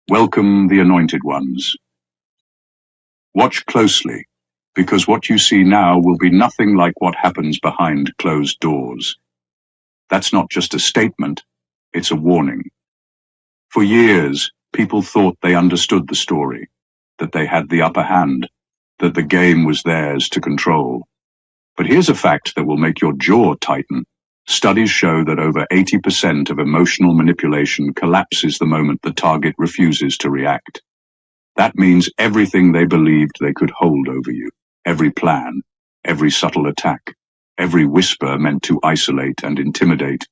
Welcome the anointed ones. Watch closely, because what you see now will be nothing like what happens behind closed doors. That's not just a statement, it's a warning. For years, people thought they understood the story, that they had the upper hand, that the game was theirs to control. But here's a fact that will make your jaw tighten. Studies show that over 80% of emotional manipulation collapses the moment the target refuses to react. That means everything they believed they could hold over you, every plan, every subtle attack, every whisper meant to isolate and intimidate,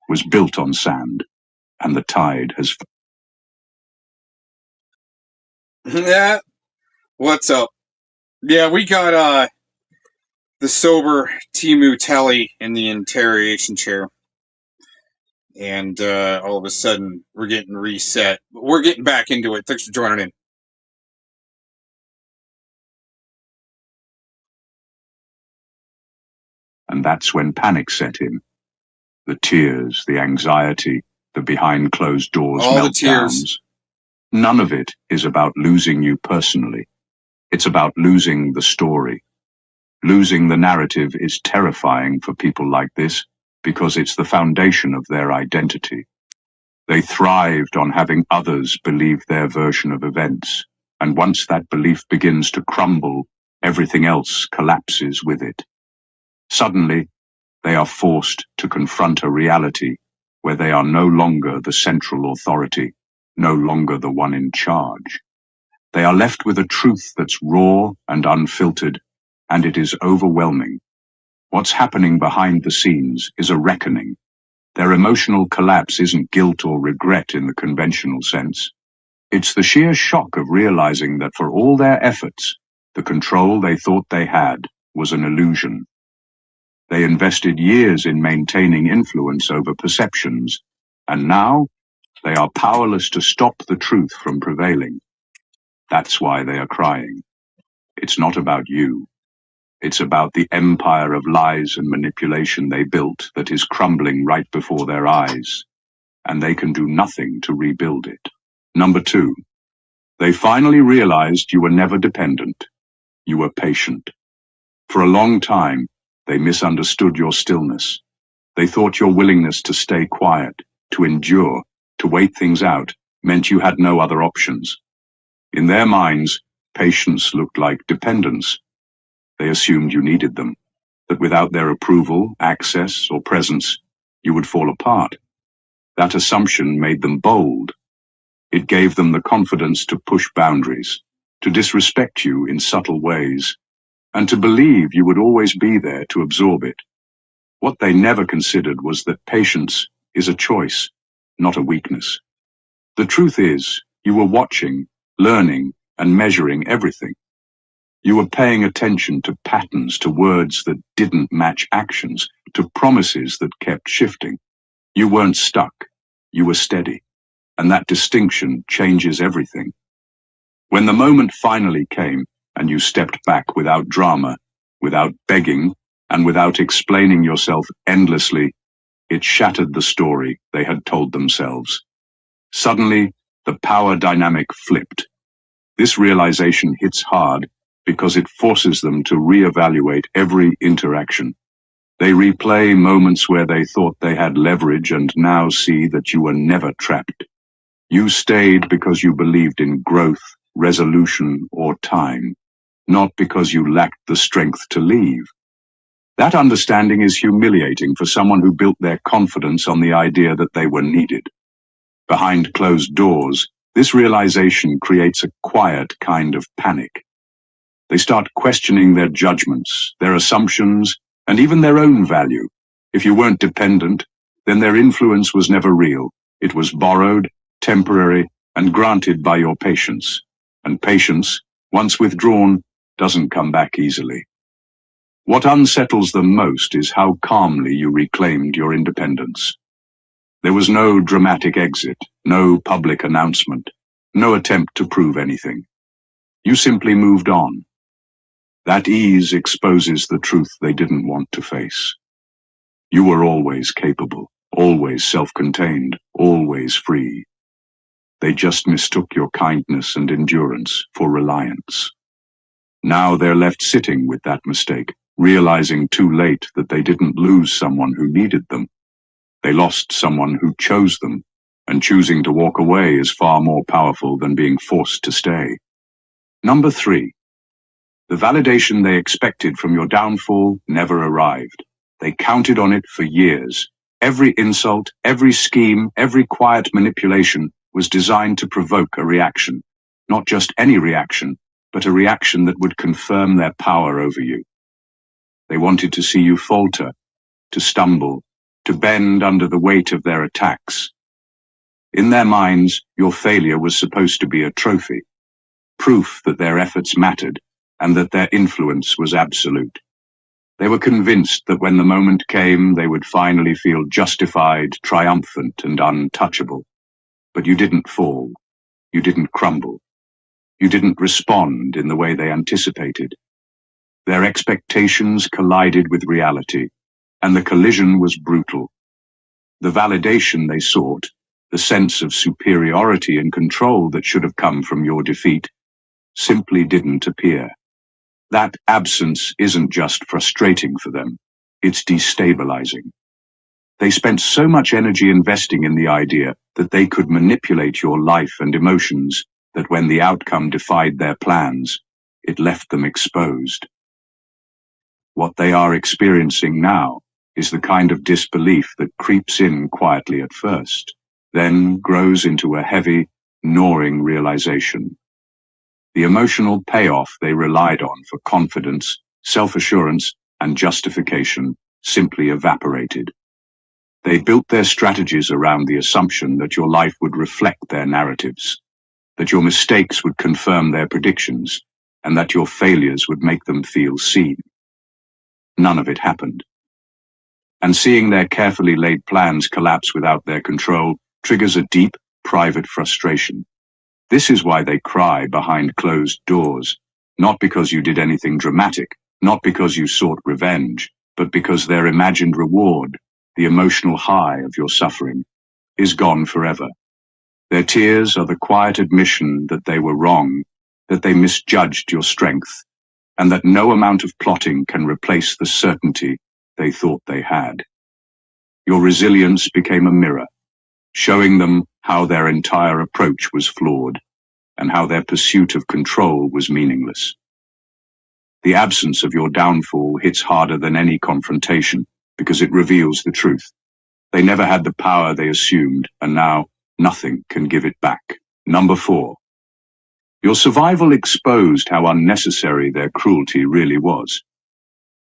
was built on sand, and the tide has... Yeah, what's up? Yeah, we got the sober TemuTele in the interrogation chair. And all of a sudden, we're getting reset. We're getting back into it. Thanks for joining in. And that's when panic set in. The tears, the anxiety, the behind closed doors All the meltdowns. tears. None of it is about losing you personally. It's about losing the story. Losing the narrative is terrifying for people like this because it's the foundation of their identity. They thrived on having others believe their version of events, and once that belief begins to crumble, everything else collapses with it. Suddenly, they are forced to confront a reality where they are no longer the central authority, no longer the one in charge. They are left with a truth that's raw and unfiltered, and it is overwhelming. What's happening behind the scenes is a reckoning. Their emotional collapse isn't guilt or regret in the conventional sense. It's the sheer shock of realizing that for all their efforts, the control they thought they had was an illusion. They invested years in maintaining influence over perceptions, and now they are powerless to stop the truth from prevailing. That's why they are crying. It's not about you. It's about the empire of lies and manipulation they built that is crumbling right before their eyes, and they can do nothing to rebuild it. Number 2, they finally realized you were never dependent. You were patient. For a long time, they misunderstood your stillness. They thought your willingness to stay quiet, to endure, to wait things out, meant you had no other options. In their minds, patience looked like dependence. They assumed you needed them, that without their approval, access, or presence, you would fall apart. That assumption made them bold. It gave them the confidence to push boundaries, to disrespect you in subtle ways, and to believe you would always be there to absorb it. What they never considered was that patience is a choice, not a weakness. The truth is, you were watching, learning, and measuring everything. You were paying attention to patterns, to words that didn't match actions, to promises that kept shifting. You weren't stuck, you were steady, and that distinction changes everything. When the moment finally came, and you stepped back without drama, without begging, and without explaining yourself endlessly, it shattered the story they had told themselves. Suddenly, the power dynamic flipped. This realization hits hard because it forces them to reevaluate every interaction. They replay moments where they thought they had leverage and now see that you were never trapped. You stayed because you believed in growth, resolution, or time, not because you lacked the strength to leave. That understanding is humiliating for someone who built their confidence on the idea that they were needed. Behind closed doors, this realization creates a quiet kind of panic. They start questioning their judgments, their assumptions, and even their own value. If you weren't dependent, then their influence was never real. It was borrowed, temporary, and granted by your patience. And patience, once withdrawn, doesn't come back easily. What unsettles them most is how calmly you reclaimed your independence. There was no dramatic exit, no public announcement, no attempt to prove anything. You simply moved on. That ease exposes the truth they didn't want to face. You were always capable, always self-contained, always free. They just mistook your kindness and endurance for reliance. Now they're left sitting with that mistake, realizing too late that they didn't lose someone who needed them. They lost someone who chose them, and choosing to walk away is far more powerful than being forced to stay. Number 3. The validation they expected from your downfall never arrived. They counted on it for years. Every insult, every scheme, every quiet manipulation was designed to provoke a reaction. Not just any reaction, but a reaction that would confirm their power over you. They wanted to see you falter, to stumble, to bend under the weight of their attacks. In their minds, your failure was supposed to be a trophy, proof that their efforts mattered and that their influence was absolute. They were convinced that when the moment came, they would finally feel justified, triumphant, and untouchable. But you didn't fall. You didn't crumble. You didn't respond in the way they anticipated. Their expectations collided with reality, and the collision was brutal. The validation they sought, the sense of superiority and control that should have come from your defeat, simply didn't appear. That absence isn't just frustrating for them, it's destabilizing. They spent so much energy investing in the idea that they could manipulate your life and emotions that when the outcome defied their plans, it left them exposed. What they are experiencing now is the kind of disbelief that creeps in quietly at first, then grows into a heavy, gnawing realization. The emotional payoff they relied on for confidence, self-assurance, and justification simply evaporated. They built their strategies around the assumption that your life would reflect their narratives, that your mistakes would confirm their predictions, and that your failures would make them feel seen. None of it happened. And seeing their carefully laid plans collapse without their control triggers a deep, private frustration. This is why they cry behind closed doors, not because you did anything dramatic, not because you sought revenge, but because their imagined reward, the emotional high of your suffering, is gone forever. Their tears are the quiet admission that they were wrong, that they misjudged your strength, and that no amount of plotting can replace the certainty they thought they had. Your resilience became a mirror, showing them how their entire approach was flawed, and how their pursuit of control was meaningless. The absence of your downfall hits harder than any confrontation because it reveals the truth. They never had the power they assumed, and now nothing can give it back. Number 4. Your survival exposed how unnecessary their cruelty really was.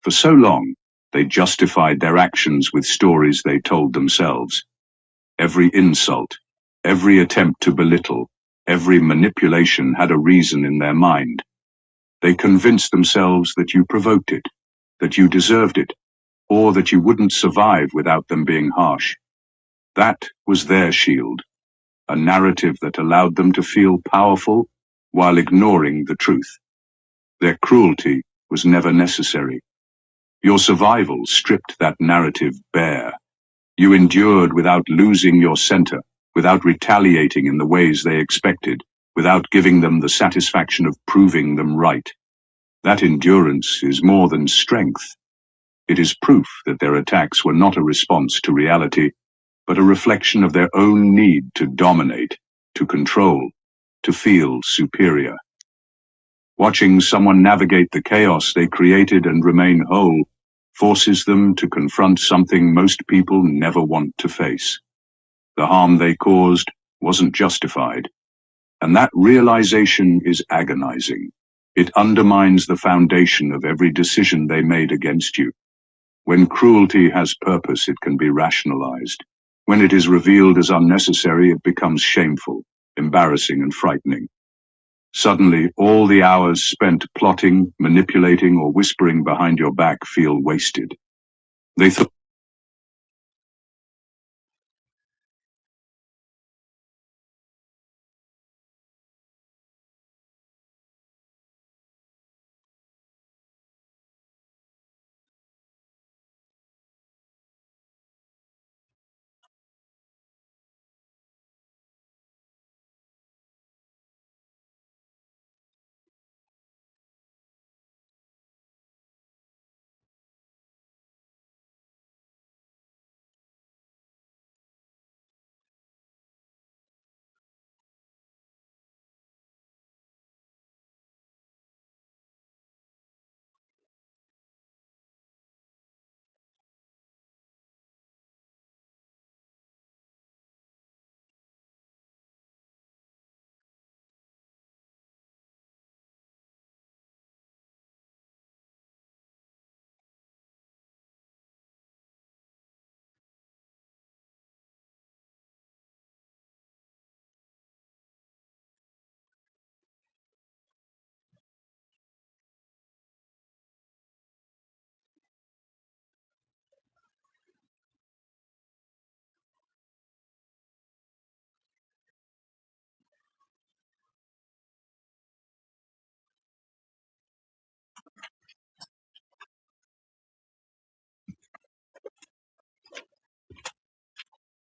For so long, they justified their actions with stories they told themselves. Every insult, every attempt to belittle, every manipulation had a reason in their mind. They convinced themselves that you provoked it, that you deserved it, or that you wouldn't survive without them being harsh. That was their shield, a narrative that allowed them to feel powerful while ignoring the truth. Their cruelty was never necessary. Your survival stripped that narrative bare. You endured without losing your center, without retaliating in the ways they expected, without giving them the satisfaction of proving them right. That endurance is more than strength. It is proof that their attacks were not a response to reality, but a reflection of their own need to dominate, to control, to feel superior. Watching someone navigate the chaos they created and remain whole forces them to confront something most people never want to face. The harm they caused wasn't justified, and that realization is agonizing. It undermines the foundation of every decision they made against you. When cruelty has purpose, it can be rationalized. When it is revealed as unnecessary, it becomes shameful, embarrassing, and frightening. Suddenly, all the hours spent plotting, manipulating, or whispering behind your back feel wasted. They thought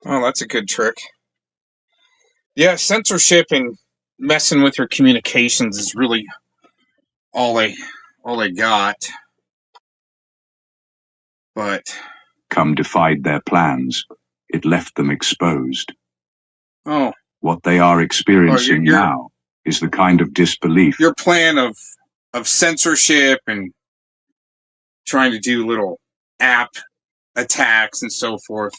Oh, that's a good trick. Yeah, censorship and messing with your communications is really all I got. But Defied their plans. It left them exposed. oh, What they are experiencing now is the kind of disbelief. Your plan of censorship and trying to do little app attacks and so forth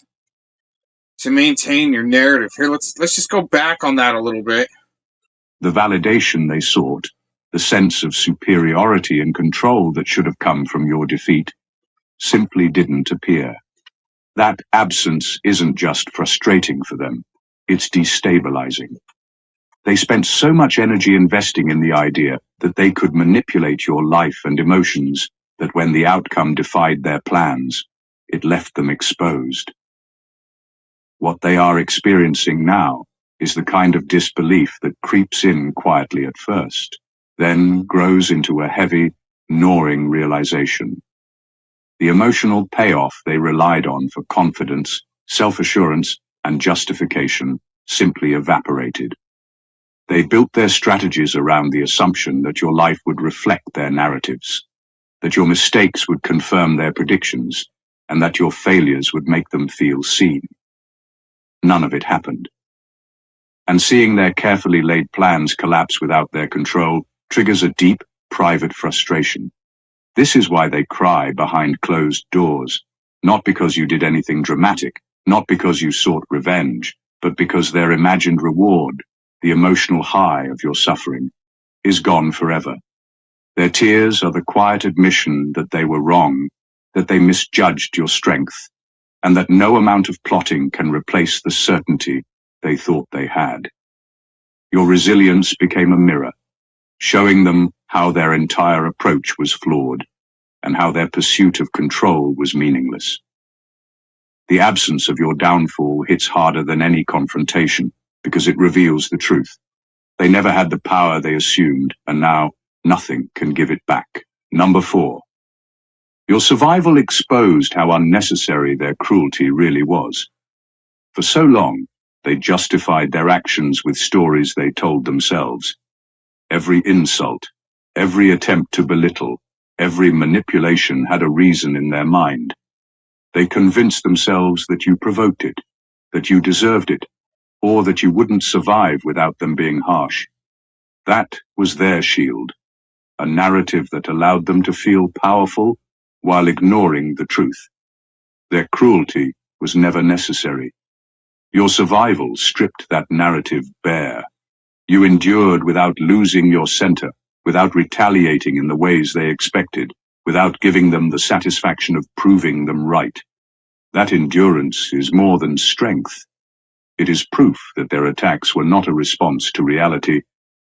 to maintain your narrative. Here, let's just go back on that a little bit. The validation they sought, the sense of superiority and control that should have come from your defeat, simply didn't appear. That absence isn't just frustrating for them, it's destabilizing. They spent so much energy investing in the idea that they could manipulate your life and emotions that when the outcome defied their plans, it left them exposed. What they are experiencing now is the kind of disbelief that creeps in quietly at first, then grows into a heavy, gnawing realization. The emotional payoff they relied on for confidence, self-assurance, and justification simply evaporated. They built their strategies around the assumption that your life would reflect their narratives, that your mistakes would confirm their predictions, and that your failures would make them feel seen. None of it happened. And seeing their carefully laid plans collapse without their control triggers a deep, private frustration. This is why they cry behind closed doors, not because you did anything dramatic, not because you sought revenge, but because their imagined reward, the emotional high of your suffering, is gone forever. Their tears are the quiet admission that they were wrong, that they misjudged your strength, and that no amount of plotting can replace the certainty they thought they had. Your resilience became a mirror, showing them how their entire approach was flawed, and how their pursuit of control was meaningless. The absence of your downfall hits harder than any confrontation, because it reveals the truth. They never had the power they assumed, and now nothing can give it back. Number 4. Your survival exposed how unnecessary their cruelty really was. For so long, they justified their actions with stories they told themselves. Every insult, every attempt to belittle, every manipulation had a reason in their mind. They convinced themselves that you provoked it, that you deserved it, or that you wouldn't survive without them being harsh. That was their shield, a narrative that allowed them to feel powerful while ignoring the truth. Their cruelty was never necessary. Your survival stripped that narrative bare. You endured without losing your center, without retaliating in the ways they expected, without giving them the satisfaction of proving them right. That endurance is more than strength. It is proof that their attacks were not a response to reality,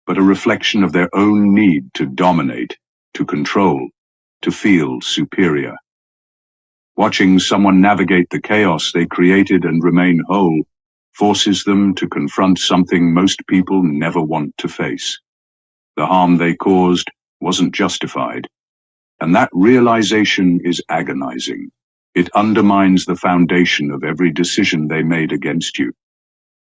but a reflection of their own need to dominate, to control, to feel superior. Watching someone navigate the chaos they created and remain whole forces them to confront something most people never want to face. The harm they caused wasn't justified, and that realization is agonizing. It undermines the foundation of every decision they made against you.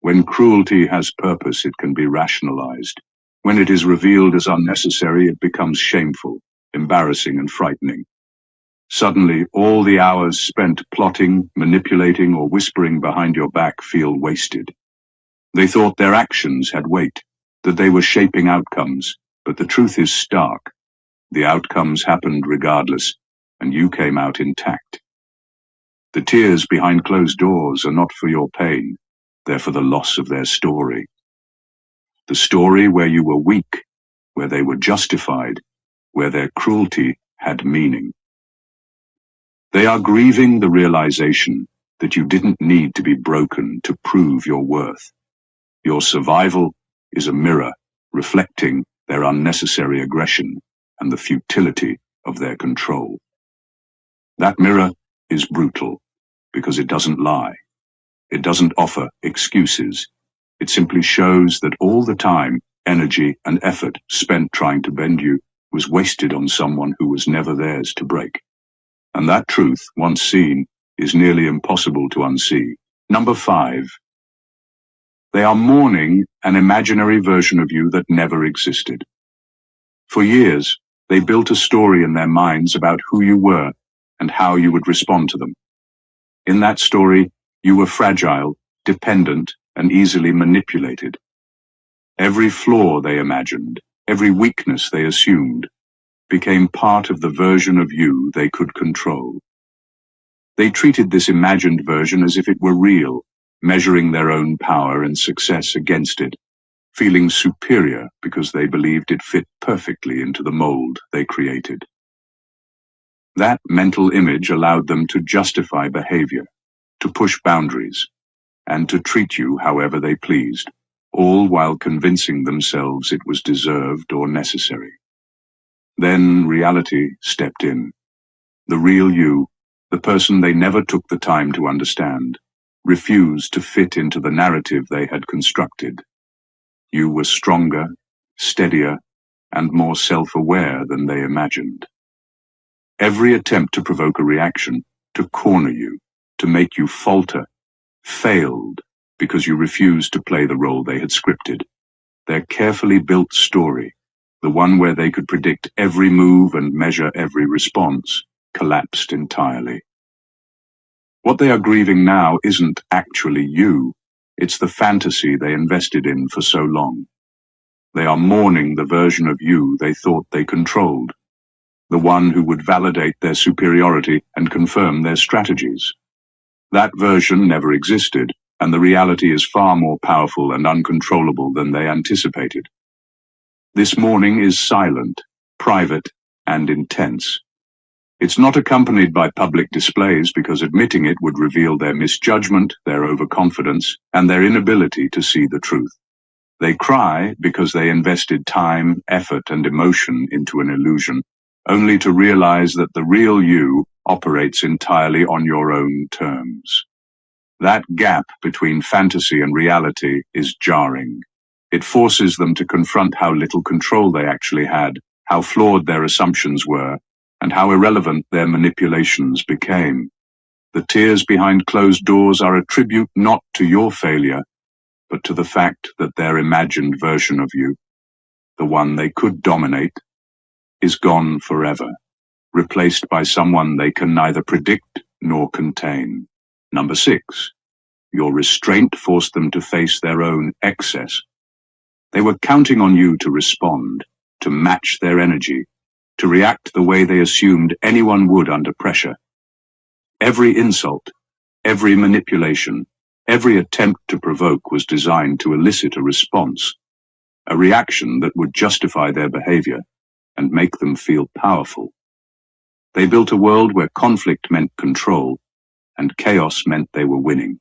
When cruelty has purpose, it can be rationalized. When it is revealed as unnecessary, it becomes shameful, embarrassing, and frightening. Suddenly, all the hours spent plotting, manipulating, or whispering behind your back feel wasted. They thought their actions had weight, that they were shaping outcomes, but the truth is stark. The outcomes happened regardless, and you came out intact. The tears behind closed doors are not for your pain, they're for the loss of their story. The story where you were weak, where they were justified, where their cruelty had meaning. They are grieving the realization that you didn't need to be broken to prove your worth. Your survival is a mirror reflecting their unnecessary aggression and the futility of their control. That mirror is brutal because it doesn't lie. It doesn't offer excuses. It simply shows that all the time, energy, and effort spent trying to bend you was wasted on someone who was never theirs to break. And that truth, once seen, is nearly impossible to unsee. Number 5. They are mourning an imaginary version of you that never existed. For years, they built a story in their minds about who you were and how you would respond to them. In that story, you were fragile, dependent, and easily manipulated. Every flaw they imagined, every weakness they assumed, became part of the version of you they could control. They treated this imagined version as if it were real, measuring their own power and success against it, feeling superior because they believed it fit perfectly into the mold they created. That mental image allowed them to justify behavior, to push boundaries, and to treat you however they pleased, all while convincing themselves it was deserved or necessary. Then reality stepped in. The real you, the person they never took the time to understand, refused to fit into the narrative they had constructed. You were stronger, steadier, and more self-aware than they imagined. Every attempt to provoke a reaction, to corner you, to make you falter, failed because you refused to play the role they had scripted. Their carefully built story, the one where they could predict every move and measure every response, collapsed entirely. What they are grieving now isn't actually you, it's the fantasy they invested in for so long. They are mourning the version of you they thought they controlled, the one who would validate their superiority and confirm their strategies. That version never existed, and the reality is far more powerful and uncontrollable than they anticipated. This mourning is silent, private, and intense. It's not accompanied by public displays because admitting it would reveal their misjudgment, their overconfidence, and their inability to see the truth. They cry because they invested time, effort, and emotion into an illusion, only to realize that the real you operates entirely on your own terms. That gap between fantasy and reality is jarring. It forces them to confront how little control they actually had, how flawed their assumptions were, and how irrelevant their manipulations became. The tears behind closed doors are a tribute not to your failure, but to the fact that their imagined version of you, the one they could dominate, is gone forever, replaced by someone they can neither predict nor contain. Number 6. Your restraint forced them to face their own excess. They were counting on you to respond, to match their energy, to react the way they assumed anyone would under pressure. Every insult, every manipulation, every attempt to provoke was designed to elicit a response, a reaction that would justify their behavior and make them feel powerful. They built a world where conflict meant control and chaos meant they were winning.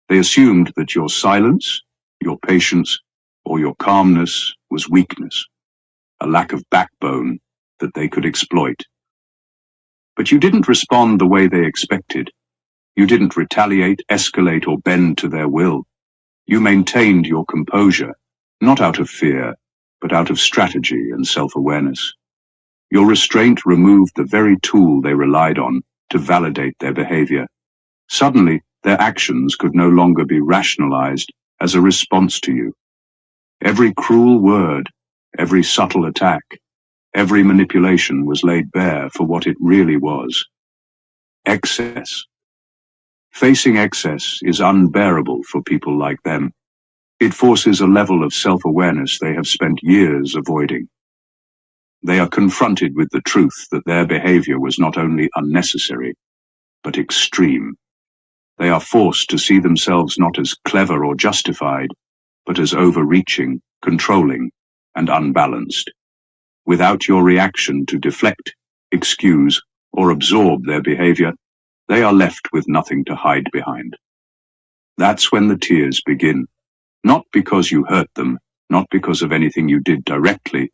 They assumed that your silence, your patience, or your calmness was weakness, a lack of backbone that they could exploit. But you didn't respond the way they expected. You didn't retaliate, escalate, or bend to their will. You maintained your composure, not out of fear, but out of strategy and self-awareness. Your restraint removed the very tool they relied on to validate their behavior. Suddenly, their actions could no longer be rationalized as a response to you. Every cruel word, every subtle attack, every manipulation was laid bare for what it really was: excess. Facing excess is unbearable for people like them. It forces a level of self-awareness they have spent years avoiding. They are confronted with the truth that their behavior was not only unnecessary, but extreme. They are forced to see themselves not as clever or justified, but as overreaching, controlling, and unbalanced. Without your reaction to deflect, excuse, or absorb their behavior, they are left with nothing to hide behind. That's when the tears begin, not because you hurt them, not because of anything you did directly,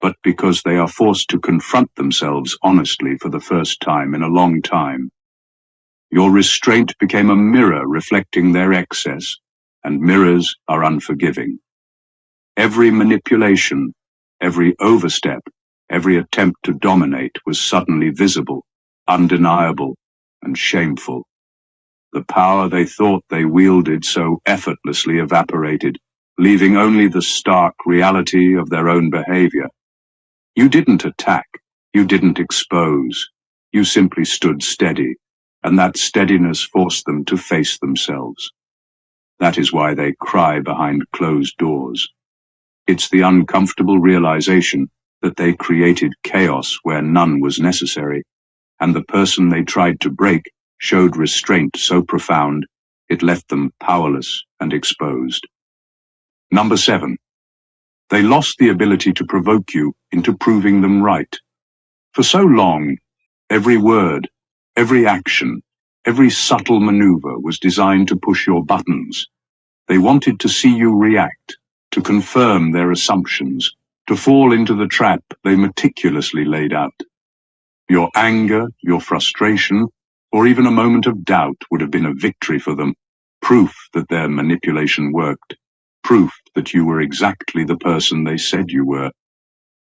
but because they are forced to confront themselves honestly for the first time in a long time. Your restraint became a mirror reflecting their excess, and mirrors are unforgiving. Every manipulation, every overstep, every attempt to dominate was suddenly visible, undeniable, and shameful. The power they thought they wielded so effortlessly evaporated, leaving only the stark reality of their own behavior. You didn't attack, you didn't expose, you simply stood steady, and that steadiness forced them to face themselves. That is why they cry behind closed doors. It's the uncomfortable realization that they created chaos where none was necessary, and the person they tried to break showed restraint so profound it left them powerless and exposed. Number 7. They lost the ability to provoke you into proving them right. For so long, every word, every action, every subtle maneuver was designed to push your buttons. They wanted to see you react, to confirm their assumptions, to fall into the trap they meticulously laid out. Your anger, your frustration, or even a moment of doubt would have been a victory for them, proof that their manipulation worked, proof that you were exactly the person they said you were.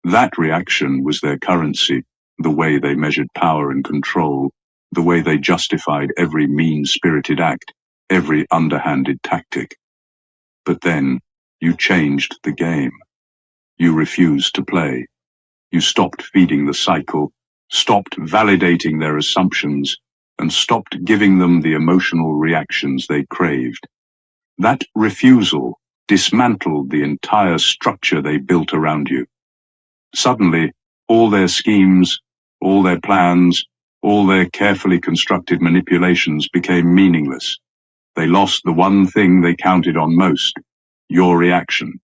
That reaction was their currency, the way they measured power and control, the way they justified every mean-spirited act, every underhanded tactic. But then, you changed the game. You refused to play. You stopped feeding the cycle, stopped validating their assumptions, and stopped giving them the emotional reactions they craved. That refusal dismantled the entire structure they built around you. Suddenly, all their schemes, all their plans, all their carefully constructed manipulations became meaningless. They lost the one thing they counted on most, your reaction.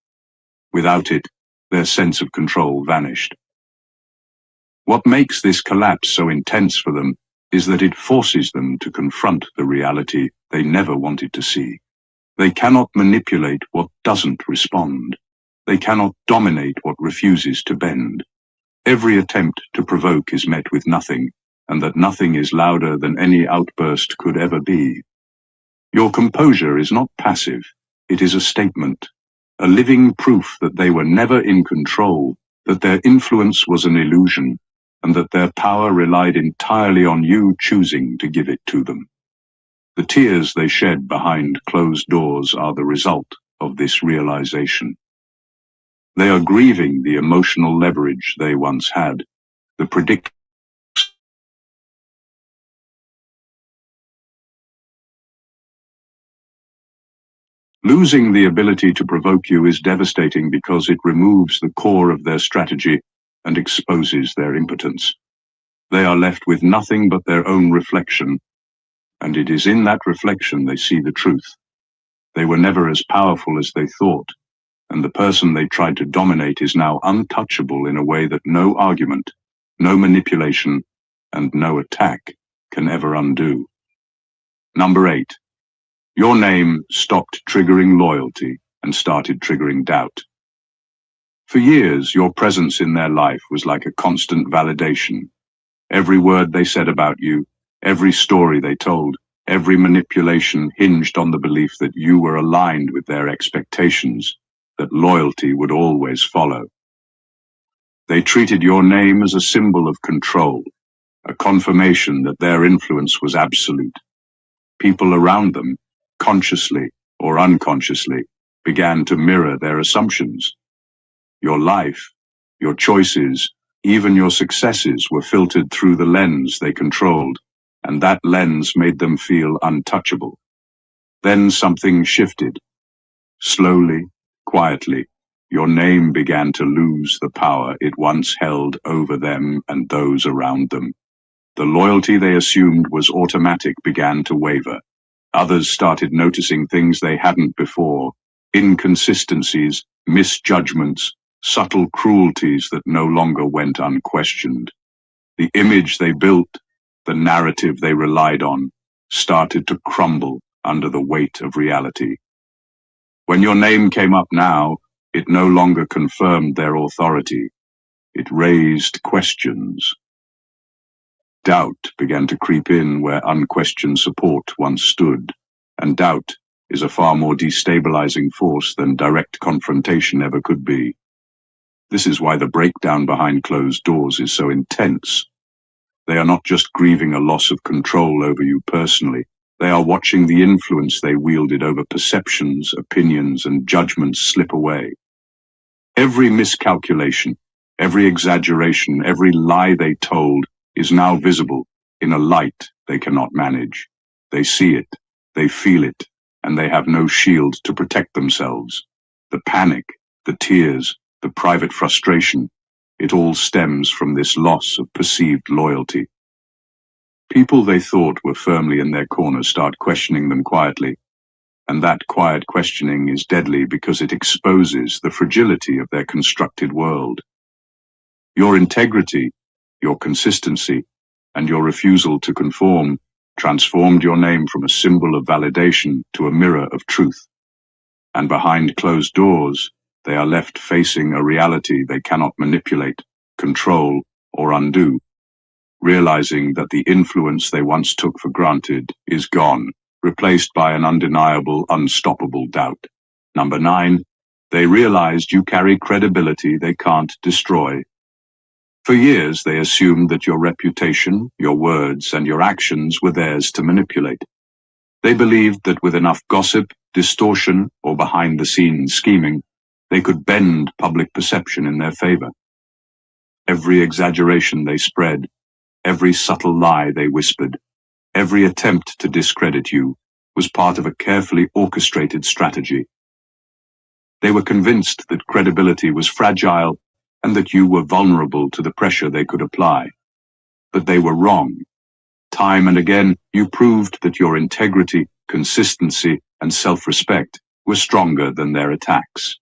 Without it, their sense of control vanished. What makes this collapse so intense for them is that it forces them to confront the reality they never wanted to see. They cannot manipulate what doesn't respond. They cannot dominate what refuses to bend. Every attempt to provoke is met with nothing, and that nothing is louder than any outburst could ever be. Your composure is not passive, it is a statement, a living proof that they were never in control, that their influence was an illusion, and that their power relied entirely on you choosing to give it to them. The tears they shed behind closed doors are the result of this realization. They are grieving the emotional leverage they once had, the predictable. Losing the ability to provoke you is devastating because it removes the core of their strategy and exposes their impotence. They are left with nothing but their own reflection, and it is in that reflection they see the truth. They were never as powerful as they thought, and the person they tried to dominate is now untouchable in a way that no argument, no manipulation, and no attack can ever undo. Number 8. Your name stopped triggering loyalty and started triggering doubt. For years, your presence in their life was like a constant validation. Every word they said about you, every story they told, every manipulation hinged on the belief that you were aligned with their expectations, that loyalty would always follow. They treated your name as a symbol of control, a confirmation that their influence was absolute. People around them, consciously or unconsciously, began to mirror their assumptions. Your life, your choices, even your successes were filtered through the lens they controlled, and that lens made them feel untouchable. Then something shifted. Slowly, quietly, your name began to lose the power it once held over them and those around them. The loyalty they assumed was automatic began to waver. Others started noticing things they hadn't before, inconsistencies, misjudgments, subtle cruelties that no longer went unquestioned. The image they built, the narrative they relied on, started to crumble under the weight of reality. When your name came up now, it no longer confirmed their authority. It raised questions. Doubt began to creep in where unquestioned support once stood, and doubt is a far more destabilizing force than direct confrontation ever could be. This is why the breakdown behind closed doors is so intense. They are not just grieving a loss of control over you personally, They are watching the influence they wielded over perceptions, opinions, and judgments slip away. Every miscalculation, every exaggeration, every lie they told is now visible in a light they cannot manage. They see it, they feel it, and they have no shield to protect themselves. The panic, the tears, the private frustration, it all stems from this loss of perceived loyalty. People they thought were firmly in their corner start questioning them quietly, and that quiet questioning is deadly because it exposes the fragility of their constructed world. Your integrity, your consistency, and your refusal to conform transformed your name from a symbol of validation to a mirror of truth. And behind closed doors, they are left facing a reality they cannot manipulate, control, or undo, realizing that the influence they once took for granted is gone, replaced by an undeniable, unstoppable doubt. Number 9, they realized you carry credibility they can't destroy. For years, they assumed that your reputation, your words, and your actions were theirs to manipulate. They believed that with enough gossip, distortion, or behind-the-scenes scheming, they could bend public perception in their favor. Every exaggeration they spread, every subtle lie they whispered, every attempt to discredit you was part of a carefully orchestrated strategy. They were convinced that credibility was fragile and that you were vulnerable to the pressure they could apply. But they were wrong. Time and again, you proved that your integrity, consistency, and self-respect were stronger than their attacks.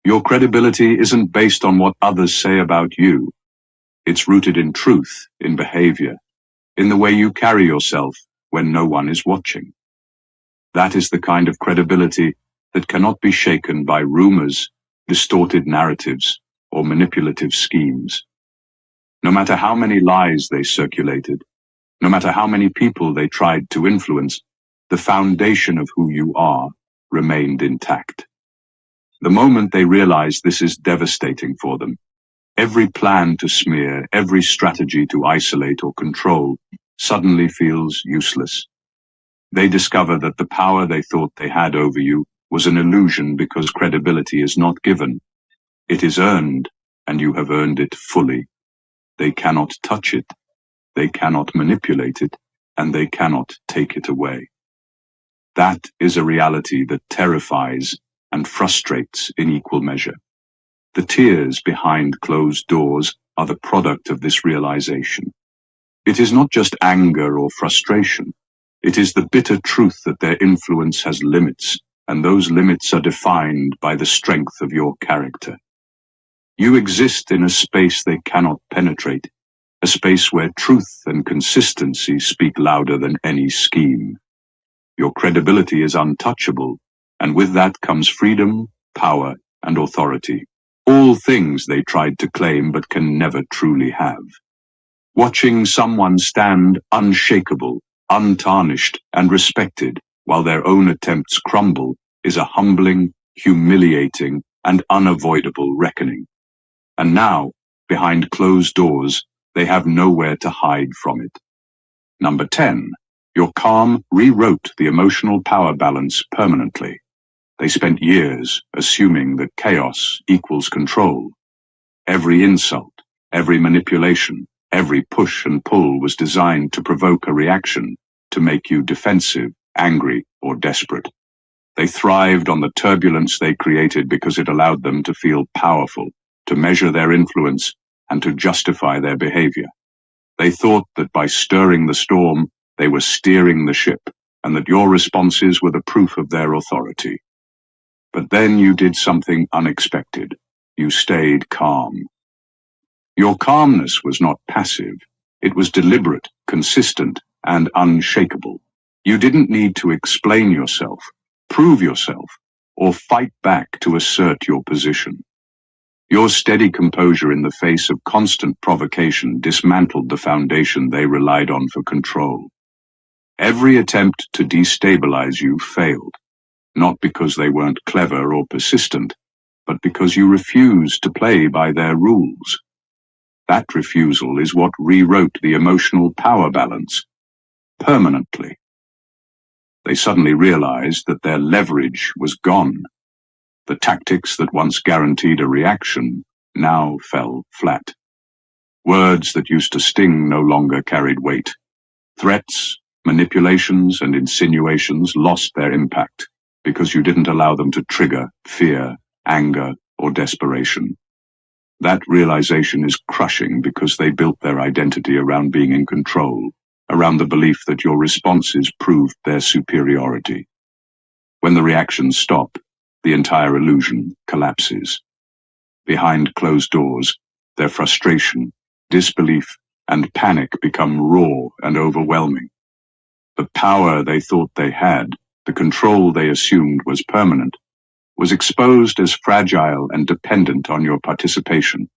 Your credibility isn't based on what others say about you. It's rooted in truth, in behavior, in the way you carry yourself when no one is watching. That is the kind of credibility that cannot be shaken by rumors, distorted narratives, or manipulative schemes. No matter how many lies they circulated, no matter how many people they tried to influence, the foundation of who you are remained intact. The moment they realize this is devastating for them, every plan to smear, every strategy to isolate or control suddenly feels useless. They discover that the power they thought they had over you was an illusion because credibility is not given. It is earned, and you have earned it fully. They cannot touch it, they cannot manipulate it, and they cannot take it away. That is a reality that terrifies and frustrates in equal measure. The tears behind closed doors are the product of this realization. It is not just anger or frustration. It is the bitter truth that their influence has limits, and those limits are defined by the strength of your character. You exist in a space they cannot penetrate, a space where truth and consistency speak louder than any scheme. Your credibility is untouchable, and with that comes freedom, power, and authority. All things they tried to claim but can never truly have. Watching someone stand unshakable, untarnished, and respected while their own attempts crumble is a humbling, humiliating, and unavoidable reckoning. And now, behind closed doors, they have nowhere to hide from it. Number 10. Your calm rewrote the emotional power balance permanently. They spent years assuming that chaos equals control. Every insult, every manipulation, every push and pull was designed to provoke a reaction, to make you defensive, angry, or desperate. They thrived on the turbulence they created because it allowed them to feel powerful, to measure their influence, and to justify their behavior. They thought that by stirring the storm, they were steering the ship, and that your responses were the proof of their authority. But then you did something unexpected. You stayed calm. Your calmness was not passive. It was deliberate, consistent, and unshakable. You didn't need to explain yourself, prove yourself, or fight back to assert your position. Your steady composure in the face of constant provocation dismantled the foundation they relied on for control. Every attempt to destabilize you failed, not because they weren't clever or persistent, but because you refused to play by their rules. That refusal is what rewrote the emotional power balance permanently. They suddenly realized that their leverage was gone. The tactics that once guaranteed a reaction now fell flat. Words that used to sting no longer carried weight. Threats, manipulations, and insinuations lost their impact because you didn't allow them to trigger fear, anger, or desperation. That realization is crushing because they built their identity around being in control, around the belief that your responses proved their superiority. When the reactions stop, the entire illusion collapses. Behind closed doors, their frustration, disbelief, and panic become raw and overwhelming. The power they thought they had, the control they assumed was permanent, was exposed as fragile and dependent on your participation.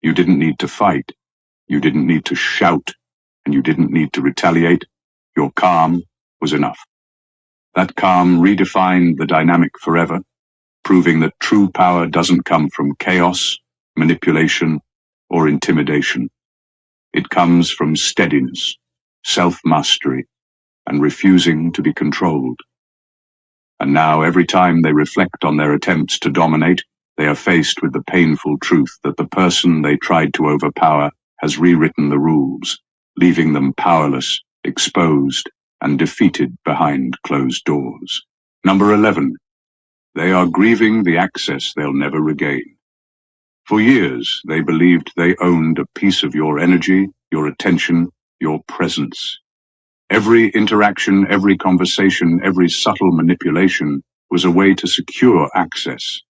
You didn't need to fight, you didn't need to shout, and you didn't need to retaliate. Your calm was enough. That calm redefined the dynamic forever, proving that true power doesn't come from chaos, manipulation, or intimidation. It comes from steadiness, self-mastery, and refusing to be controlled. And now, every time they reflect on their attempts to dominate, they are faced with the painful truth that the person they tried to overpower has rewritten the rules, leaving them powerless, exposed, and defeated behind closed doors. Number 11. They are grieving the access they'll never regain. For years, they believed they owned a piece of your energy, your attention, your presence. Every interaction, every conversation, every subtle manipulation was a way to secure access,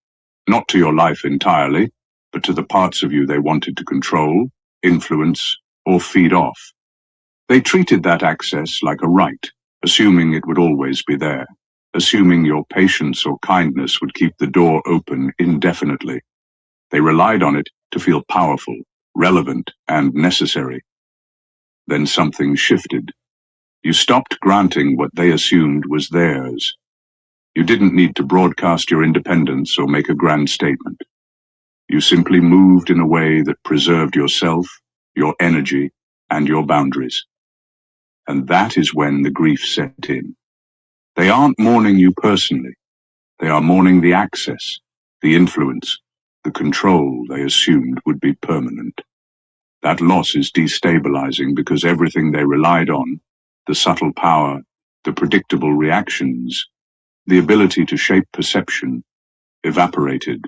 not to your life entirely, but to the parts of you they wanted to control, influence, or feed off. They treated that access like a right, assuming it would always be there, assuming your patience or kindness would keep the door open indefinitely. They relied on it to feel powerful, relevant, and necessary. Then something shifted. You stopped granting what they assumed was theirs. You didn't need to broadcast your independence or make a grand statement. You simply moved in a way that preserved yourself, your energy, and your boundaries. And that is when the grief set in. They aren't mourning you personally. They are mourning the access, the influence, the control they assumed would be permanent. That loss is destabilizing because everything they relied on, the subtle power, the predictable reactions, the ability to shape perception, evaporated.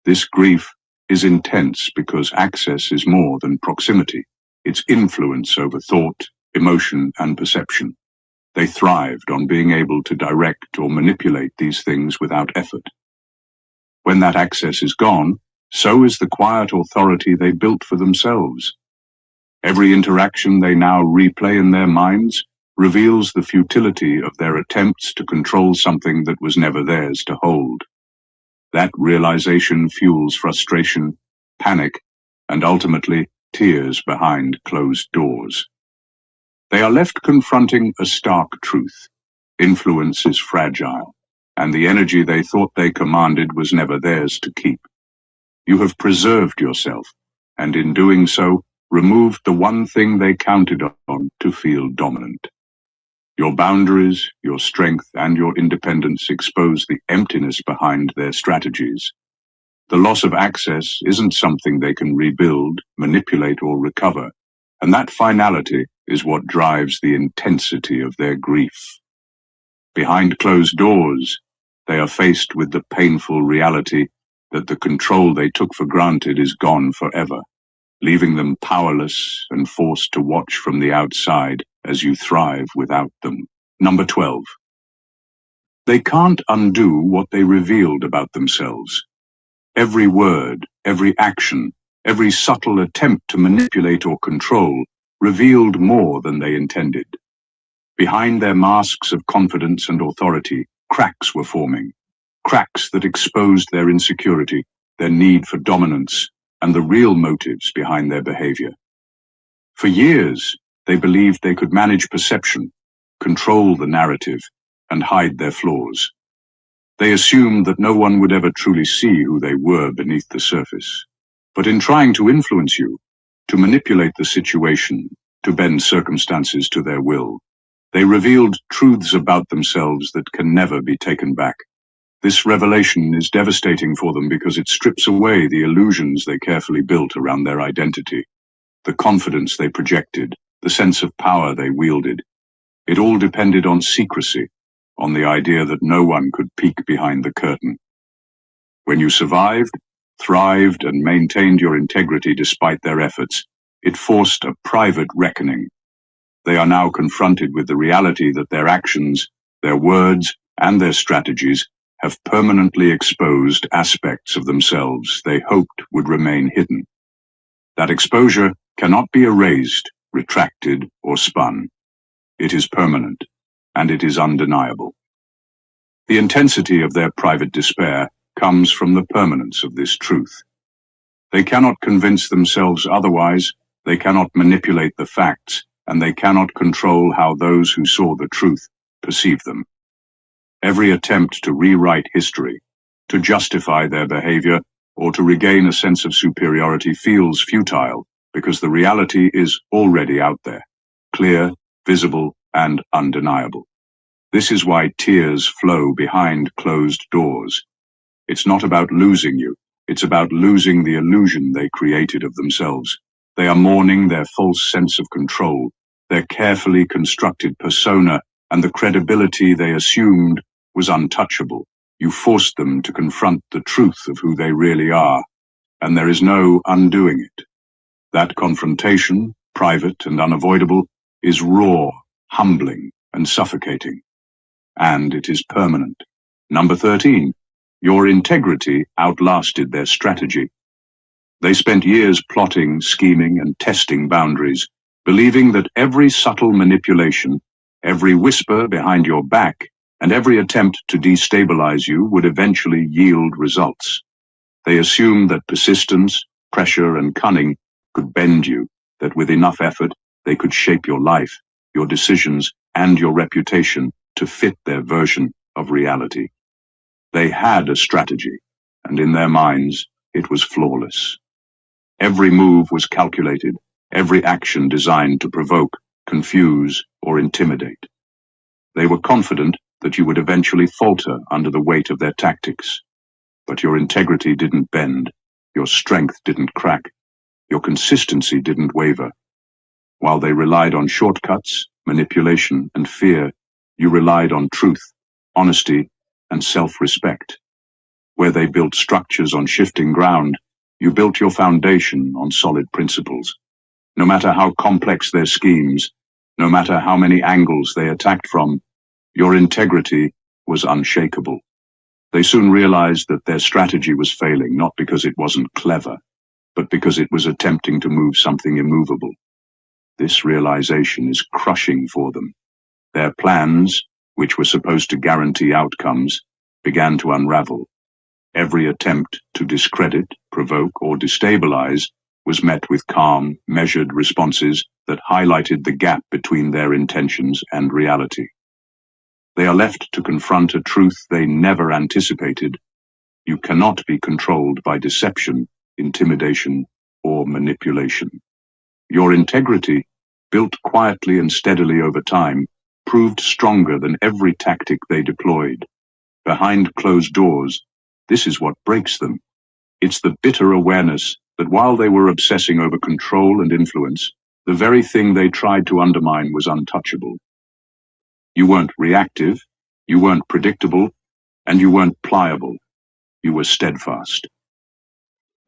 This grief is intense because access is more than proximity. It's influence over thought, emotion, and perception. They thrived on being able to direct or manipulate these things without effort. When that access is gone, so is the quiet authority they built for themselves. Every interaction they now replay in their minds reveals the futility of their attempts to control something that was never theirs to hold. That realization fuels frustration, panic, and ultimately tears behind closed doors. They are left confronting a stark truth. Influence is fragile, and the energy they thought they commanded was never theirs to keep. You have preserved yourself, and in doing so, removed the one thing they counted on to feel dominant. Your boundaries, your strength, and your independence expose the emptiness behind their strategies. The loss of access isn't something they can rebuild, manipulate, or recover, and that finality is what drives the intensity of their grief. Behind closed doors, they are faced with the painful reality that the control they took for granted is gone forever, leaving them powerless and forced to watch from the outside as you thrive without them. Number 12. They can't undo what they revealed about themselves. Every word, every action, every subtle attempt to manipulate or control revealed more than they intended. Behind their masks of confidence and authority, cracks were forming. Cracks that exposed their insecurity, their need for dominance, and the real motives behind their behavior. For years, they believed they could manage perception, control the narrative, and hide their flaws. They assumed that no one would ever truly see who they were beneath the surface. But in trying to influence you, to manipulate the situation, to bend circumstances to their will, They revealed truths about themselves that can never be taken back. This revelation is devastating for them because it strips away the illusions they carefully built around their identity, the confidence they projected, the sense of power they wielded. It all depended on secrecy, on the idea that no one could peek behind the curtain. When you survived, thrived, and maintained your integrity despite their efforts, it forced a private reckoning. They are now confronted with the reality that their actions, their words, and their strategies have permanently exposed aspects of themselves they hoped would remain hidden. That exposure cannot be erased, retracted, or spun. It is permanent, and it is undeniable. The intensity of their private despair comes from the permanence of this truth. They cannot convince themselves otherwise, they cannot manipulate the facts, and they cannot control how those who saw the truth perceive them. Every attempt to rewrite history, to justify their behavior, or to regain a sense of superiority feels futile because the reality is already out there, clear, visible, and undeniable. This is why tears flow behind closed doors. It's not about losing you, it's about losing the illusion they created of themselves. They are mourning their false sense of control, their carefully constructed persona, and the credibility they assumed was untouchable. You forced them to confront the truth of who they really are, and there is no undoing it. That confrontation, private and unavoidable, is raw, humbling, and suffocating. And it is permanent. Number 13. Your integrity outlasted their strategy. They spent years plotting, scheming, and testing boundaries, believing that every subtle manipulation, every whisper behind your back, and every attempt to destabilize you would eventually yield results. They assumed that persistence, pressure, and cunning could bend you, that with enough effort they could shape your life, your decisions, and your reputation to fit their version of reality. They had a strategy, and in their minds it was flawless. Every move was calculated, every action designed to provoke, confuse, or intimidate. They were confident that you would eventually falter under the weight of their tactics. But your integrity didn't bend, your strength didn't crack, your consistency didn't waver. While they relied on shortcuts, manipulation, and fear, you relied on truth, honesty, and self-respect. Where they built structures on shifting ground, you built your foundation on solid principles. No matter how complex their schemes, no matter how many angles they attacked from, your integrity was unshakable. They soon realized that their strategy was failing, not because it wasn't clever, but because it was attempting to move something immovable. This realization is crushing for them. Their plans, which were supposed to guarantee outcomes, began to unravel. Every attempt to discredit, provoke, or destabilize was met with calm, measured responses that highlighted the gap between their intentions and reality. They are left to confront a truth they never anticipated. You cannot be controlled by deception, intimidation, or manipulation. Your integrity, built quietly and steadily over time, proved stronger than every tactic they deployed. Behind closed doors, this is what breaks them. It's the bitter awareness that while they were obsessing over control and influence, the very thing they tried to undermine was untouchable. You weren't reactive, you weren't predictable, and you weren't pliable. You were steadfast.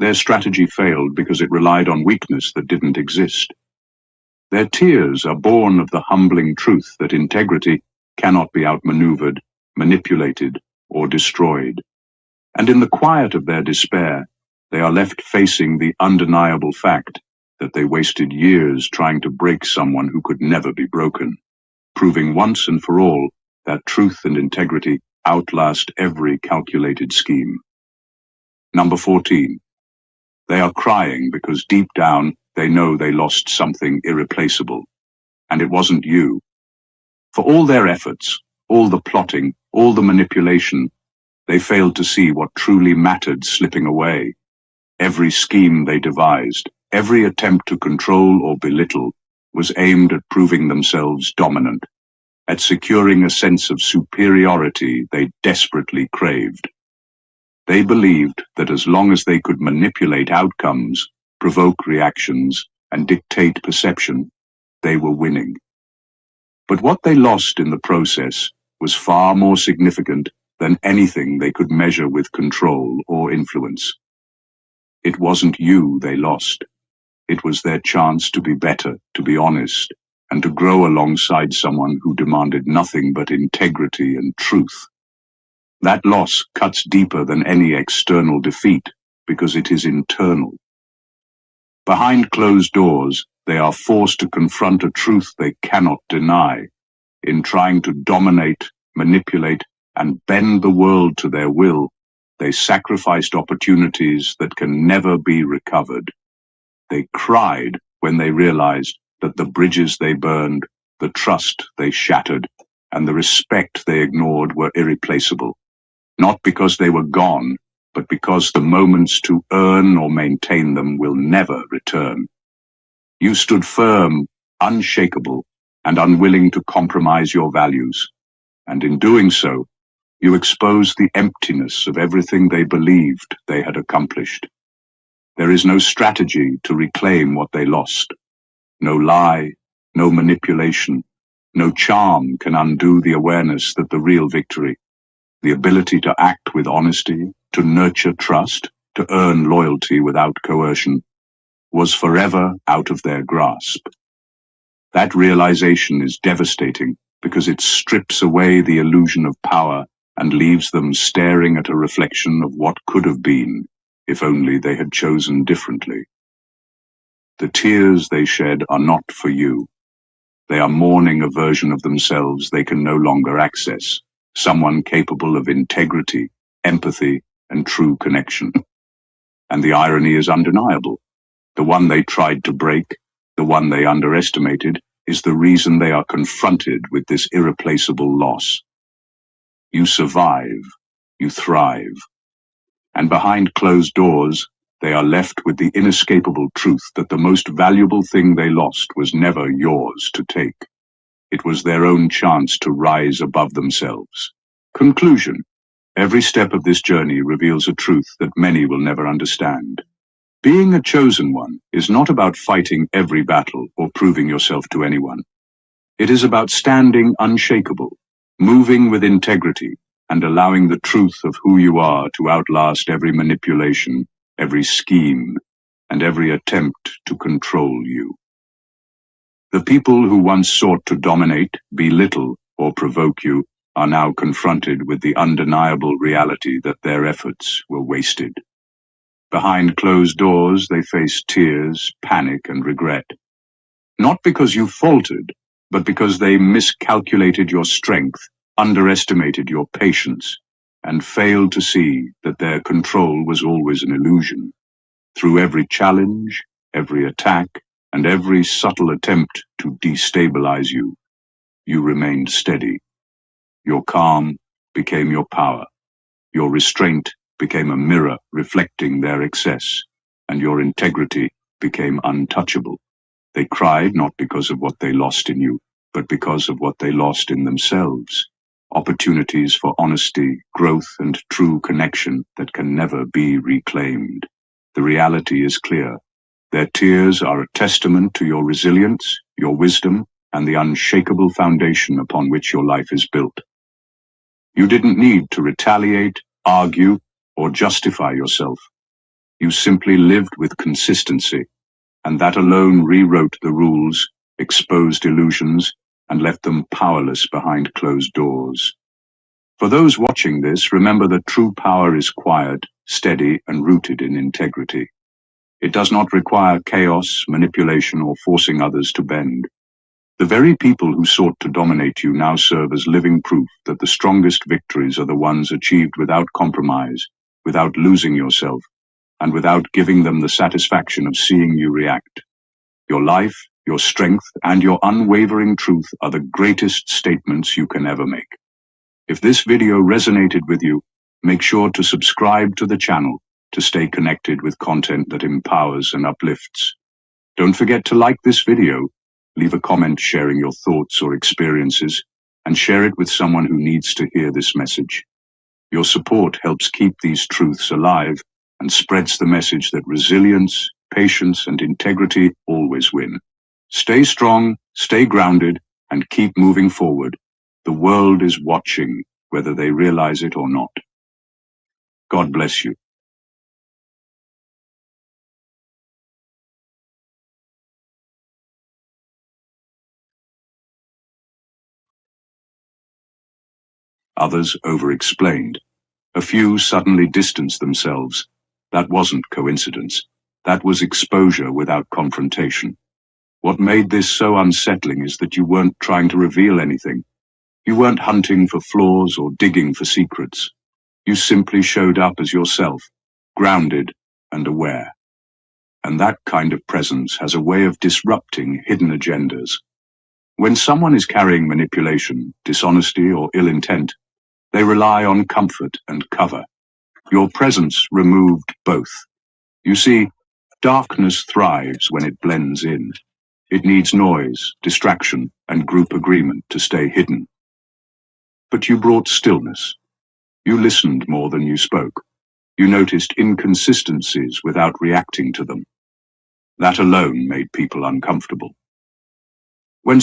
Their strategy failed because it relied on weakness that didn't exist. Their tears are born of the humbling truth that integrity cannot be outmaneuvered, manipulated, or destroyed. And in the quiet of their despair, they are left facing the undeniable fact that they wasted years trying to break someone who could never be broken, proving once and for all that truth and integrity outlast every calculated scheme. Number 14. They are crying because deep down they know they lost something irreplaceable, and it wasn't you. For all their efforts, all the plotting, all the manipulation, they failed to see what truly mattered slipping away. Every scheme they devised, every attempt to control or belittle, was aimed at proving themselves dominant. at securing a sense of superiority they desperately craved. They believed that as long as they could manipulate outcomes, provoke reactions, and dictate perception, they were winning. But what they lost in the process was far more significant than anything they could measure with control or influence. It wasn't you they lost. It was their chance to be better, to be honest, and to grow alongside someone who demanded nothing but integrity and truth. That loss cuts deeper than any external defeat because it is internal. Behind closed doors, they are forced to confront a truth they cannot deny. In trying to dominate, manipulate, and bend the world to their will, they sacrificed opportunities that can never be recovered. They cried when they realized that the bridges they burned, the trust they shattered, and the respect they ignored were irreplaceable. Not because they were gone, but because the moments to earn or maintain them will never return. You stood firm, unshakable, and unwilling to compromise your values, and in doing so, you exposed the emptiness of everything they believed they had accomplished. There is no strategy to reclaim what they lost. No lie, no manipulation, no charm can undo the awareness that the real victory, the ability to act with honesty, to nurture trust, to earn loyalty without coercion, was forever out of their grasp. That realization is devastating because it strips away the illusion of power and leaves them staring at a reflection of what could have been if only they had chosen differently. The tears they shed are not for you. They are mourning a version of themselves they can no longer access, someone capable of integrity, empathy, and true connection. And the irony is undeniable. The one they tried to break, the one they underestimated, is the reason they are confronted with this irreplaceable loss. You survive, you thrive, and behind closed doors, they are left with the inescapable truth that the most valuable thing they lost was never yours to take. It was their own chance to rise above themselves. Conclusion. Every step of this journey reveals a truth that many will never understand. Being a chosen one is not about fighting every battle or proving yourself to anyone. It is about standing unshakable, moving with integrity, and allowing the truth of who you are to outlast every manipulation, every scheme, and every attempt to control you. The people who once sought to dominate, belittle, or provoke you are now confronted with the undeniable reality that their efforts were wasted. Behind closed doors, they face tears, panic, and regret. Not because you faltered, but because they miscalculated your strength, underestimated your patience, and failed to see that their control was always an illusion. Through every challenge, every attack, and every subtle attempt to destabilize you, you remained steady. Your calm became your power. Your restraint became a mirror reflecting their excess, and your integrity became untouchable. They cried not because of what they lost in you, but because of what they lost in themselves. Opportunities for honesty, growth, and true connection that can never be reclaimed. The reality is clear. Their tears are a testament to your resilience, your wisdom, and the unshakable foundation upon which your life is built. You didn't need to retaliate, argue, or justify yourself. You simply lived with consistency, and that alone rewrote the rules, exposed illusions, and left them powerless behind closed doors. For those watching this, remember that true power is quiet, steady, and rooted in integrity. It does not require chaos, manipulation, or forcing others to bend. The very people who sought to dominate you now serve as living proof that the strongest victories are the ones achieved without compromise, without losing yourself, and without giving them the satisfaction of seeing you react. Your life, your strength, and your unwavering truth are the greatest statements you can ever make. If this video resonated with you, make sure to subscribe to the channel to stay connected with content that empowers and uplifts. Don't forget to like this video, leave a comment sharing your thoughts or experiences, and share it with someone who needs to hear this message. Your support helps keep these truths alive and spreads the message that resilience, patience, and integrity always win. Stay strong, stay grounded, and keep moving forward. The world is watching, whether they realize it or not. God bless you. Others over-explained. A few suddenly distanced themselves. That wasn't coincidence. That was exposure without confrontation. What made this so unsettling is that you weren't trying to reveal anything. You weren't hunting for flaws or digging for secrets. You simply showed up as yourself, grounded and aware. And that kind of presence has a way of disrupting hidden agendas. When someone is carrying manipulation, dishonesty, or ill intent, they rely on comfort and cover. Your presence removed both. You see, darkness thrives when it blends in. It needs noise, distraction, and group agreement to stay hidden. But you brought stillness. You listened more than you spoke. You noticed inconsistencies without reacting to them. That alone made people uncomfortable. When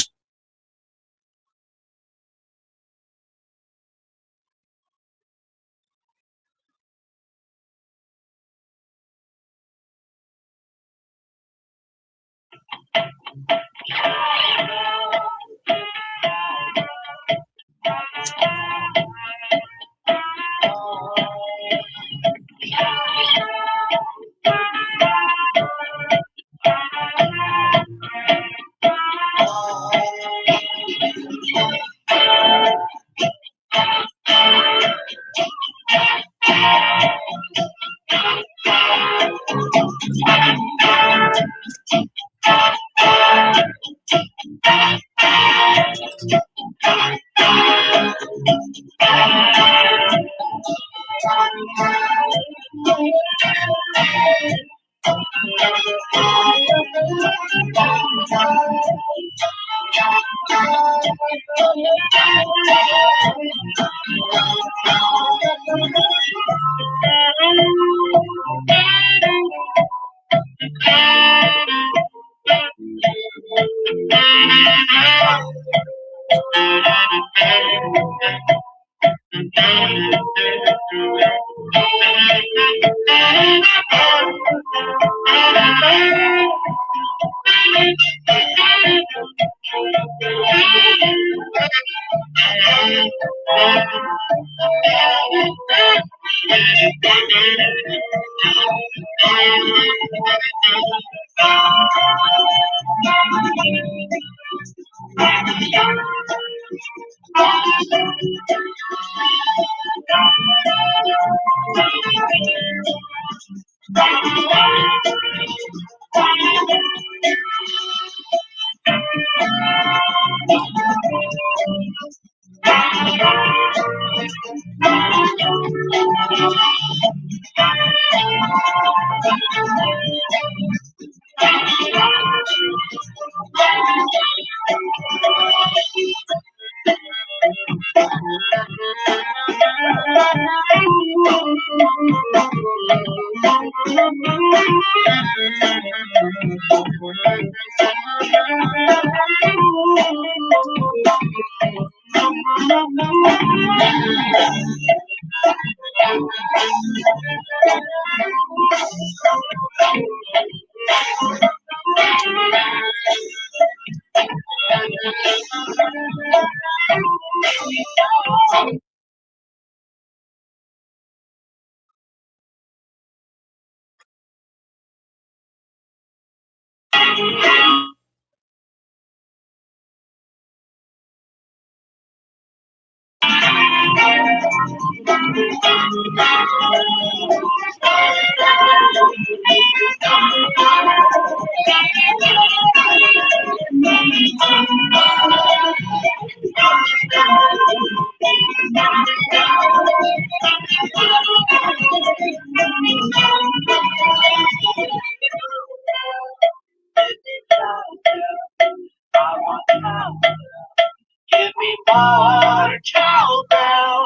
more cowbell.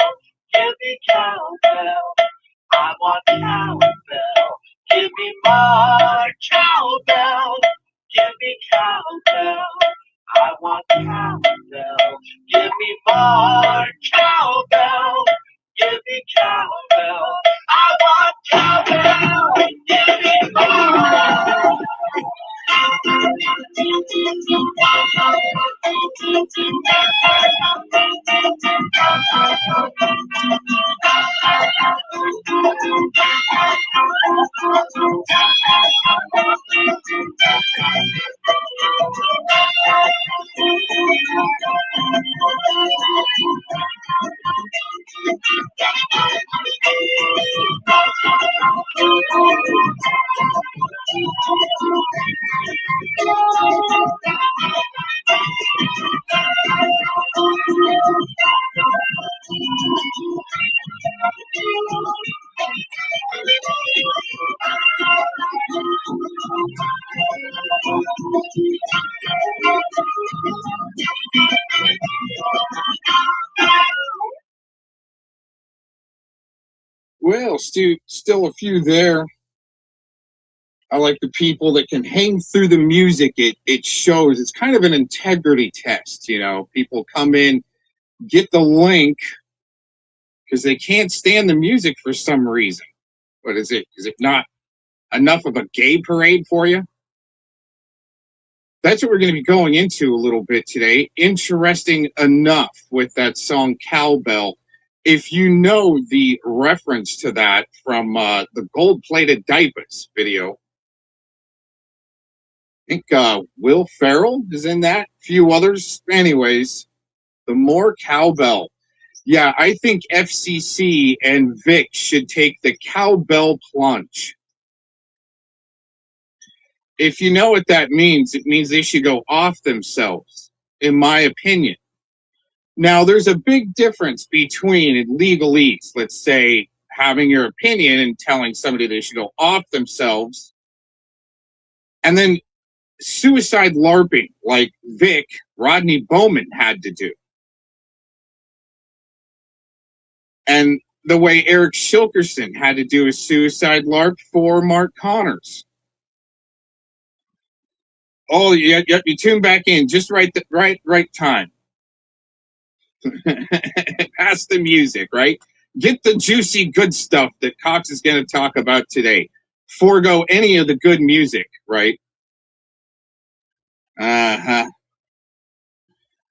Give me cowbell. I want cowbell. Give me more cowbell. Give me cowbell. I want cowbell. Give me more cowbell. Give me cowbell. I want cowbell. Give me more. Well, still a few there. I like the people that can hang through the music. It shows. It's kind of an integrity test, you know. People come in, get the link because they can't stand the music for some reason. What is it? Is it not enough of a gay parade for you? That's what we're going to be going into a little bit today. Interesting enough with that song Cowbell. If you know the reference to that from the gold-plated diapers video, I think Will Ferrell is in that. A few others. Anyways, the more cowbell. Yeah, I think FCC and Vic should take the cowbell plunge. If you know what that means, it means they should go off themselves, in my opinion. Now, there's a big difference between in legalese, let's say, having your opinion and telling somebody they should go off themselves, and then suicide LARPing, like Vic, Rodney Bowman had to do. And the way Eric Shilkerson had to do a suicide LARP for Mark Connors. Oh, you tune back in just right time. Past the music, right? Get the juicy good stuff that Cox is going to talk about today. Forego any of the good music, right? Uh-huh.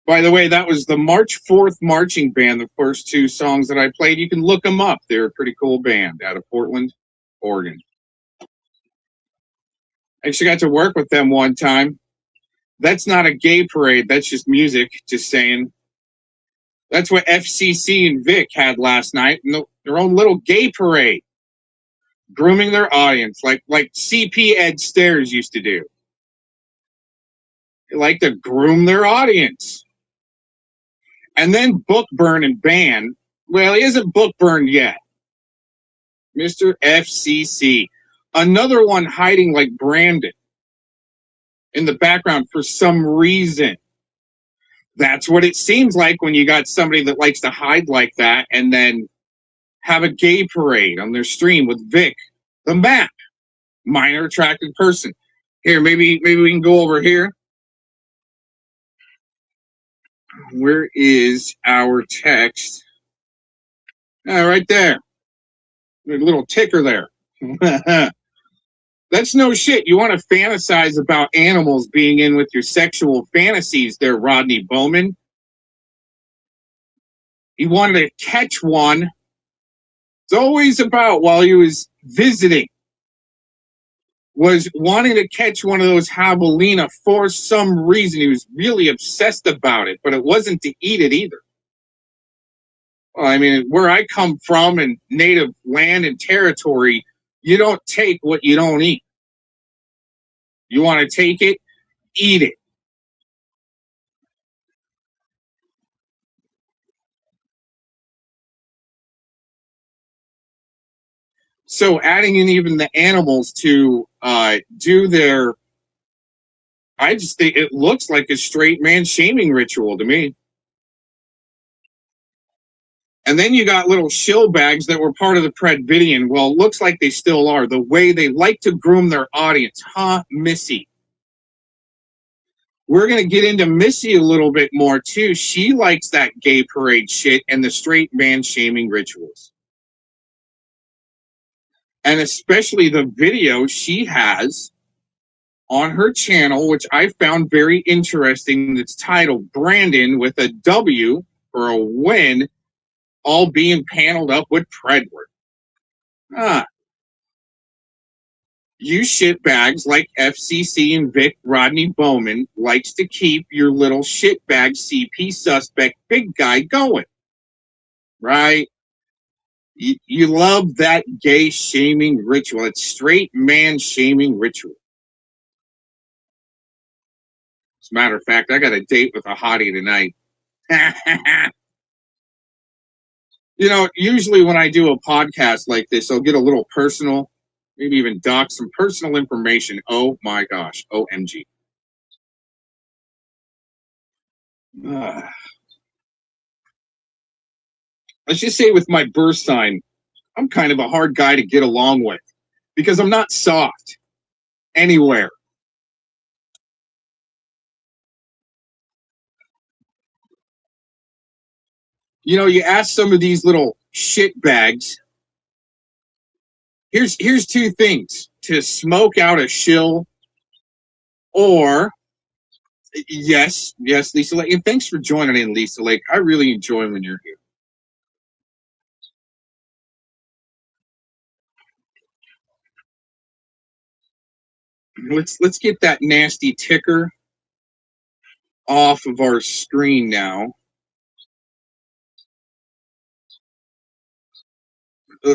By the way, that was the March 4th marching band, the first two songs that I played. You can look them up. They're a pretty cool band out of Portland, Oregon. I actually got to work with them one time. That's not a gay parade. That's just music, just saying. That's what FCC and Vic had last night. Their own little gay parade. Grooming their audience, like CP Ed Stairs used to do. They like to groom their audience. And then book burn and ban. Well, he isn't book burned yet. Mr. FCC. Another one hiding like Brandon in the background for some reason. That's what it seems like when you got somebody that likes to hide like that and then have a gay parade on their stream with Vic, the map, minor attracted person. Here, maybe we can go over here. Where is our text? Right there. A little ticker there. That's no shit. You want to fantasize about animals being in with your sexual fantasies there, Rodney Bowman. He wanted to catch one. It's always about while he was visiting, was wanting to catch one of those javelina for some reason. He was really obsessed about it, but it wasn't to eat it either. Well, I mean, where I come from in native land and territory, you don't take what you don't eat. You want to take it, eat it. So adding in even the animals to do their, I just think it looks like a straight man shaming ritual to me. And then you got little shill bags that were part of the Predvidian. Well, it looks like they still are. The way they like to groom their audience. Huh, Missy? We're going to get into Missy a little bit more, too. She likes that gay parade shit and the straight man shaming rituals. And especially the video she has on her channel, which I found very interesting. That's titled Brandon with a W or a win, all being paneled up with Predward. You shitbags like FCC and Vic Rodney Bowman likes to keep your little shitbag CP suspect big guy going, right? You love that gay shaming ritual. It's straight man shaming ritual. As a matter of fact, I got a date with a hottie tonight. Usually when I do a podcast like this, I'll get a little personal, maybe even doc some personal information. Oh my gosh, OMG. Let's just say with my birth sign, I'm kind of a hard guy to get along with because I'm not soft anywhere. You ask some of these little shitbags. Here's two things: to smoke out a shill, or yes, Lisa Lake. And thanks for joining in, Lisa Lake. I really enjoy when you're here. Let's get that nasty ticker off of our screen now.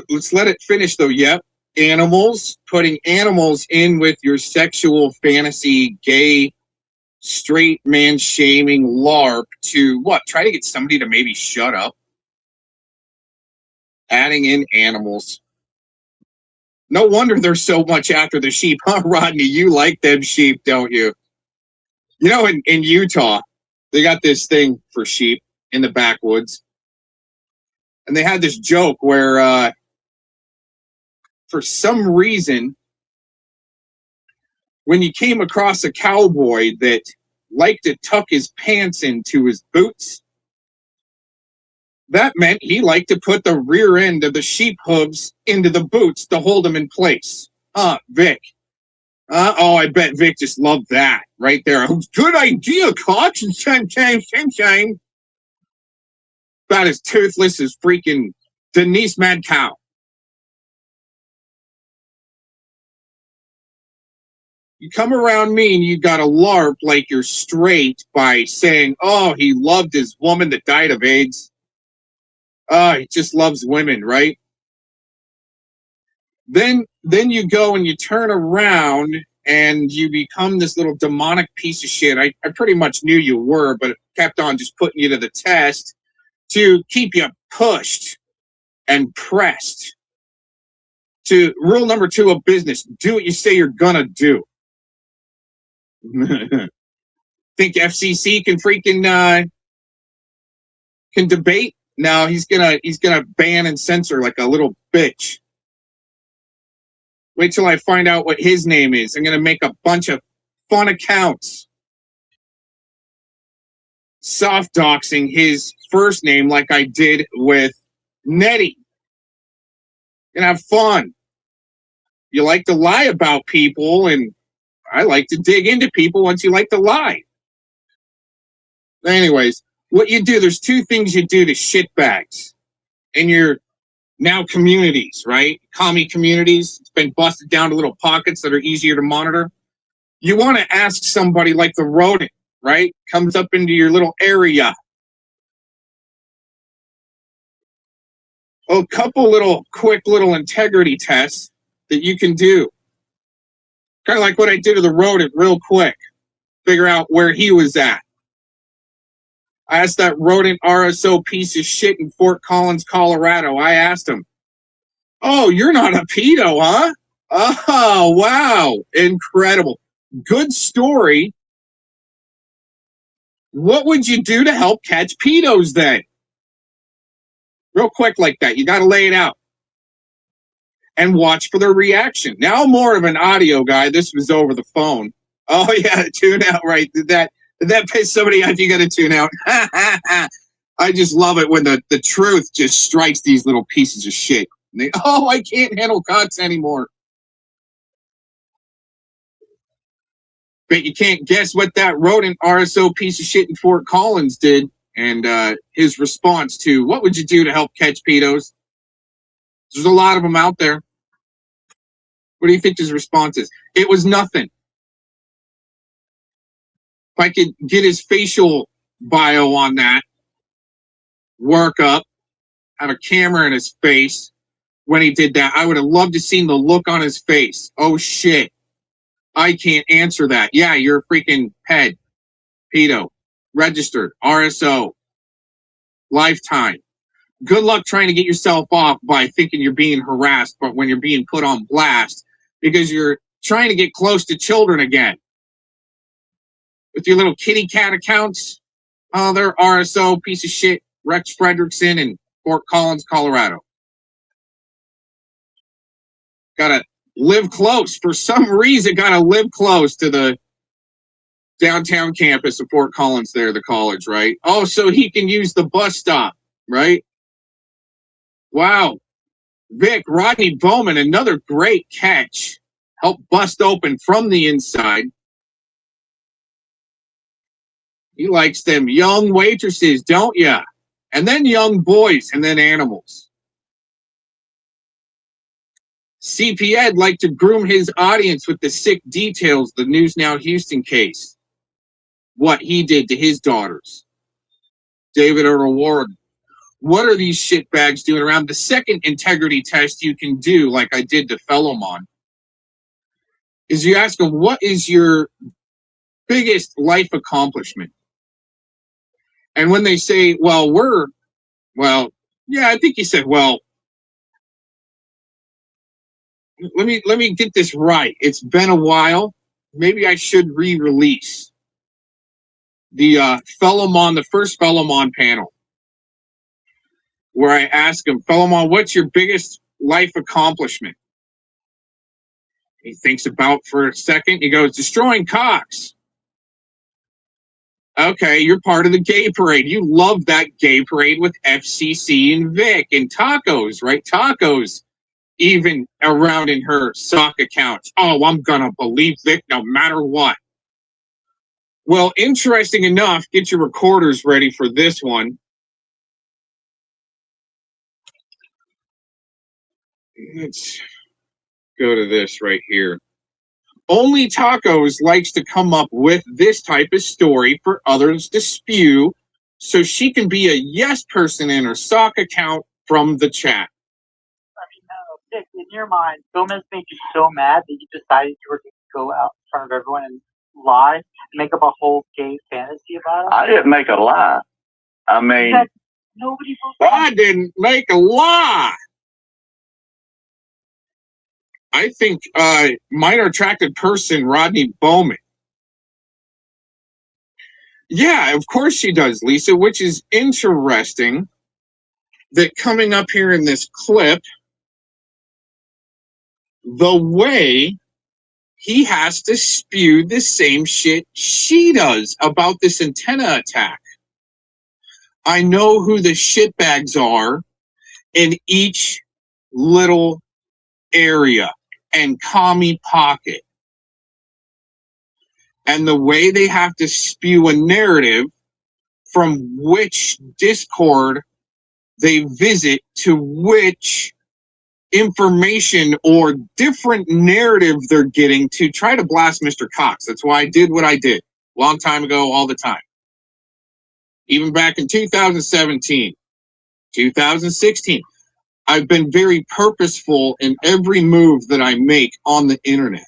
Let's let it finish though. Yep. Animals, putting animals in with your sexual fantasy, gay, straight man shaming LARP to what? Try to get somebody to maybe shut up. Adding in animals. No wonder there's so much after the sheep, huh, Rodney? You like them sheep, don't you? In Utah, they got this thing for sheep in the backwoods. And they had this joke where, for some reason, when you came across a cowboy that liked to tuck his pants into his boots, that meant he liked to put the rear end of the sheep hooves into the boots to hold them in place. Vic. I bet Vic just loved that right there. Good idea, Cox. Same. About as toothless as freaking Denise Mad Cow. You come around me and you got a LARP like you're straight by saying, oh, he loved his woman that died of AIDS. He just loves women, right? Then you go and you turn around and you become this little demonic piece of shit. I pretty much knew you were, but it kept on just putting you to the test to keep you pushed and pressed. To rule number 2 of business, do what you say you're gonna do. Think FCC can freaking can debate? No, he's gonna ban and censor like a little bitch. Wait till I find out what his name is. I'm gonna make a bunch of fun accounts. Soft doxing his first name like I did with Nettie. And have fun. You like to lie about people, and I like to dig into people once you like to lie. Anyways, what you do, there's 2 things you do to shitbags in your now communities, right? Commie communities. It's been busted down to little pockets that are easier to monitor. You want to ask somebody like the rodent, right? Comes up into your little area. A couple quick little integrity tests that you can do. Kind of like what I did to the rodent real quick. Figure out where he was at. I asked that rodent RSO piece of shit in Fort Collins, Colorado. I asked him, oh, you're not a pedo, huh? Oh, wow. Incredible. Good story. What would you do to help catch pedos then? real quick like that. You got to lay it out and watch for their reaction. Now I'm more of an audio guy. This was over the phone. Oh yeah, tune out, right? Did that piss somebody off? You got to tune out. I just love it when the truth just strikes these little pieces of shit. And they, oh, I can't handle cuts anymore. But you can't guess what that rodent RSO piece of shit in Fort Collins did, and his response to, what would you do to help catch pedos? There's a lot of them out there. What do you think his response is? It was nothing. If I could get his facial bio on that, work up, have a camera in his face when he did that, I would have loved to seen the look on his face. Oh shit. I can't answer that. Yeah, you're a freaking ped, pedo, registered, RSO, lifetime. Good luck trying to get yourself off by thinking you're being harassed, but when you're being put on blast because you're trying to get close to children again. With your little kitty cat accounts, oh, they're RSO, piece of shit, Rex Fredrickson in Fort Collins, Colorado. Gotta live close. For some reason, gotta live close to the downtown campus of Fort Collins there, the college, right? Oh, so he can use the bus stop, right? Wow. Vic, Rodney Bowman, another great catch. Helped bust open from the inside. He likes them young waitresses, don't ya? And then young boys, and then animals. CP Ed liked to groom his audience with the sick details, the News Now Houston case. What he did to his daughters. David Earl Warren. What are these shitbags doing around? The second integrity test you can do, like I did to Fellowmon, is you ask them, what is your biggest life accomplishment? And when they say, yeah, I think he said, well, let me get this right. It's been a while. Maybe I should re-release the Fellowmon, the first Fellowmon panel, where I ask him, Fellowmon, what's your biggest life accomplishment? He thinks about for a second. He goes, destroying cocks. Okay, you're part of the gay parade. You love that gay parade with FCC and Vic and tacos, right? Tacos even around in her sock accounts. Oh, I'm gonna believe Vic no matter what. Well, interesting enough, get your recorders ready for this one. Let's go to this right here. Only Tacos likes to come up with this type of story for others to spew so she can be a yes person in her sock account from the chat. I mean, Dick, in your mind, Gomez made you so mad that you decided you were going to go out in front of everyone and lie, and make up a whole gay fantasy about it? I didn't make a lie. I mean, nobody. I didn't make a lie. I think minor attracted person Rodney Bowman. Yeah, of course she does, Lisa, which is interesting that coming up here in this clip, the way he has to spew the same shit she does about this antenna attack. I know who the shitbags are in each little area and commie pocket. And the way they have to spew a narrative from which Discord they visit to which information or different narrative they're getting to try to blast Mr. Cox. That's why I did what I did long time ago, all the time. Even back in 2017, 2016, I've been very purposeful in every move that I make on the internet,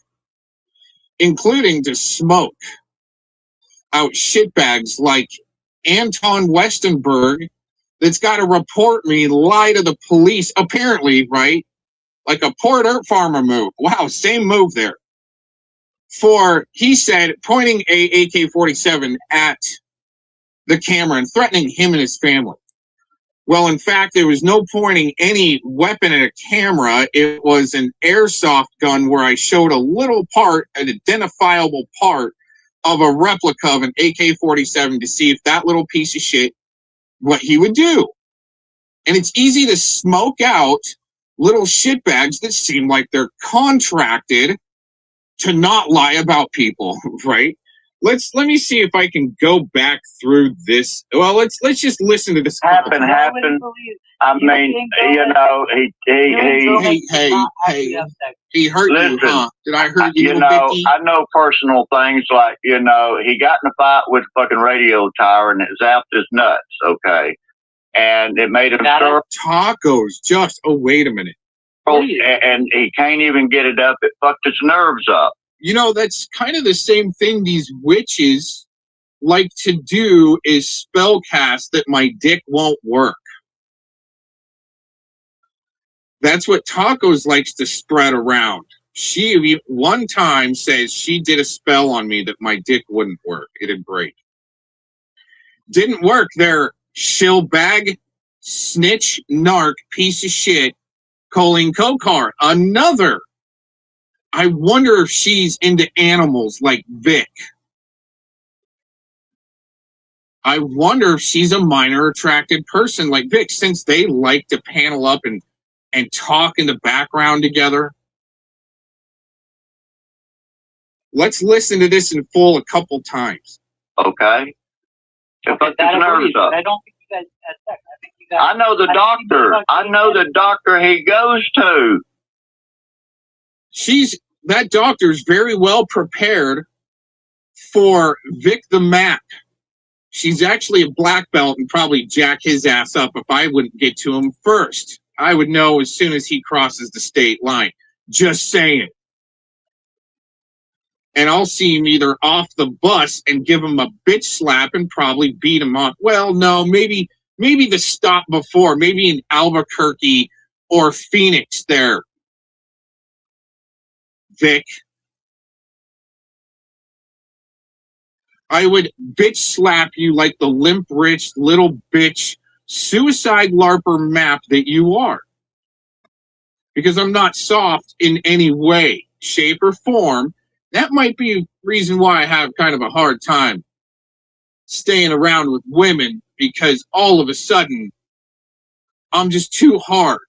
including to smoke out shitbags like Anton Westenberg that's got to report me, lie to the police, apparently, right? Like a poor dirt farmer move. Wow, same move there. For, he said, pointing a AK-47 at the camera and threatening him and his family. Well, in fact, there was no pointing any weapon at a camera. It was an airsoft gun where I showed a little part, an identifiable part of a replica of an AK-47 to see if that little piece of shit, what he would do. And it's easy to smoke out little shitbags that seem like they're contracted to not lie about people, right? Let me see if I can go back through this. Well, let's just listen to this. Happen. I mean, you know, he hurt you, huh? Did I hurt you, you know, Vicky? I know personal things like, you know, he got in a fight with a fucking radio tower and it zapped his nuts, okay? And it made him stir tacos. Just, oh, wait a minute. And he can't even get it up. It fucked his nerves up. You know, that's kind of the same thing these witches like to do, is spell cast that my dick won't work. That's what Tacos likes to spread around. She one time says she did a spell on me that my dick wouldn't work. It'd break. Didn't work there, shillbag, snitch, narc, piece of shit, Colleen Kokar. Another. I wonder if she's into animals like Vic. I wonder if she's a minor attracted person like Vic, since they like to panel up and talk in the background together. Let's listen to this in full a couple times. Okay. It fucked his nerves up. I don't think you guys had sex. I think you guys. I know the doctor. I know the doctor he goes to. That doctor's very well prepared for Vic the Map. She's actually a black belt and probably jack his ass up if I wouldn't get to him first. I would know as soon as he crosses the state line. Just saying. And I'll see him either off the bus and give him a bitch slap and probably beat him up. Well, no, maybe the stop before, maybe in Albuquerque or Phoenix there. Vic. I would bitch slap you like the limp rich little bitch suicide LARPer map that you are. Because I'm not soft in any way, shape, or form. That might be a reason why I have kind of a hard time staying around with women, because all of a sudden, I'm just too hard.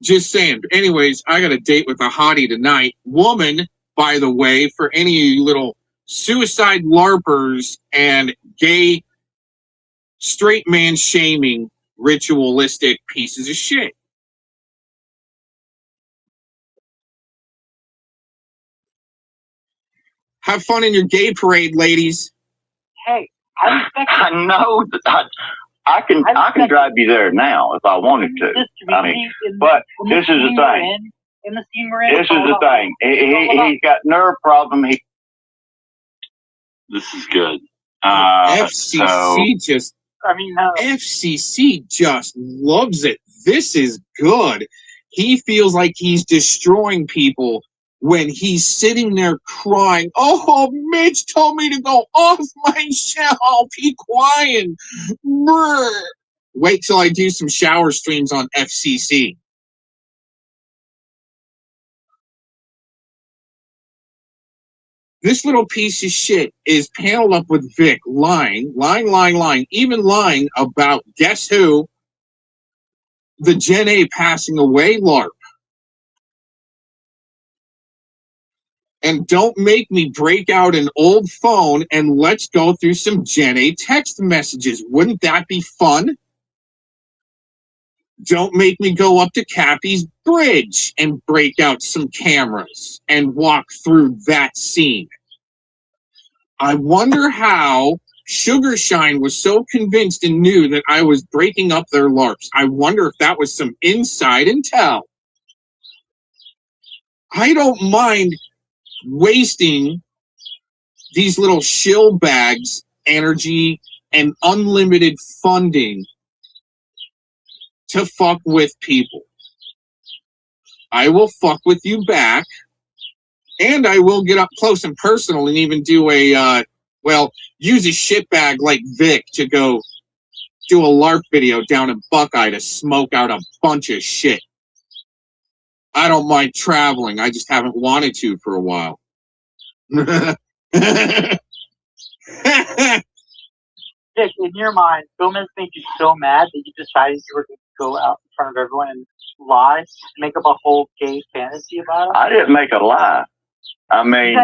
Just saying. But anyways, I got a date with a hottie tonight. Woman, by the way, for any of you little suicide LARPers and gay straight man shaming ritualistic pieces of shit. Have fun in your gay parade, ladies. Hey, I know that I can drive you there now if I wanted to. I mean, but this is the thing. This is the thing. He's got nerve problem. This is good. FCC FCC just loves it. This is good. He feels like he's destroying people when he's sitting there crying. Oh, Mitch told me to go off my shelf. Be quiet. Brr. Wait till I do some shower streams on FCC. This little piece of shit is paneled up with Vic, lying, even lying about, guess who? The Gen A passing away LARP. And don't make me break out an old phone and let's go through some Gen A text messages. Wouldn't that be fun? Don't make me go up to Cappy's Bridge and break out some cameras and walk through that scene. I wonder how Sugarshine was so convinced and knew that I was breaking up their LARPs. I wonder if that was some inside intel. I don't mind wasting these little shill bags, energy, and unlimited funding to fuck with people. I will fuck with you back, and I will get up close and personal and even do a Well, use a shitbag like Vic to go do a LARP video down in Buckeye to smoke out a bunch of shit. I don't mind traveling. I just haven't wanted to for a while. Dick, in your mind, Gomez made you so mad that you decided you were going to go out in front of everyone and lie, make up a whole gay fantasy about it? I didn't make a lie. I mean,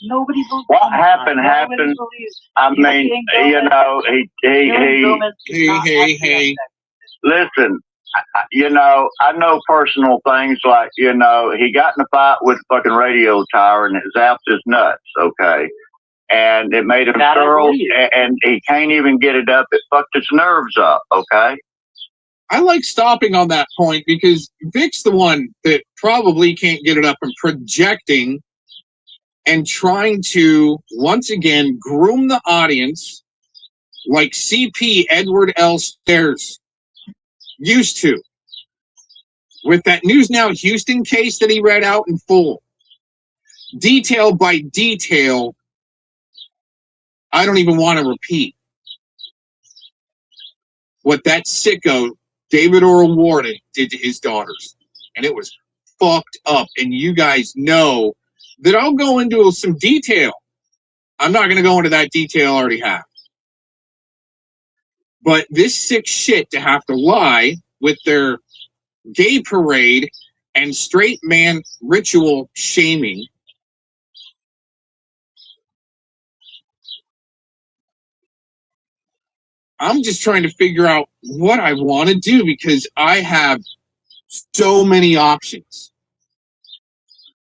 nobody believes what happened. I mean, you know, hey. Listen, you know, I know personal things like, you know, he got in a fight with a fucking radio tower and it zapped his nuts, okay? And it made him thorough, and he can't even get it up. It fucked his nerves up, okay? I like stopping on that point because Vic's the one that probably can't get it up and projecting and trying to, once again, groom the audience like CP Edward L. Stairs used to. With that News Now Houston case that he read out in full. Detail by detail, I don't even want to repeat what that sicko, David Earl Warden, did to his daughters. And it was fucked up. And you guys know that I'll go into some detail. I'm not going to go into that detail I already have. But this sick shit to have to lie with their gay parade and straight man ritual shaming. I'm just trying to figure out what I want to do because I have so many options.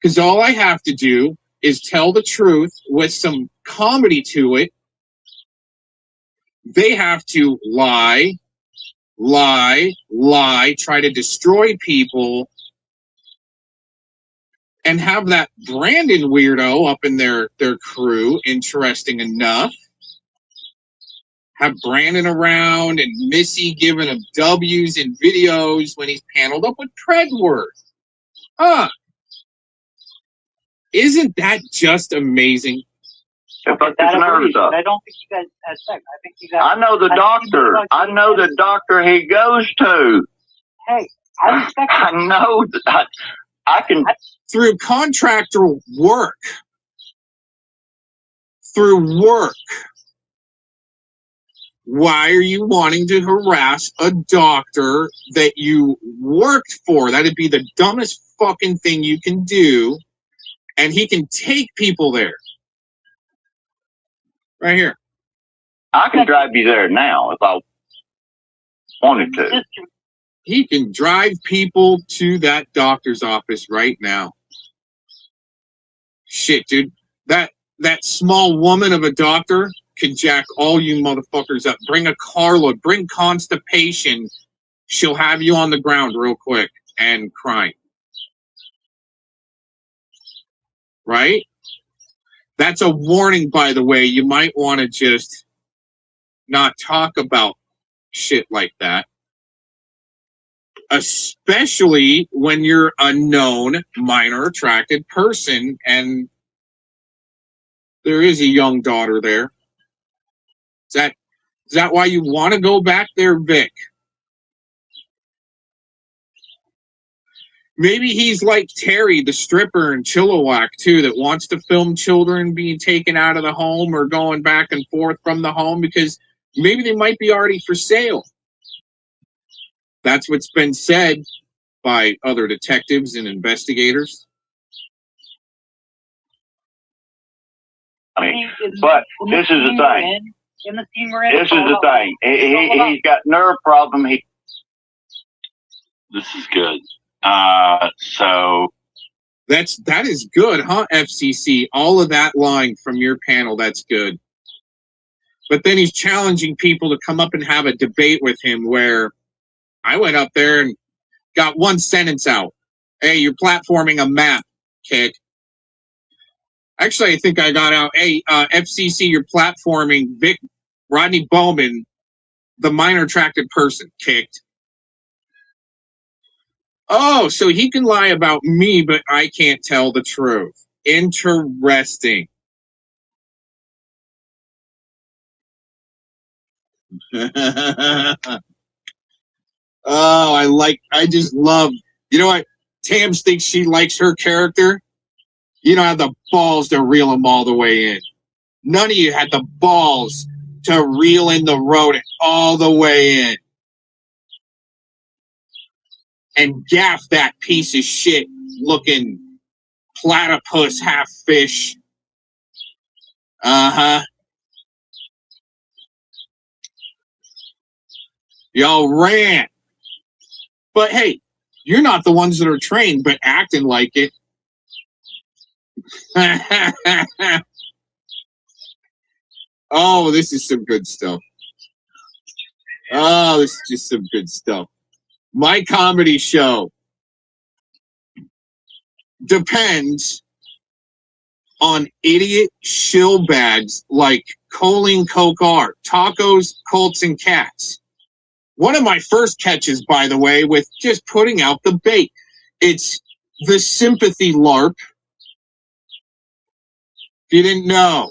Because all I have to do is tell the truth with some comedy to it. They have to lie, try to destroy people, and have that Brandon weirdo up in their crew, interesting enough. Have Brandon around and Missy giving him W's in videos when he's paneled up with Treadworth. Isn't that just amazing? It fucked his nerves up. I don't think you guys had sex. I think you guys. I know the doctor. I know the doctor he goes to. Hey, I respect. I know that. I can. Through contractual work. Through work. Why are you wanting to harass a doctor that you worked for? That'd be the dumbest fucking thing you can do. And he can take people there. Right here. I can drive you there now if I wanted to. He can drive people to that doctor's office right now. Shit, dude. That small woman of a doctor can jack all you motherfuckers up. Bring a carload. Bring constipation. She'll have you on the ground real quick and crying. Right? That's a warning, by the way. You might want to just not talk about shit like that. Especially when you're a known minor attracted person and there is a young daughter there. Is that why you want to go back there, Vic? Maybe he's like Terry, the stripper in Chilliwack, too, that wants to film children being taken out of the home or going back and forth from the home because maybe they might be already for sale. That's what's been said by other detectives and investigators. I mean, but this is the thing. This is the thing. He's got nerve problem. This is good. So that is good, huh, FCC? All of that line from your panel, that's good. But then he's challenging people to come up and have a debate with him where I went up there and got one sentence out. Hey, you're platforming a map, kid. Actually, I think I got out, hey, FCC, you're platforming Rodney Bowman, the minor attracted person, kicked. Oh, so he can lie about me, but I can't tell the truth. Interesting. I just love, you know what? Tams thinks she likes her character. You don't have the balls to reel them all the way in. None of you had the balls to reel in the rodent all the way in. And gaff that piece of shit looking platypus half fish. Uh-huh. Y'all ran. But hey, you're not the ones that are trained, but acting like it. Oh, this is some good stuff. Oh, this is just some good stuff. My comedy show depends on idiot shill bags like Colleen Kokar, tacos, Colts, and cats. One of my first catches, by the way, with just putting out the bait. It's the sympathy LARP. If you didn't know.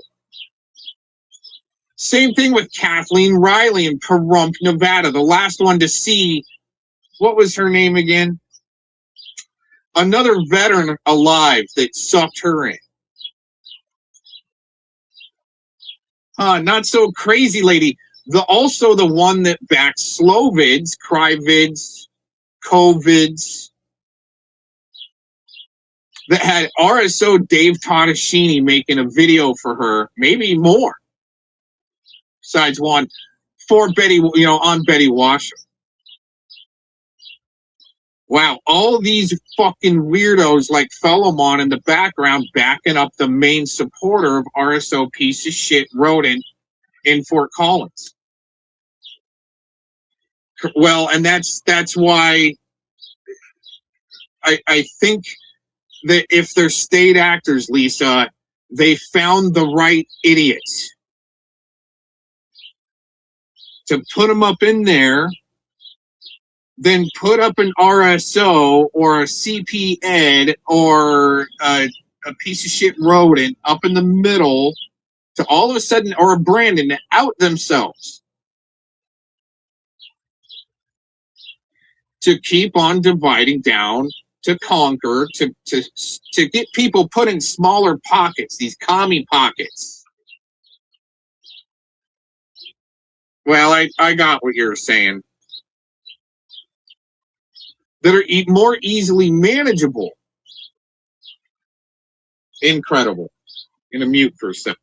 Same thing with Kathleen Riley in Pahrump, Nevada. The last one to see, what was her name again? Another veteran alive that sucked her in. Not so crazy lady. Also the one that backed slow vids, cry vids, COVIDs, that had RSO Dave Tottashini making a video for her, maybe more. Besides one for Betty, on Betty Washer. Wow, all these fucking weirdos like Fellowmon in the background backing up the main supporter of RSO piece of shit rodent in Fort Collins. Well, and that's why I think that if they're state actors, Lisa, they found the right idiots to put them up in there, then put up an RSO or a CP Ed or a piece of shit rodent up in the middle to all of a sudden, or a Brandon, to out themselves. To keep on dividing down, to conquer, to get people put in smaller pockets, these commie pockets. Well, I got what you're saying. That are more easily manageable. Incredible. In a mute for a second.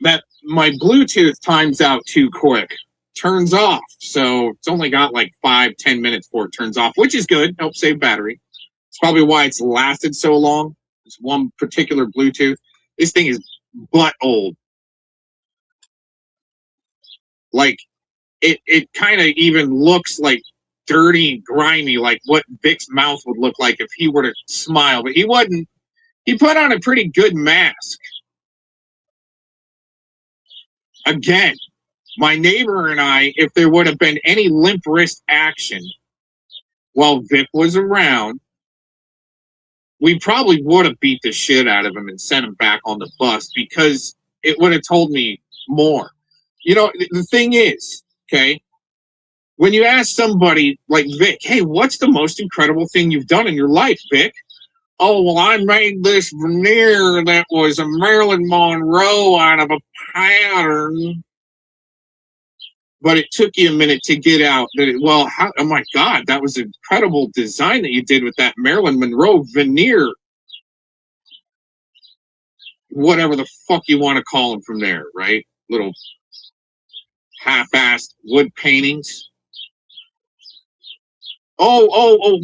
That my Bluetooth times out too quick. Turns off. So it's only got like 5-10 minutes before it turns off, which is good. Helps save battery. It's probably why it's lasted so long. It's one particular Bluetooth. This thing is butt old. Like, it kind of even looks like dirty, grimy, like what Vic's mouth would look like if he were to smile. But he wasn't. He put on a pretty good mask. Again, my neighbor and I, if there would have been any limp wrist action while Vic was around, we probably would have beat the shit out of him and sent him back on the bus because it would have told me more. The thing is, okay, when you ask somebody like Vic, hey, what's the most incredible thing you've done in your life, Vic? Oh, well, I made this veneer that was a Marilyn Monroe out of a pattern. But it took you a minute to get out that oh my God, that was an incredible design that you did with that Marilyn Monroe veneer. Whatever the fuck you want to call them from there, right? Little half-assed wood paintings. Oh,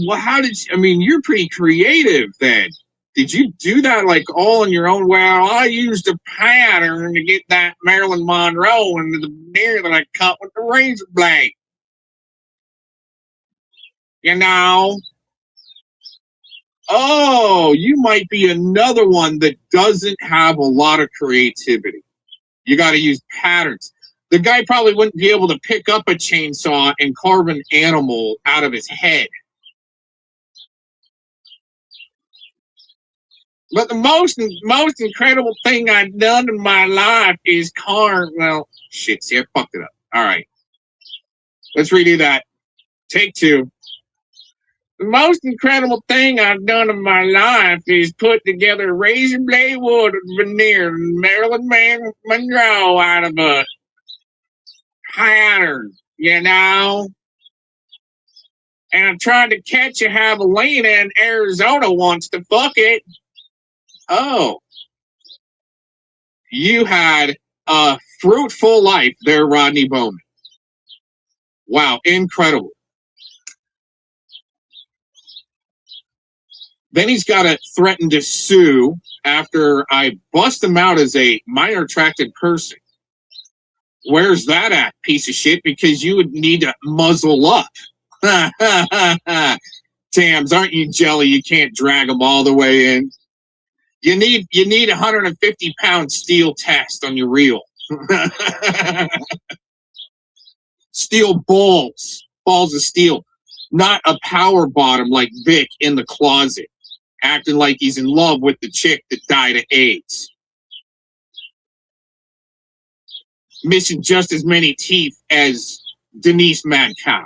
well, you're pretty creative then. Did you do that like all on your own? Well, I used a pattern to get that Marilyn Monroe into the veneer that I cut with the razor blade. Oh, you might be another one that doesn't have a lot of creativity. You got to use patterns. The guy probably wouldn't be able to pick up a chainsaw and carve an animal out of his head. But the most incredible thing I've done in my life is well, shit, see, I fucked it up. All right. Let's redo that. Take two. The most incredible thing I've done in my life is put together razor blade wood veneer and Marilyn Monroe out of a pattern, you know? And I tried to catch a javelina in Arizona once to fuck it. Oh. You had a fruitful life there, Rodney Bowman. Wow, incredible. Then he's got to threaten to sue after I bust him out as a minor attracted person. Where's that at, piece of shit? Because you would need to muzzle up. Tams, aren't you jelly? You can't drag them all the way in. You need 150-pound steel test on your reel. Steel balls of steel, not a power bottom like Vic in the closet, acting like he's in love with the chick that died of AIDS. Missing just as many teeth as Denise Madcow.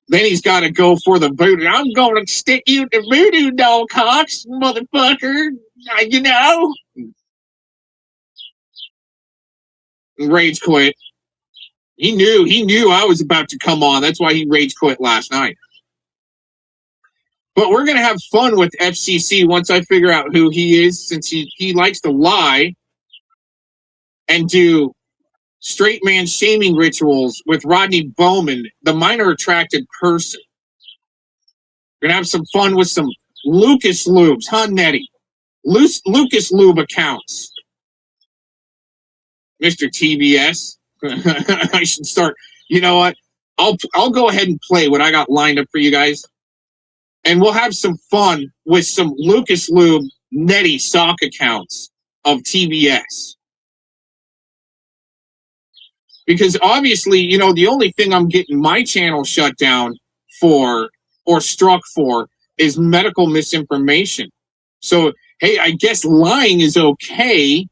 Then he's got to go for the voodoo. I'm going to stick you to voodoo doll cocks, motherfucker. You know? Rage quit. He knew I was about to come on. That's why he rage quit last night. But we're going to have fun with FCC once I figure out who he is, since he likes to lie and do straight man shaming rituals with Rodney Bowman, the minor attracted person. We're going to have some fun with some Lucas Lubes, huh, Nettie? Lucas Lube accounts. Mr. TBS. I should start. You know what? I'll go ahead and play what I got lined up for you guys. And we'll have some fun with some Lucas Lube Nettie sock accounts of TBS. Because obviously, you know, the only thing I'm getting my channel shut down for or struck for is medical misinformation. So, hey, I guess lying is okay.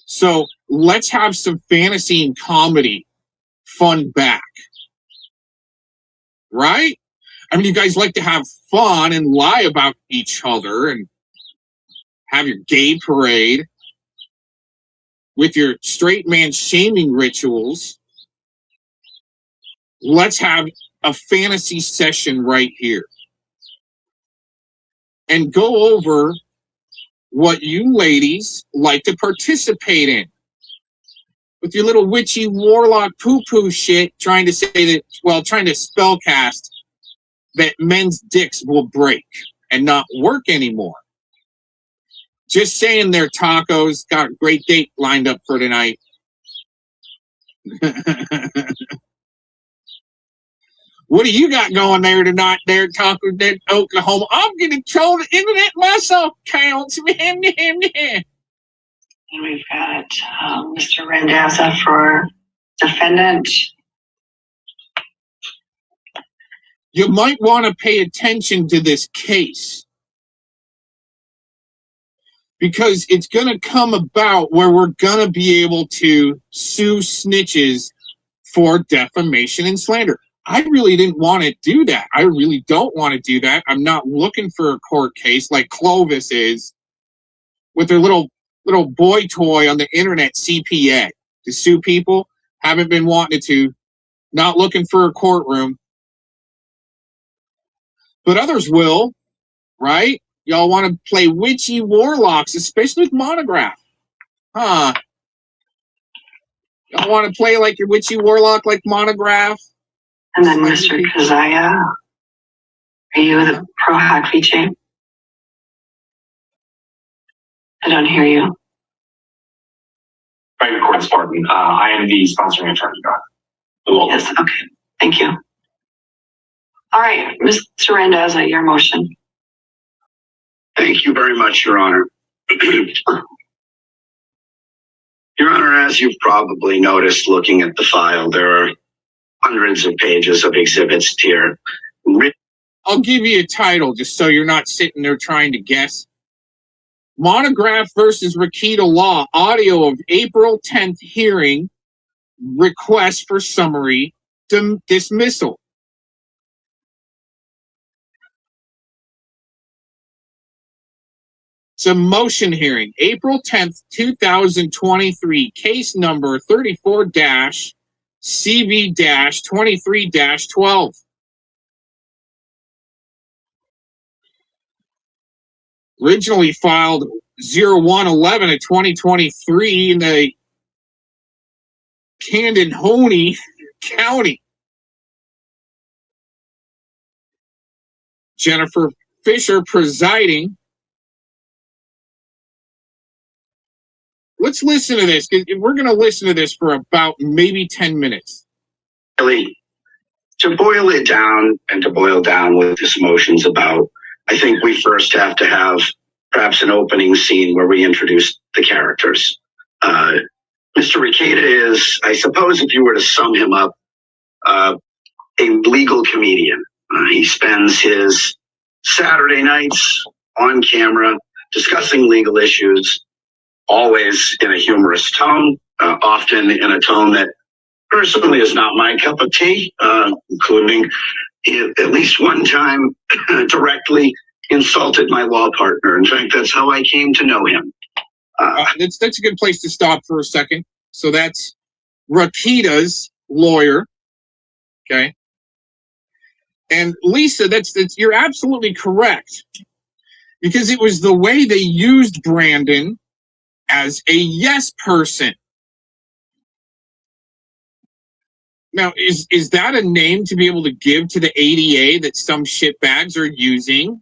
So let's have some fantasy and comedy fun back. Right? I mean, you guys like to have fun and lie about each other and have your gay parade with your straight man shaming rituals. Let's have a fantasy session right here and go over what you ladies like to participate in with your little witchy warlock poo-poo shit, trying to say that, well, trying to spellcast that men's dicks will break and not work anymore. Just saying their tacos. Got a great date lined up for tonight. What do you got going there tonight there, Taco Dead, Oklahoma? I'm going to control the internet myself, counts. And we've got Mr. Randazza for defendant. You might want to pay attention to this case, because it's going to come about where we're going to be able to sue snitches for defamation and slander. I really didn't want to do that. I really don't want to do that. I'm not looking for a court case like Clovis is with their little boy toy on the internet, CPA, to sue people. Haven't been wanting to. Not looking for a courtroom. But others will, right? Y'all want to play witchy warlocks, especially with Monograph. Huh? Y'all want to play like your witchy warlock like Monograph? And then Mr. Keziah, are you the pro-hack VJ? I don't hear you. Private court's pardon. I am the sponsoring attorney. Yes, okay. Thank you. All right, Mr. Randazza, your motion. Thank you very much, Your Honor. Your Honor, as you've probably noticed looking at the file, there are hundreds of pages of exhibits here. I'll give you a title just so you're not sitting there trying to guess. Monograph versus Rakita Law, audio of April 10th hearing, request for summary dismissal. It's a motion hearing, April 10th, 2023, case number 34-CV-23-12. Originally filed 01/11 of 2023 in the Candanhoney County. Jennifer Fisher presiding. Let's listen to this. We're going to listen to this for about maybe 10 minutes. Really, to boil it down and to boil down what this motion's about, I think we first have to have perhaps an opening scene where we introduce the characters. Mr. Rakita is, I suppose if you were to sum him up, a legal comedian. He spends his Saturday nights on camera discussing legal issues, always in a humorous tone, often in a tone that personally is not my cup of tea, including at least one time directly insulted my law partner. In fact, that's how I came to know him. That's a good place to stop for a second. So that's Rakita's lawyer. Okay. And Lisa, that's you're absolutely correct. Because it was the way they used Brandon as a yes person. Now, is that a name to be able to give to the ADA that some shitbags are using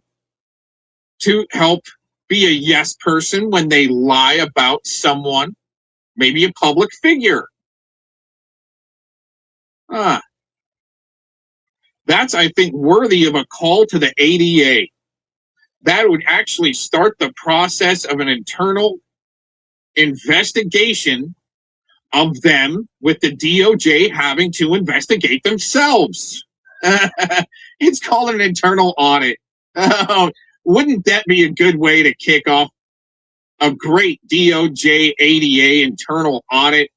to help be a yes person when they lie about someone, maybe a public figure? That's, I think, worthy of a call to the ADA. That would actually start the process of an internal investigation of them, with the DOJ having to investigate themselves. It's called an internal audit. Wouldn't that be a good way to kick off a great DOJ ADA internal audit?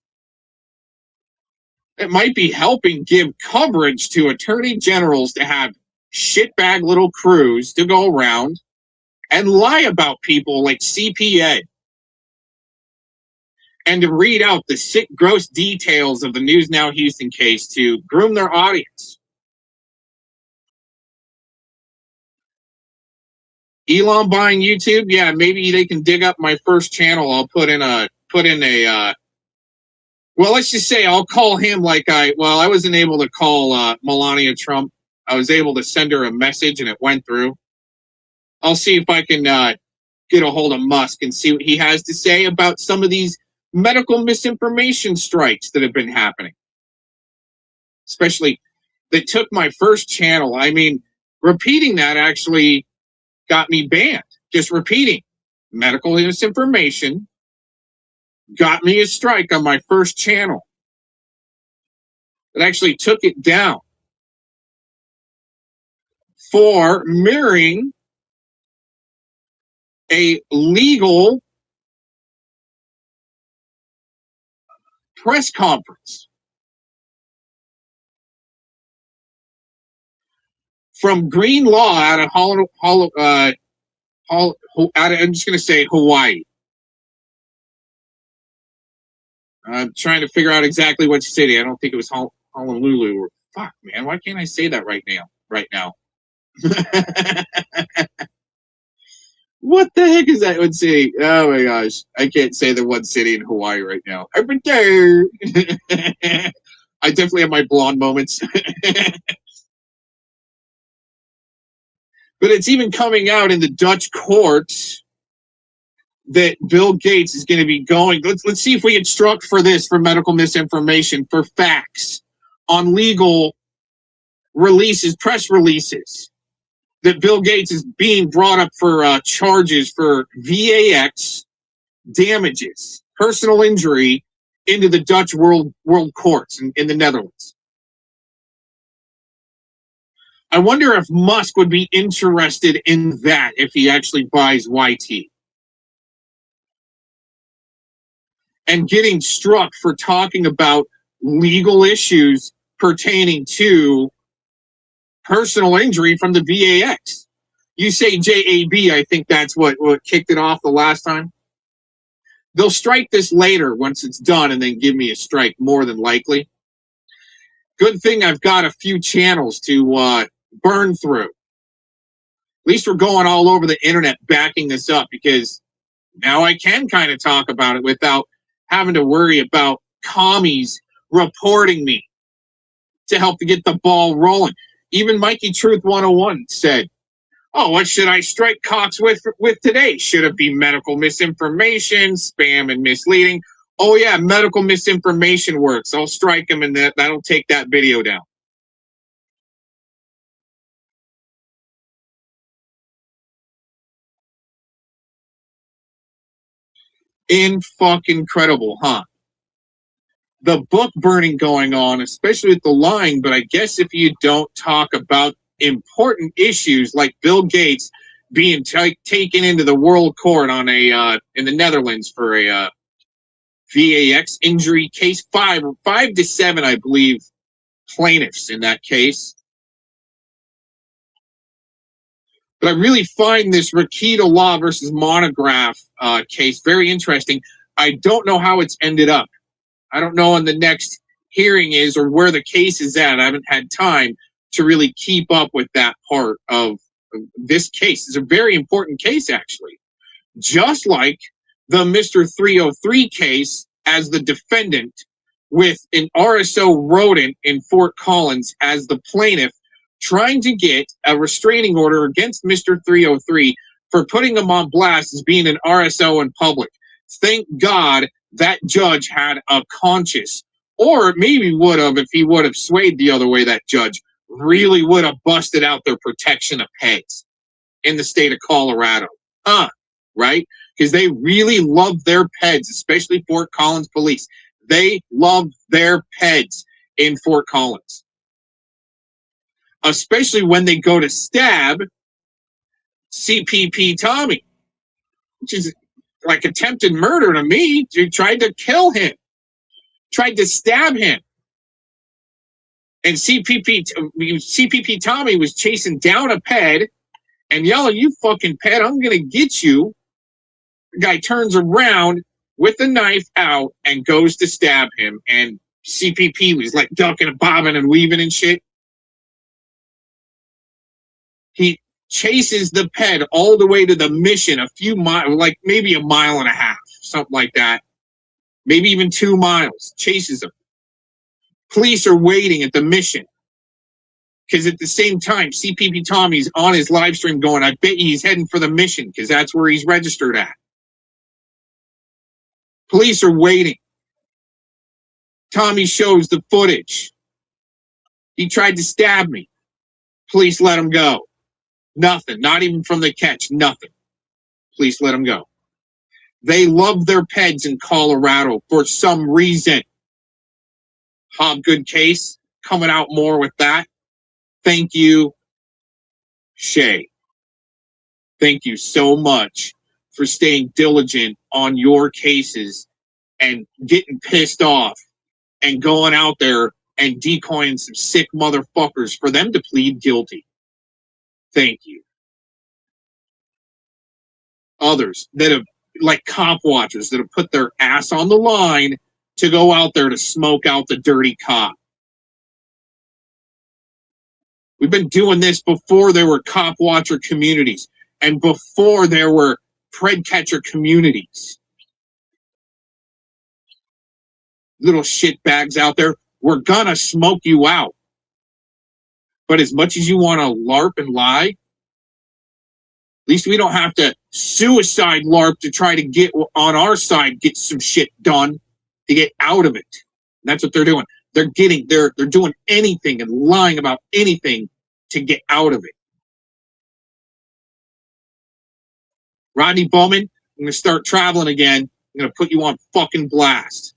It might be helping give coverage to attorney generals to have shitbag little crews to go around and lie about people like CPA. And to read out the sick, gross details of the News Now Houston case to groom their audience. Elon buying YouTube? Yeah, maybe they can dig up my first channel. I'll put in a well, let's just say I'll call him like I wasn't able to call Melania Trump. I was able to send her a message and it went through. I'll see if I can get a hold of Musk and see what he has to say about some of these medical misinformation strikes that have been happening. Especially that took my first channel. I mean, repeating that actually got me banned. Just repeating medical misinformation got me a strike on my first channel. It actually took it down for mirroring a legal press conference from Green Law out of I'm just going to say Hawaii. I'm trying to figure out exactly which city. I don't think it was Honolulu. Or fuck, man, why can't I say that right now? What the heck is that one city? Oh my gosh, I can't say the one city in Hawaii right now. I definitely have my blonde moments. But it's even coming out in the Dutch courts that Bill Gates is going to be going. Let's see if we get struck for this, for medical misinformation, for facts on legal releases, press releases, that Bill Gates is being brought up for charges for VAX damages, personal injury, into the Dutch world courts in the Netherlands. I wonder if Musk would be interested in that if he actually buys YT. And getting struck for talking about legal issues pertaining to personal injury from the VAX. You say JAB, I think that's what kicked it off the last time. They'll strike this later once it's done and then give me a strike, more than likely. Good thing I've got a few channels to burn through. At least we're going all over the internet backing this up, because now I can kind of talk about it without having to worry about commies reporting me to help to get the ball rolling. Even Mikey Truth 101 said, oh, what should I strike Cox with today? Should it be medical misinformation, spam, and misleading? Oh, yeah, medical misinformation works. I'll strike him, and that'll take that video down. Incredible, huh? The book burning going on, especially with the lying, but I guess if you don't talk about important issues like Bill Gates being taken into the world court on in the Netherlands for a VAX injury case, 5 to 7, I believe, plaintiffs in that case. But I really find this Rakita Law versus Monograph case very interesting. I don't know how it's ended up. I don't know when the next hearing is or where the case is at. I haven't had time to really keep up with that part of this case. It's a very important case, actually. Just like the Mr. 303 case as the defendant, with an RSO rodent in Fort Collins as the plaintiff, trying to get a restraining order against Mr. 303 for putting him on blast as being an RSO in public. Thank God that judge had a conscience, or maybe would have, if he would have swayed the other way, that judge really would have busted out their protection of pets in the state of Colorado. Right? Because they really love their pets, especially Fort Collins police. They love their pets in Fort Collins. Especially when they go to stab CPP Tommy, which is like attempted murder to me. They tried to kill him, tried to stab him. And CPP Tommy was chasing down a ped and yelling, "You fucking ped, I'm going to get you." The guy turns around with the knife out and goes to stab him. And CPP was like ducking and bobbing and weaving and shit. He chases the ped all the way to the mission, a few miles, like maybe a mile and a half, something like that. Maybe even 2 miles. Chases him. Police are waiting at the mission. Because at the same time, CPP Tommy's on his live stream going, I bet he's heading for the mission, because that's where he's registered at. Police are waiting. Tommy shows the footage. He tried to stab me. Police let him go. Nothing. Not even from the catch. Nothing. Police let him go. They love their peds in Colorado for some reason. Hobgood case. Coming out more with that. Thank you, Shay. Thank you so much for staying diligent on your cases and getting pissed off and going out there and decoying some sick motherfuckers for them to plead guilty. Thank you. Others that have, like cop watchers, that have put their ass on the line to go out there to smoke out the dirty cop. We've been doing this before there were cop watcher communities and before there were pred catcher communities. Little shit bags out there, we're gonna smoke you out. But as much as you want to LARP and lie, at least we don't have to suicide LARP to try to get on our side, get some shit done to get out of it. And that's what they're doing. They're doing anything and lying about anything to get out of it. Rodney Bowman, I'm going to start traveling again. I'm going to put you on fucking blast.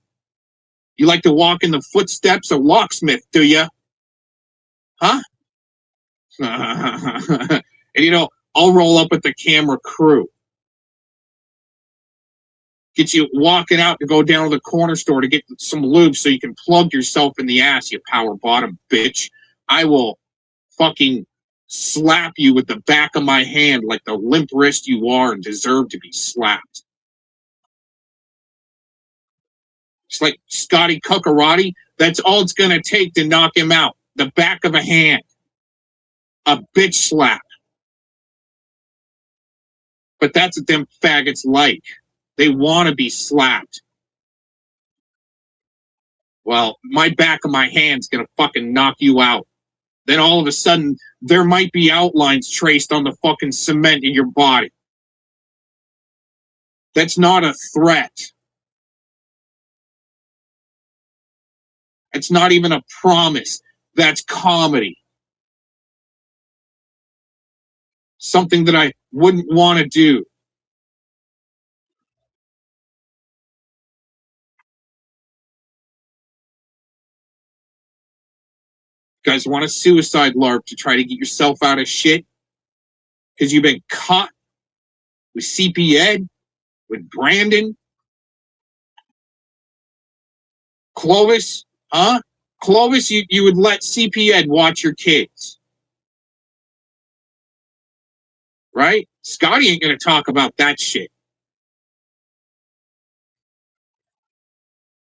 You like to walk in the footsteps of Locksmith, do you? Huh? And, I'll roll up with the camera crew. Get you walking out to go down to the corner store to get some lube so you can plug yourself in the ass, you power bottom bitch. I will fucking slap you with the back of my hand like the limp wrist you are and deserve to be slapped. It's like Scotty Cuckarati. That's all it's going to take to knock him out. The back of a hand. A bitch slap. But that's what them faggots like. They want to be slapped. Well, my back of my hand's going to fucking knock you out. Then all of a sudden, there might be outlines traced on the fucking cement in your body. That's not a threat. It's not even a promise. That's comedy. Something that I wouldn't want to do. You guys want a suicide LARP to try to get yourself out of shit? Because you've been caught with CP Ed, with Brandon, Clovis, huh? Clovis, you would let CP Ed watch your kids. Right? Scotty ain't going to talk about that shit.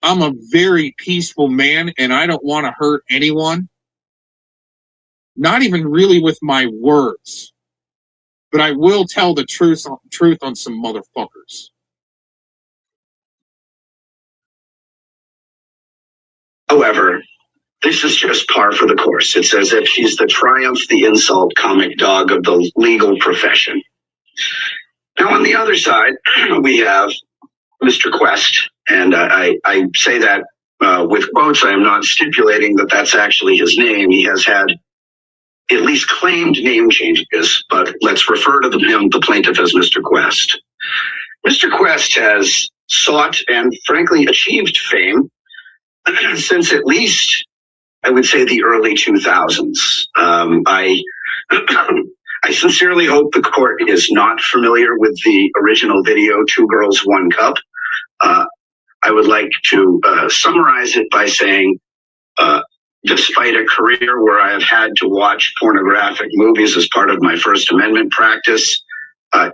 I'm a very peaceful man, and I don't want to hurt anyone. Not even really with my words. But I will tell the truth on some motherfuckers. However, this is just par for the course. It's as if she's the triumph, the insult comic dog of the legal profession. Now, on the other side, we have Mr. Quest, and I say that with quotes. I am not stipulating that that's actually his name. He has had at least claimed name changes, but let's refer to the plaintiff as Mr. Quest. Mr. Quest has sought and frankly achieved fame since at least, I would say, the early 2000s. I sincerely hope the court is not familiar with the original video, Two Girls, One Cup. I would like to summarize it by saying, despite a career where I have had to watch pornographic movies as part of my First Amendment practice,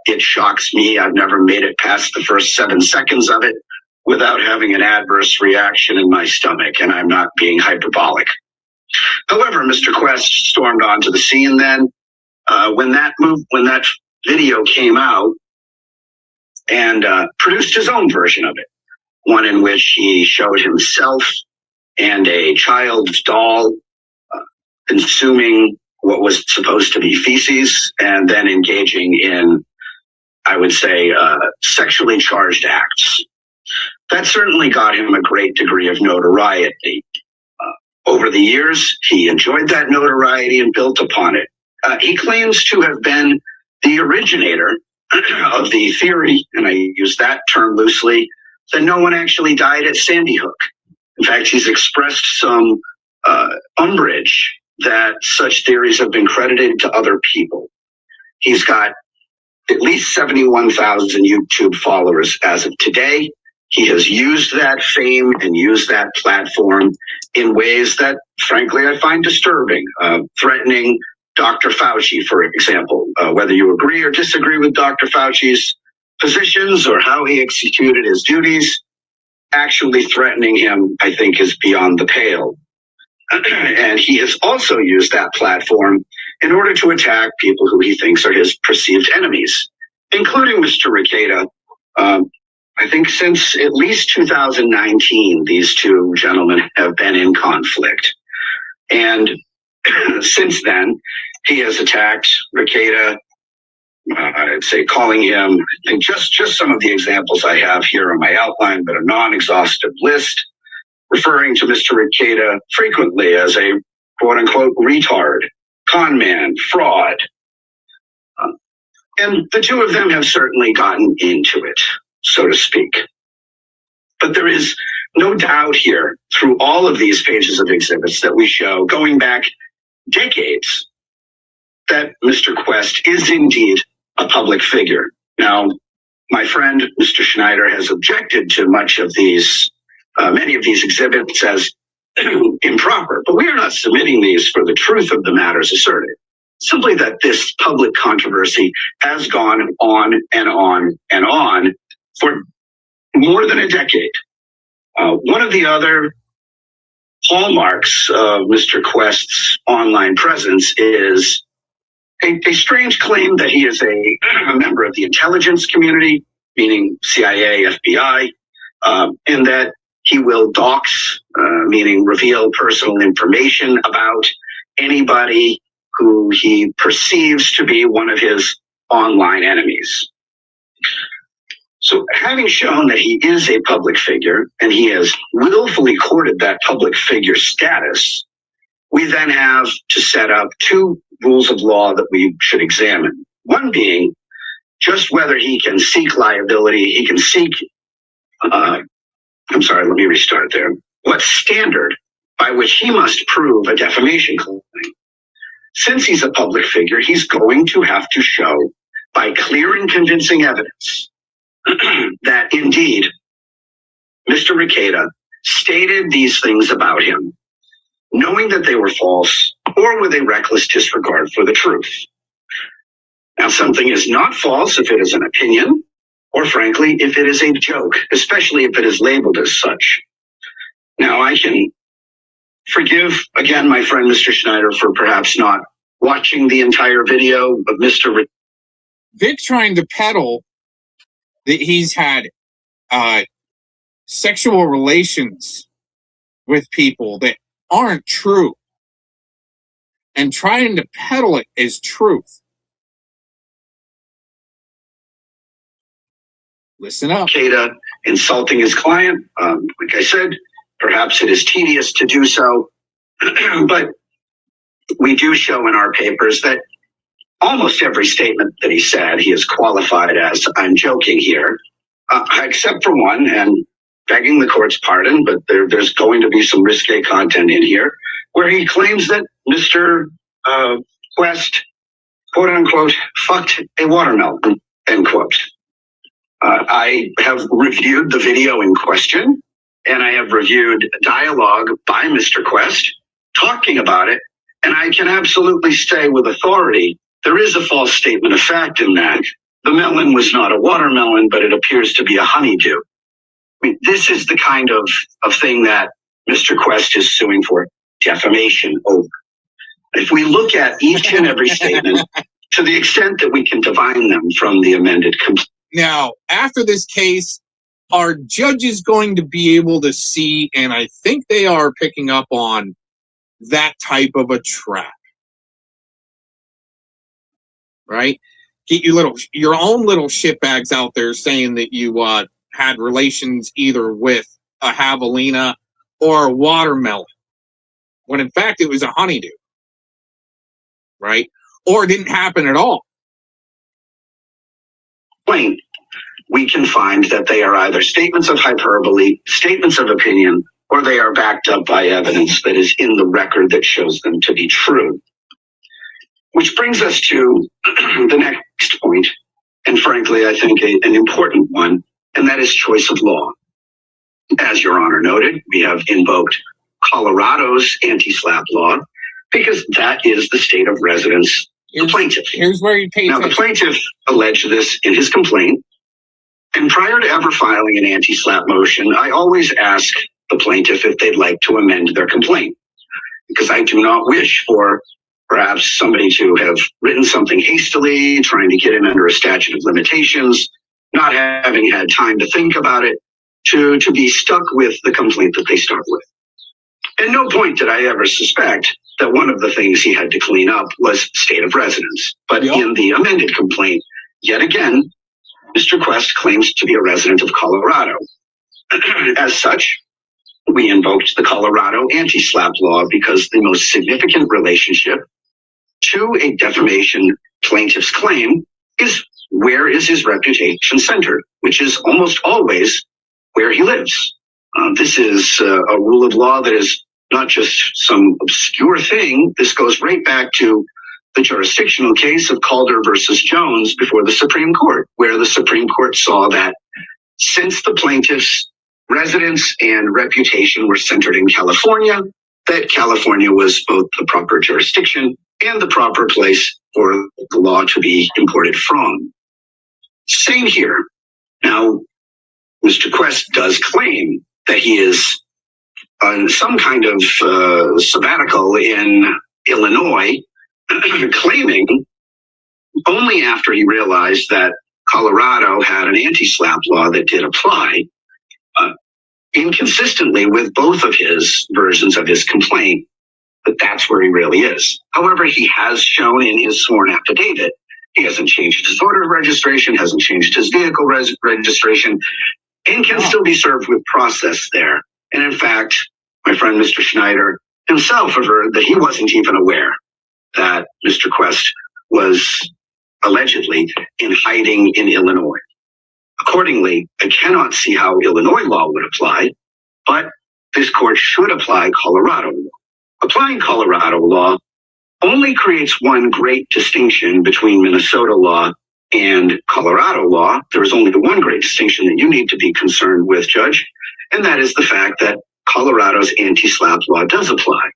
it shocks me. I've never made it past the first 7 seconds of it without having an adverse reaction in my stomach, and I'm not being hyperbolic. However, Mr. Quest stormed onto the scene then. When that video came out, and produced his own version of it, one in which he showed himself and a child's doll consuming what was supposed to be feces and then engaging in, I would say, sexually charged acts. That certainly got him a great degree of notoriety. Over the years, he enjoyed that notoriety and built upon it. He claims to have been the originator of the theory, and I use that term loosely, that no one actually died at Sandy Hook. In fact, he's expressed some umbrage that such theories have been credited to other people. He's got at least 71,000 YouTube followers as of today. He has used that fame and used that platform in ways that, frankly, I find disturbing, threatening Dr. Fauci, for example, whether you agree or disagree with Dr. Fauci's positions or how he executed his duties, actually threatening him, I think, is beyond the pale. And he has also used that platform in order to attack people who he thinks are his perceived enemies, including Mr. Rekieta. I think since at least 2019, these two gentlemen have been in conflict. And since then, he has attacked Rekieta, I'd say calling him, and just some of the examples I have here on my outline, but a non-exhaustive list, referring to Mr. Rekieta frequently as a quote-unquote retard, con man, fraud. And the two of them have certainly gotten into it, so to speak. But there is no doubt here, through all of these pages of exhibits that we show, going back decades, that Mr. Quest is indeed a public figure. Now, my friend, Mr. Schneider, has objected to many of these exhibits as improper, but we are not submitting these for the truth of the matters asserted. Simply that this public controversy has gone on and on and on for more than a decade. One of the other hallmarks of Mr. Quest's online presence is a strange claim that he is a member of the intelligence community, meaning CIA, FBI, and that he will dox, meaning reveal personal information about anybody who he perceives to be one of his online enemies. So having shown that he is a public figure and he has willfully courted that public figure status, we then have to set up two rules of law that we should examine. One being just whether he can seek liability, he can seek, let me restart there. What standard by which he must prove a defamation claim? Since he's a public figure, he's going to have to show by clear and convincing evidence that indeed Mr. Rekieta stated these things about him, knowing that they were false or with a reckless disregard for the truth. Now, something is not false if it is an opinion, or frankly, if it is a joke, especially if it is labeled as such. Now, I can forgive, again, my friend Mr. Schneider for perhaps not watching the entire video of Mr. Vic trying to peddle that he's had sexual relations with people that aren't true and trying to peddle it as truth. Listen up. Rekieta insulting his client. Like I said, perhaps it is tedious to do so, but we do show in our papers that almost every statement that he said, he is qualified as, I'm joking here, except for one, and begging the court's pardon, but there's going to be some risque content in here, where he claims that Mr. Quest, quote unquote, fucked a watermelon, end quote. I have reviewed the video in question, and I have reviewed dialogue by Mr. Quest talking about it, and I can absolutely say with authority, there is a false statement of fact in that. The melon was not a watermelon, but it appears to be a honeydew. I mean, this is the kind of thing that Mr. Quest is suing for defamation over. If we look at each and every statement to the extent that we can divine them from the amended complaint. Now, after this case, are judges going to be able to see, and I think they are picking up on that type of a trap, right? Get your own little shitbags out there saying that you had relations either with a javelina or a watermelon, when in fact it was a honeydew, right? Or it didn't happen at all. We can find that they are either statements of hyperbole, statements of opinion, or they are backed up by evidence that is in the record that shows them to be true. Which brings us to the next point, and frankly, I think an important one, and that is choice of law. As Your Honor noted, we have invoked Colorado's anti-SLAPP law because that is the state of residence of the plaintiff. Here's where you pay attention. Now, the plaintiff alleged this in his complaint, and prior to ever filing an anti-SLAPP motion, I always ask the plaintiff if they'd like to amend their complaint, because I do not wish for perhaps somebody to have written something hastily, trying to get in under a statute of limitations, not having had time to think about it, to be stuck with the complaint that they start with. At no point did I ever suspect that one of the things he had to clean up was state of residence. But in the amended complaint, yet again, Mr. Quest claims to be a resident of Colorado. As such, we invoked the Colorado anti-SLAPP law because the most significant relationship to a defamation plaintiff's claim is where is his reputation centered, which is almost always where he lives. This is a rule of law that is not just some obscure thing. This goes right back to the jurisdictional case of Calder versus Jones before the Supreme Court, where the Supreme Court saw that since the plaintiff's residence and reputation were centered in California, that California was both the proper jurisdiction and the proper place for the law to be imported from. Same here. Now, Mr. Quest does claim that he is on some kind of sabbatical in Illinois, claiming only after he realized that Colorado had an anti-SLAPP law that did apply, inconsistently with both of his versions of his complaint, that that's where he really is. However, he has shown in his sworn affidavit, he hasn't changed his order of registration, hasn't changed his vehicle registration, and can still be served with process there. And in fact, my friend Mr. Schneider himself averred that he wasn't even aware that Mr. Quest was allegedly in hiding in Illinois. Accordingly, I cannot see how Illinois law would apply, but this court should apply Colorado law. Applying Colorado law only creates one great distinction between Minnesota law and Colorado law. There is only the one great distinction that you need to be concerned with, Judge, and that is the fact that Colorado's anti-SLAPP law does apply.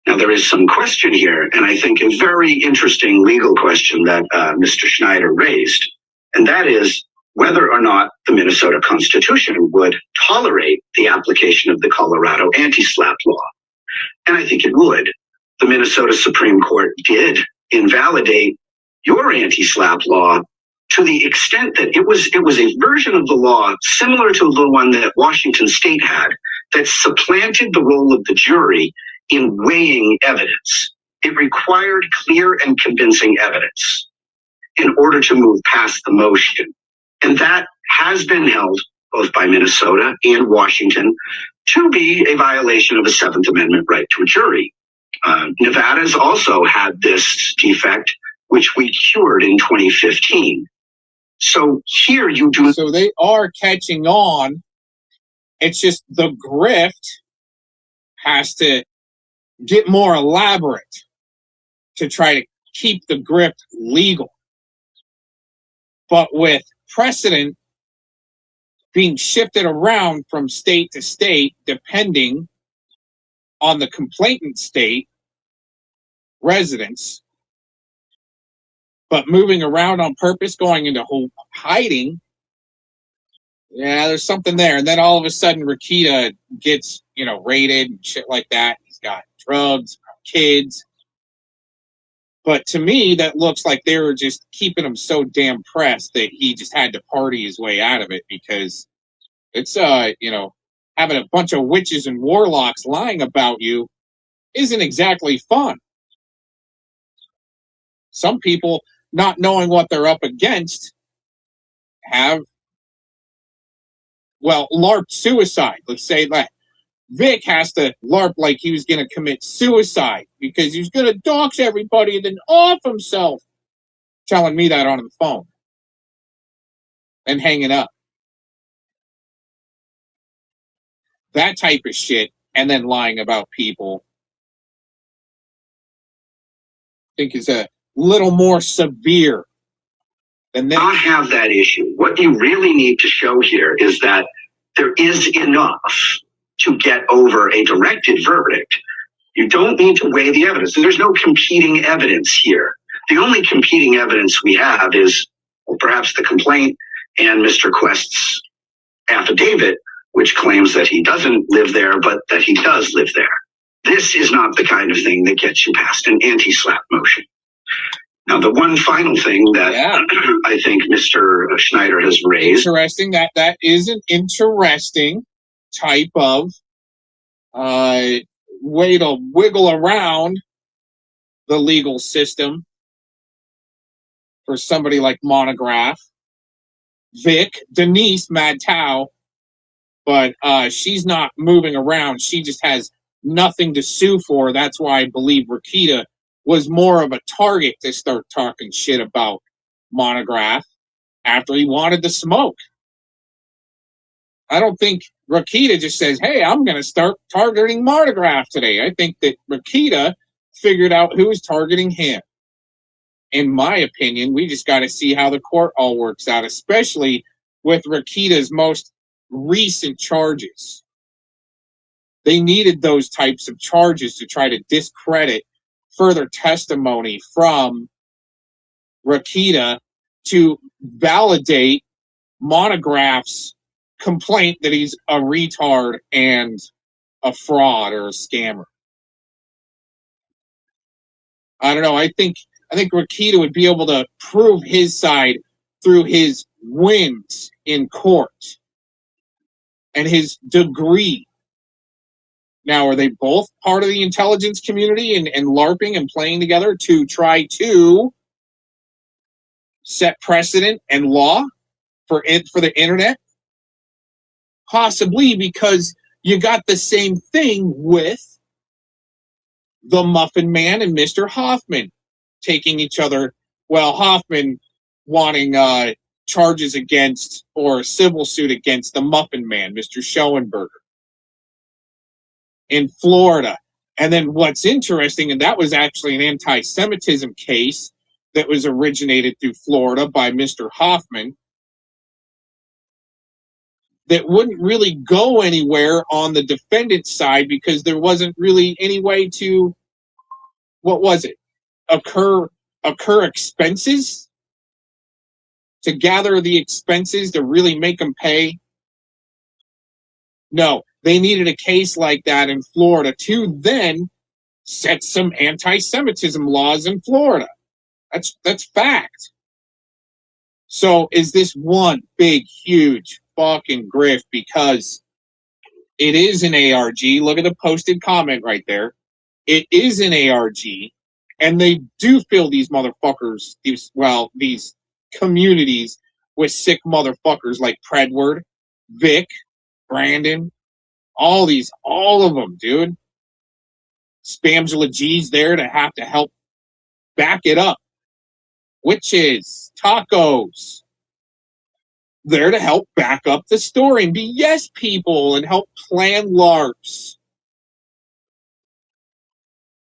Now, there is some question here, and I think a very interesting legal question that Mr. Schneider raised, and that is whether or not the Minnesota Constitution would tolerate the application of the Colorado anti-SLAPP law. And I think it would. The Minnesota Supreme Court did invalidate your anti-SLAPP law to the extent that it was a version of the law similar to the one that Washington State had that supplanted the role of the jury in weighing evidence. It required clear and convincing evidence in order to move past the motion. And that has been held both by Minnesota and Washington to be a violation of the Seventh Amendment right to a jury. Nevada's also had this defect, which we cured in 2015. So here you do. So they are catching on. It's just the grift has to get more elaborate to try to keep the grift legal. But with precedent being shifted around from state to state, depending on the complainant state residence, but moving around on purpose, going into hiding, yeah, there's something there. And then all of a sudden, Rakita gets, raided and shit like that. He's got drugs, kids. But to me, that looks like they were just keeping him so damn pressed that he just had to party his way out of it, because it's, having a bunch of witches and warlocks lying about you isn't exactly fun. Some people, not knowing what they're up against, have, LARP suicide. Let's say that. Vic has to LARP like he was going to commit suicide because he was going to dox everybody and then off himself. Telling me that on the phone and hanging up. That type of shit, and then lying about people, I think is a little more severe than that. Not have that issue. What you really need to show here is that there is enough to get over a directed verdict. You don't need to weigh the evidence. There's no competing evidence here. The only competing evidence we have is perhaps the complaint and Mr. Quest's affidavit, which claims that he doesn't live there, but that he does live there. This is not the kind of thing that gets you past an anti-SLAPP motion. Now, the one final thing that I think Mr. Schneider has raised. Interesting. That is an interesting type of way to wiggle around the legal system for somebody like Monograph. Vic, Denise Madtow, but she's not moving around. She just has nothing to sue for. That's why I believe Rakita was more of a target to start talking shit about Monograph after he wanted the smoke. I don't think Rakita just says, hey, I'm going to start targeting Monograph today. I think that Rakita figured out who was targeting him. In my opinion, we just got to see how the court all works out, especially with Rakita's most recent charges. They needed those types of charges to try to discredit further testimony from Rakita to validate Monograph's complaint that he's a retard and a fraud or a scammer. I don't know. I think Rakita would be able to prove his side through his wins in court and his degree. Now, are they both part of the intelligence community and LARPing and playing together to try to set precedent and law for the internet? Possibly, because you got the same thing with the Muffin Man and Mr. Hoffman taking each other. Well, Hoffman wanting charges against or a civil suit against the Muffin Man, Mr. Schoenberger, in Florida. And then what's interesting, and that was actually an anti-Semitism case that was originated through Florida by Mr. Hoffman, that wouldn't really go anywhere on the defendant's side because there wasn't really any way to, what was it, occur expenses, to gather the expenses to really make them pay. No, they needed a case like that in Florida to then set some anti-Semitism laws in Florida. That's fact. So is this one big, huge fucking grift because it is an ARG? Look at the posted comment right there. It is an ARG, and they do fill these motherfuckers, these communities with sick motherfuckers like Predward, Vic, Brandon, all of them, dude. Spamgula G's there to have to help back it up. Witches, tacos, there to help back up the story and be yes people and help plan LARPs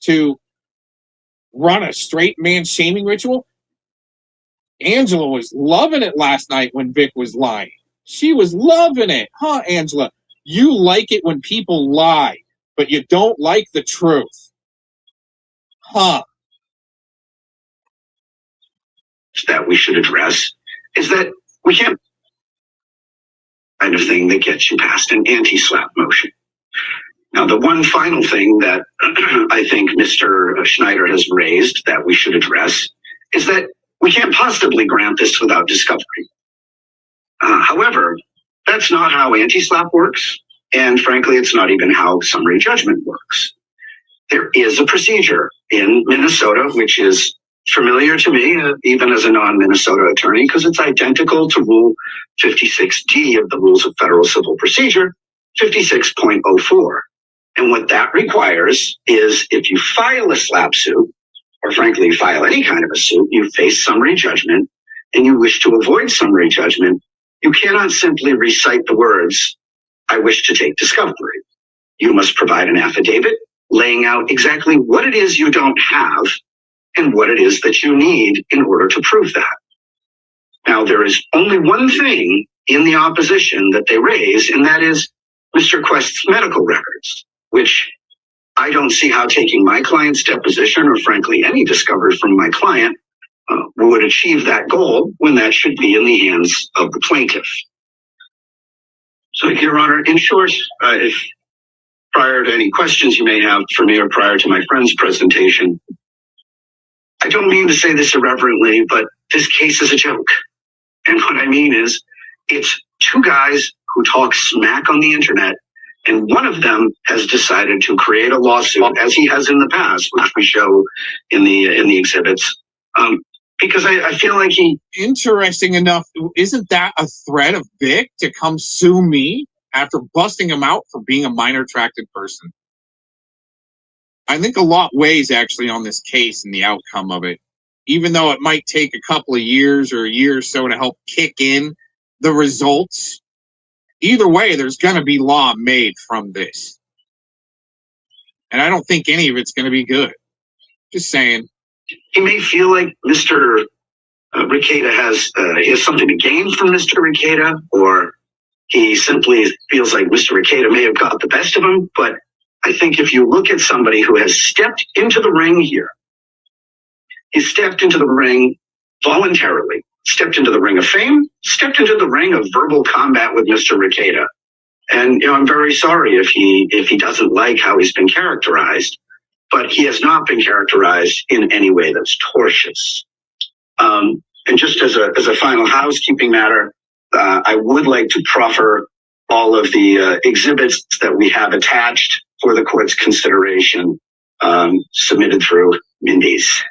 to run a straight man shaming ritual. Angela was loving it last night when Vic was lying. She was loving it. Huh, Angela? You like it when people lie, but you don't like the truth. Huh. That we should address is that we can't kind of thing that gets you past an anti-slap motion. Now, the one final thing that I think Mr. Schneider has raised that we should address is that we can't possibly grant this without discovery. However, that's not how anti-slap works, and frankly, it's not even how summary judgment works. There is a procedure in Minnesota which is familiar to me, even as a non-Minnesota attorney, because it's identical to Rule 56D of the Rules of Federal Civil Procedure, 56.04. And what that requires is if you file a slap suit, or frankly file any kind of a suit, you face summary judgment, and you wish to avoid summary judgment, you cannot simply recite the words, "I wish to take discovery." You must provide an affidavit laying out exactly what it is you don't have and what it is that you need in order to prove that. Now, there is only one thing in the opposition that they raise, and that is Mr. Quest's medical records, which I don't see how taking my client's deposition, or frankly any discovery from my client, would achieve that goal when that should be in the hands of the plaintiff. So, Your Honor, in short, if prior to any questions you may have for me or prior to my friend's presentation, I don't mean to say this irreverently, but this case is a joke. And what I mean is, it's two guys who talk smack on the internet, and one of them has decided to create a lawsuit, as he has in the past, which we show in the exhibits, because I feel like he... Interesting enough, isn't that a threat of Vic to come sue me after busting him out for being a minor attracted person? I think a lot weighs actually on this case and the outcome of it, even though it might take a couple of years or a year or so to help kick in the results. Either way, there's going to be law made from this. And I don't think any of it's going to be good. Just saying. He may feel like Mr. Rekieta he has something to gain from Mr. Rekieta, or he simply feels like Mr. Rekieta may have got the best of him. But I think if you look at somebody who has stepped into the ring here, he stepped into the ring voluntarily, stepped into the ring of fame, stepped into the ring of verbal combat with Mr. Rekieta. And I'm very sorry if he doesn't like how he's been characterized, but he has not been characterized in any way that's tortious. And just as a final housekeeping matter, I would like to proffer all of the exhibits that we have attached for the court's consideration, submitted through Mindy's.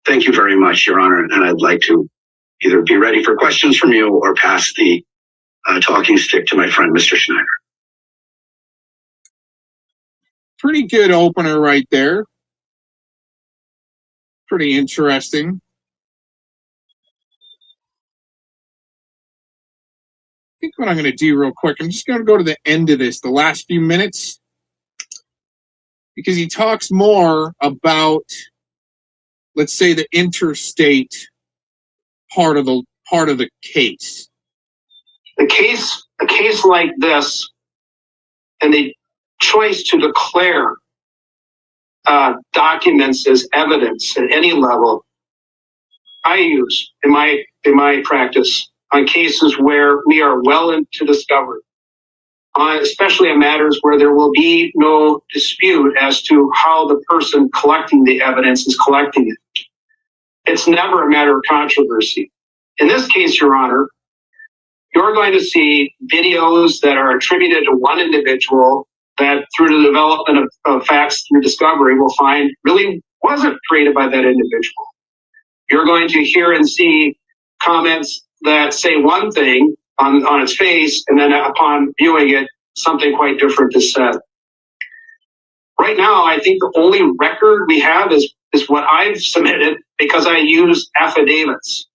Thank you very much, Your Honor, and I'd like to either be ready for questions from you or pass the talking stick to my friend, Mr. Schneider. Pretty good opener right there. Pretty interesting. I think what I'm going to do real quick, I'm just going to go to the end of this, the last few minutes, because he talks more about, let's say, the interstate part of the case. A case like this, and the choice to declare documents as evidence at any level, I use in my practice on cases where we are well into discovery, especially in matters where there will be no dispute as to how the person collecting the evidence is collecting it. It's never a matter of controversy. In this case, Your Honor, you're going to see videos that are attributed to one individual that through the development of facts through discovery will find really wasn't created by that individual. You're going to hear and see comments that say one thing on its face, and then upon viewing it, something quite different is said. Right now, I think the only record we have is what I've submitted because I use affidavits.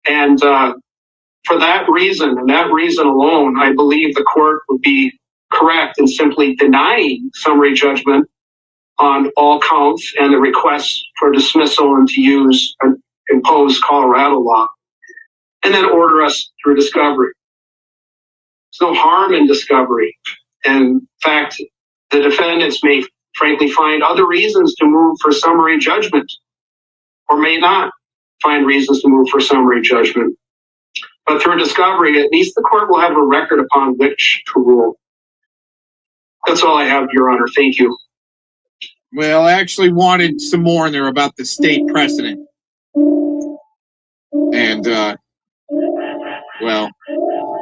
And for that reason, and that reason alone, I believe the court would be correct in simply denying summary judgment on all counts and the request for dismissal and to use and impose Colorado law, and then order us through discovery. There's no harm in discovery. In fact, the defendants may frankly find other reasons to move for summary judgment, or may not find reasons to move for summary judgment. But through discovery, at least the court will have a record upon which to rule. That's all I have, Your Honor. Thank you. Well, I actually wanted some more in there about the state precedent. And, well,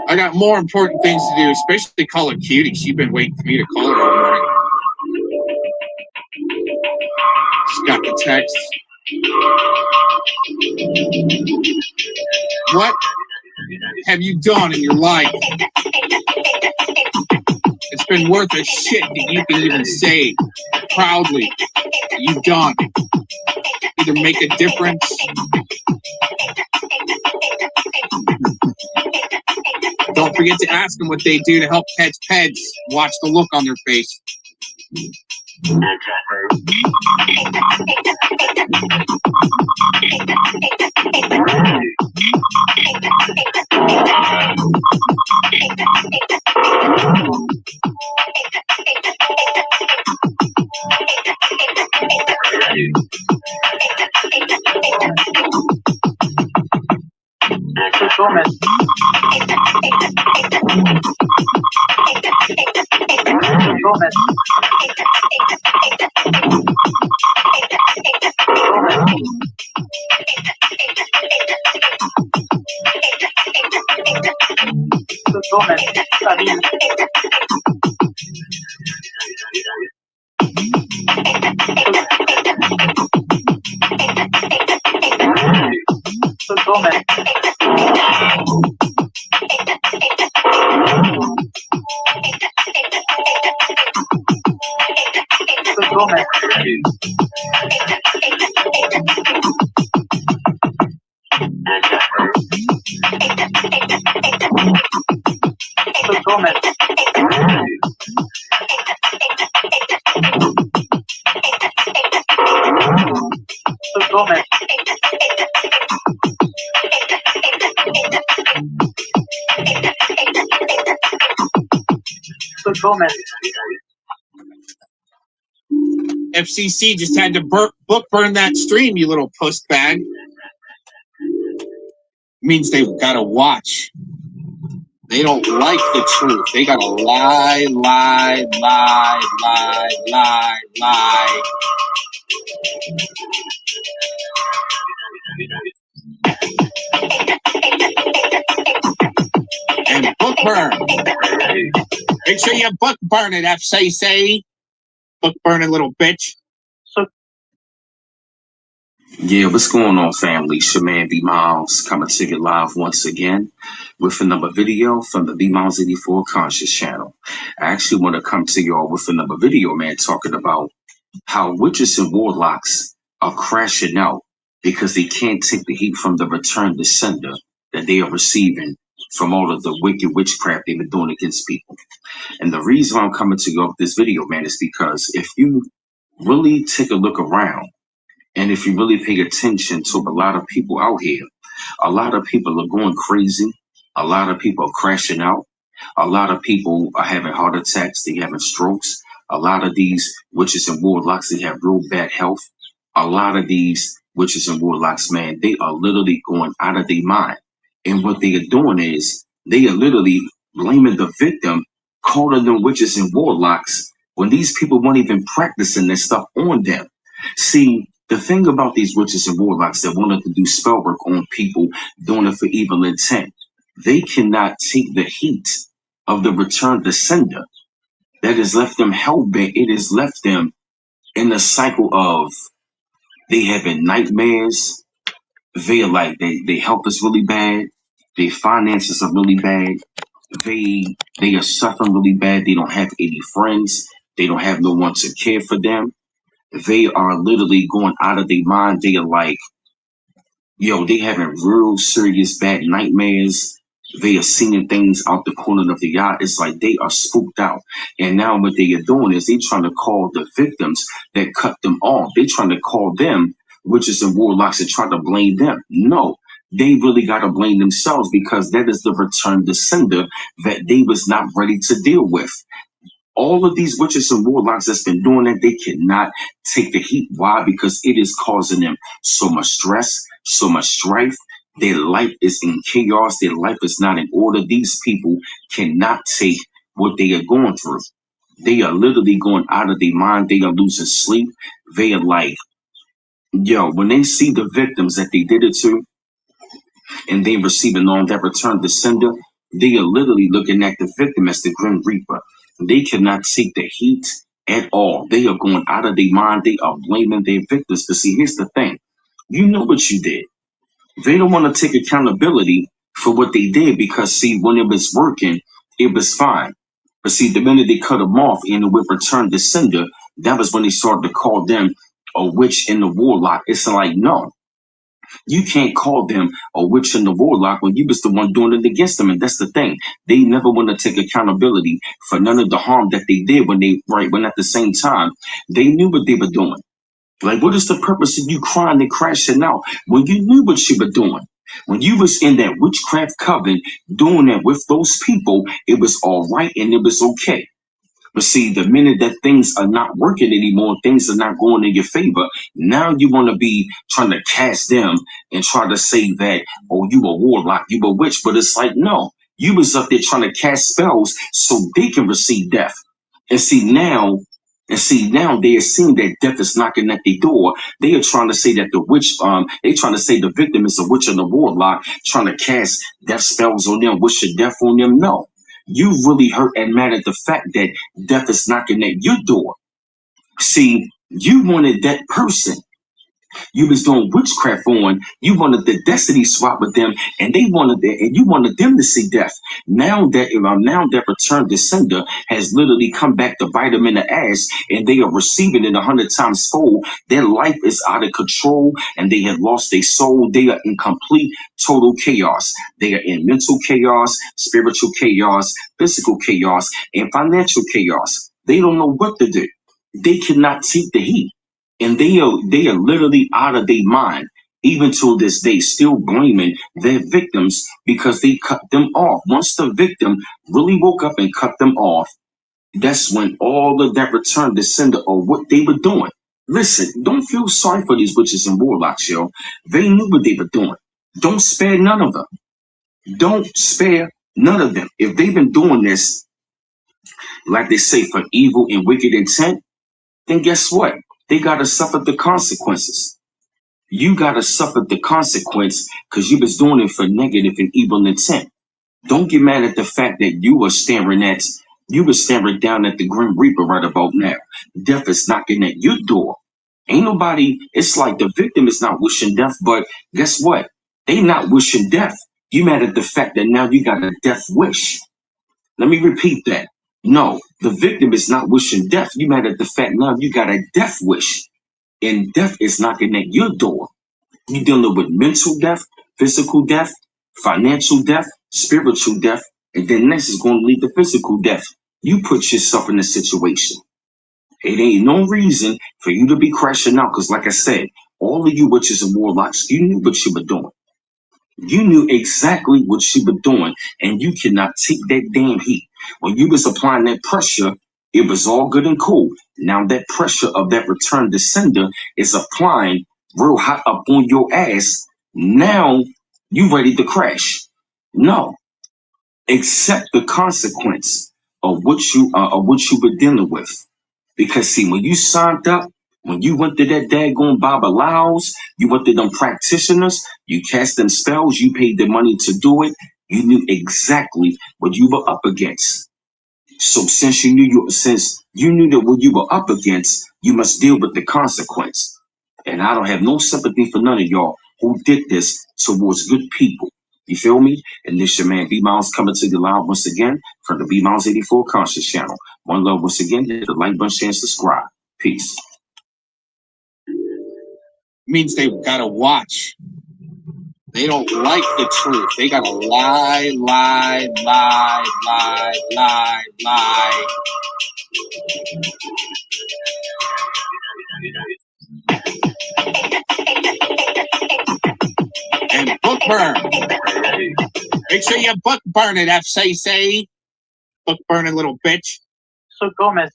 I got more important things to do, especially call her Cutie. She's been waiting for me to call her all morning. Just got the text. What have you done in your life? It's been worth a shit that you can even say proudly that you've done. Either make a difference. Don't forget to ask them what they do to help catch pets. Watch the look on their face. Gomez. So Gomez. FCC just had to book burn that stream, you little puss bag. Means they've got to watch. They don't like the truth. They got to lie. And book burn. Make sure you book burn it, FCC. Book burning little bitch. Yeah, what's going on, family? It's your man B Miles coming to you live once again with another video from the B Miles 84 Conscious channel. I actually want to come to y'all with another video, man, talking about how witches and warlocks are crashing out because they can't take the heat from the return to sender that they are receiving from all of the wicked witchcraft they've been doing against people. And the reason why I'm coming to you with this video, man, is because if you really take a look around, and if you really pay attention to a lot of people out here, a lot of people are going crazy. A lot of people are crashing out. A lot of people are having heart attacks. They're having strokes. A lot of these witches and warlocks, they have real bad health. A lot of these witches and warlocks, man, they are literally going out of their mind. And what they are doing is they are literally blaming the victim, calling them witches and warlocks when these people weren't even practicing this stuff on them. See, the thing about these witches and warlocks that wanted to do spell work on people doing it for evil intent, they cannot take the heat of the return to sender that has left them hell-bent. It has left them in a cycle of they having nightmares. They are like they health is really bad. Their finances are really bad. They are suffering really bad. They don't have any friends. They don't have no one to care for them. They are literally going out of their mind. They are like, yo, they having real serious bad nightmares. They are seeing things out the corner of the eye. It's like they are spooked out. And now what they are doing is they trying to call the victims that cut them off. They trying to call them witches and warlocks and try to blame them. No, they really got to blame themselves because that is the return to sender that they was not ready to deal with. All of these witches and warlocks that's been doing that, they cannot take the heat. Why? Because it is causing them so much stress, so much strife. Their life is in chaos. Their life is not in order. These people cannot take what they are going through. They are literally going out of their mind. They are losing sleep. They are like, yo, when they see the victims that they did it to, and they receiving on that return to sender, they are literally looking at the victim as the Grim Reaper. They cannot take the heat at all. They are going out of their mind. They are blaming their victims. But see, here's the thing. You know what you did. They don't want to take accountability for what they did because, see, when it was working, it was fine. But see, the minute they cut them off and it would return to sender, that was when they started to call them a witch and a warlock. It's like, no. You can't call them a witch and a warlock when you was the one doing it against them. And that's the thing. They never want to take accountability for none of the harm that they did when at the same time, they knew what they were doing. Like, what is the purpose of you crying and crashing out when you knew what you were doing? When you was in that witchcraft coven doing that with those people, it was all right and it was okay. But see, the minute that things are not working anymore, things are not going in your favor, now you want to be trying to cast them and try to say that, oh, you a warlock, you a witch. But it's like, no, you was up there trying to cast spells so they can receive death. And see, now they are seeing that death is knocking at their door. They are trying to say that the witch, they trying to say the victim is a witch and a warlock, trying to cast death spells on them, wish your death on them. No. You really hurt and mad at the fact that death is knocking at your door. See, you wanted that person you was doing witchcraft on. You wanted the destiny swap with them, and they wanted that, and you wanted them to see death. Now that return to sender has literally come back to bite them in the ass, and they are receiving it 100 times fold. Their life is out of control, and they have lost their soul. They are in complete, total chaos. They are in mental chaos, spiritual chaos, physical chaos, and financial chaos. They don't know what to do. They cannot take the heat. And they are literally out of their mind, even to this day, still blaming their victims because they cut them off. Once the victim really woke up and cut them off, that's when all of that return descended of what they were doing. Listen, don't feel sorry for these witches and warlocks, yo. They knew what they were doing. Don't spare none of them. Don't spare none of them. If they've been doing this, like they say, for evil and wicked intent, then guess what? They got to suffer the consequences. You got to suffer the consequence because you was doing it for negative and evil intent. Don't get mad at the fact that you were staring down at the Grim Reaper right about now. Death is knocking at your door. Ain't nobody, it's like the victim is not wishing death, but guess what? They not wishing death. You mad at the fact that now you got a death wish. Let me repeat that. No, the victim is not wishing death. You mad at the fact now you got a death wish. And death is knocking at your door. You're dealing with mental death, physical death, financial death, spiritual death, and then next is going to lead to physical death. You put yourself in a situation. It ain't no reason for you to be crashing out because, like I said, all of you witches and warlocks, you knew what you were doing. You knew exactly what you were doing, and you cannot take that damn heat. When you was applying that pressure, it was all good and cool. Now that pressure of that return descender is applying real hot up on your ass. Now you ready to crash. No, accept the consequence of what you were dealing with. Because see, when you signed up, when you went to that daggone Baba Laos, you went to them practitioners, you cast them spells, you paid the money to do it, you knew exactly what you were up against. So since you knew that what you were up against, you must deal with the consequence. And I don't have no sympathy for none of y'all who did this towards good people. You feel me? And this your man B Miles coming to you live once again from the B Miles 84 Conscious Channel. One love once again. Hit the like button, share, and subscribe. Peace. Means they gotta watch. They don't like the truth. They gotta lie, lie, lie, lie, lie, lie. And book burn. Make sure you book burn it, FCC. Book burning little bitch. So Gomez,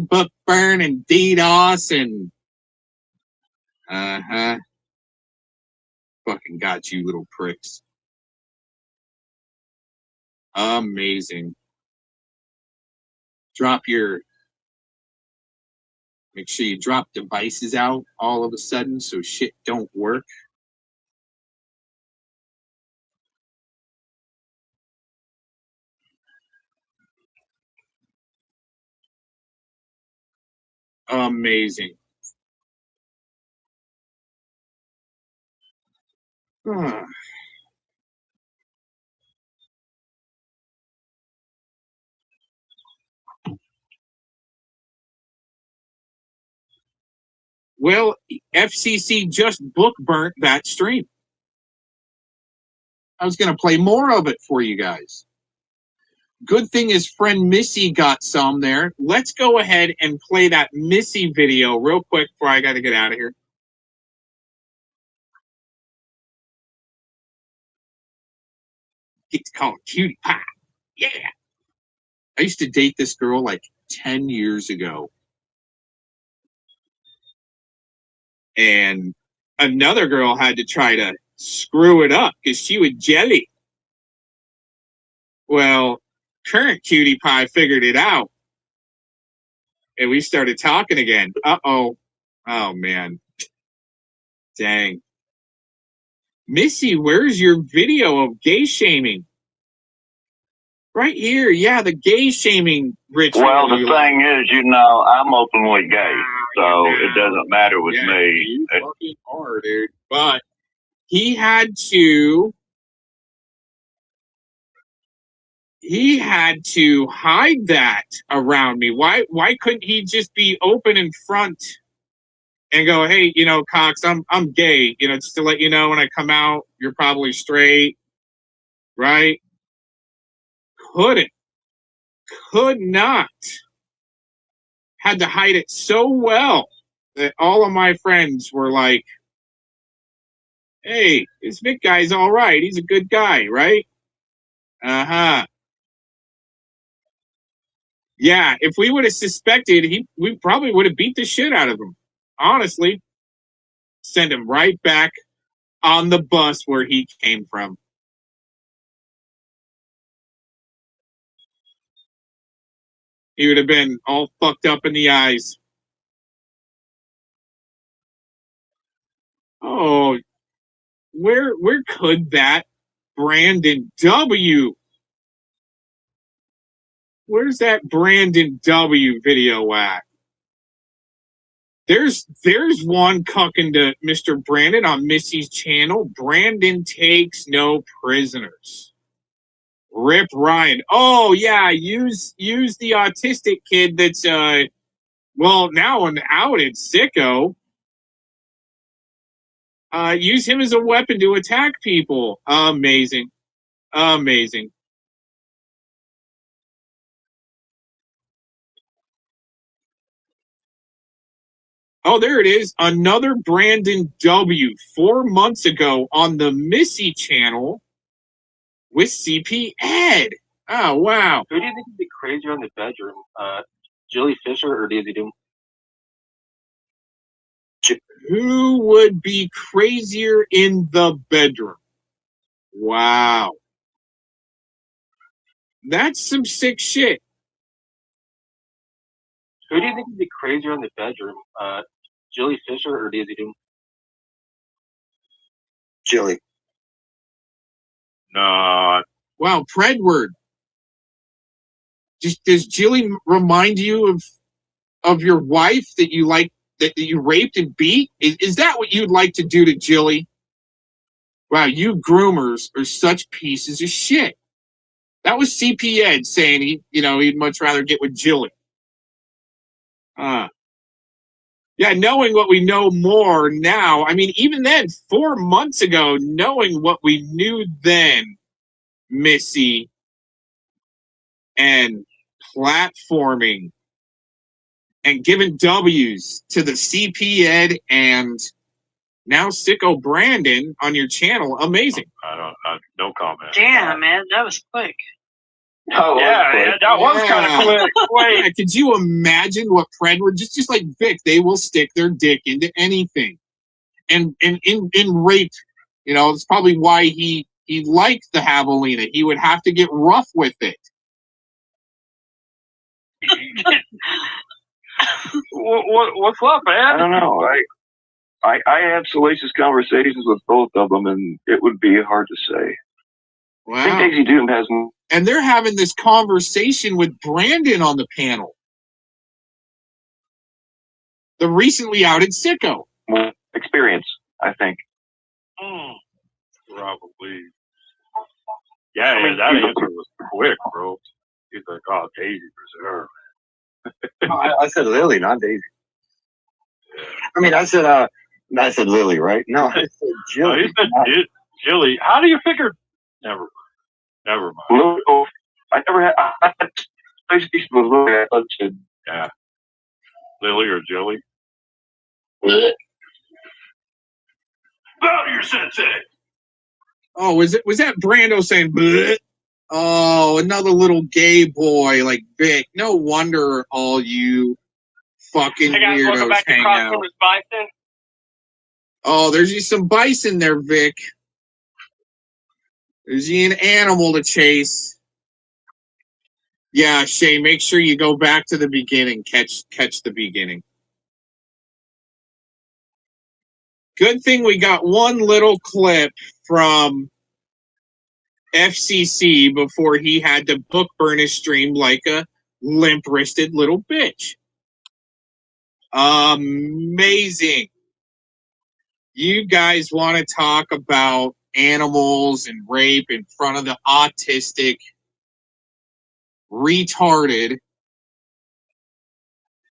book burn, and DDoS, and fucking got you, little pricks. Amazing. Make sure you drop devices out all of a sudden so shit don't work. Amazing. Well, FCC just book burnt that stream. I was going to play more of it for you guys. Good thing his friend Missy got some there. Let's go ahead and play that Missy video real quick before I got to get out of here. Get to call her cutie pie. Yeah. I used to date this girl like 10 years ago. And another girl had to try to screw it up because she was jelly. Well, current cutie pie figured it out. And we started talking again. Uh-oh. Oh, man. Dang. Missy, where's your video of gay shaming? Right here. Yeah, the gay shaming ritual. Well, the thing is, I'm openly gay, so it doesn't matter with me. You fucking are, dude. But he had to he had to hide that around me. Why couldn't he just be open in front and go, hey, Cox, I'm gay, just to let you know when I come out, you're probably straight, right? Could not. Had to hide it so well that all of my friends were like, hey, this Vic guy's all right. He's a good guy, right? Uh-huh. Yeah, if we would have suspected, we probably would have beat the shit out of him. Honestly. Send him right back on the bus where he came from. He would have been all fucked up in the eyes. Oh, where could that Brandon W? Where's that Brandon W video at? There's one cucking to Mr. Brandon on Missy's channel. Brandon takes no prisoners. Rip Ryan. Oh yeah, use the autistic kid that's now an outed sicko. Use him as a weapon to attack people. Amazing. Amazing. Oh, there it is. Another Brandon W. 4 months ago on the Missy channel with CP Ed. Oh, wow. Who do you think would be crazier in the bedroom? Jilly Fisher or Daisy Doom? Who would be crazier in the bedroom? Wow. That's some sick shit. Who do you think would be crazier in the bedroom? Jilly Fisher or Daisy Doom? Jilly. No. Wow, Predward. Does Jilly remind you of your wife that you raped and beat? Is that what you'd like to do to Jilly? Wow, you groomers are such pieces of shit. That was CP Ed saying he'd much rather get with Jilly. Yeah, knowing what we know more now, I mean, even then, 4 months ago, knowing what we knew then, Missy, and platforming and giving W's to the CP Ed and now Sicko Brandon on your channel, amazing. No comment. Damn, man, that was quick. Oh, yeah, that was kind of quick. Wait. Yeah, could you imagine what Predward, just like Vic, they will stick their dick into anything. And in rape, it's probably why he liked the Javelina. He would have to get rough with it. What's up, man? I don't know. I had salacious conversations with both of them, and it would be hard to say. Wow. I think Daisy Doom has. And they're having this conversation with Brandon on the panel. The recently outed sicko. Experience, I think. Probably. Yeah, that answer was quick, bro. He's like, oh, Daisy for sure. I said Lily, not Daisy. I mean, I said Lily, right? No, I said Jilly. No, you said Jilly. How do you figure? Never mind. I never had. I had space with Lily. I thought you. Yeah. Lily or Jilly? Bow to your sensei. Oh, was that Brando saying bleh? Oh, another little gay boy like Vic. No wonder all you fucking weirdos hang out. Bison. Oh, there's you some bison there, Vic. There's you an animal to chase. Yeah, Shay, make sure you go back to the beginning. Catch the beginning. Good thing we got one little clip from FCC before he had to book burn his stream like a limp-wristed little bitch. Amazing. You guys want to talk about animals and rape in front of the autistic retarded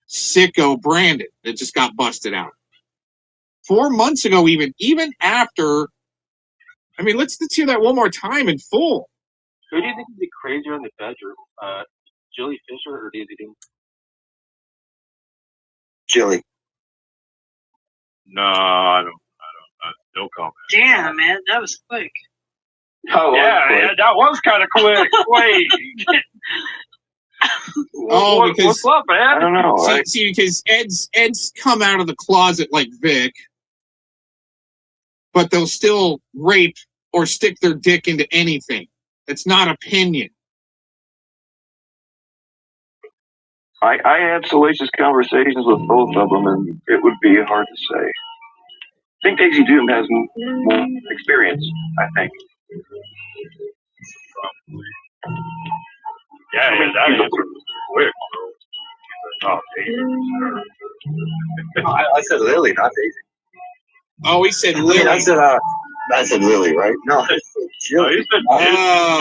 sicko Brandon that just got busted out 4 months ago. Even after, I mean, let's hear that one more time in full. Who do you think would be crazier in the bedroom, Jilly Fisher or Daisy Dean? Jilly. No, I don't. No comment. Damn, man, that was quick. Yeah, that was kind of quick. Wait. Because what's up, man? I don't know. See, because Ed's come out of the closet like Vic, but they'll still rape or stick their dick into anything. It's not opinion. I had salacious conversations with both of them, and it would be hard to say. I think Daisy Doom has more experience, I think. Yeah, that answer was quick, bro. Oh, Daisy. I said Lily, not Daisy. Oh, he said Lily. I said Lily, right? No, I said Jilly. No, you said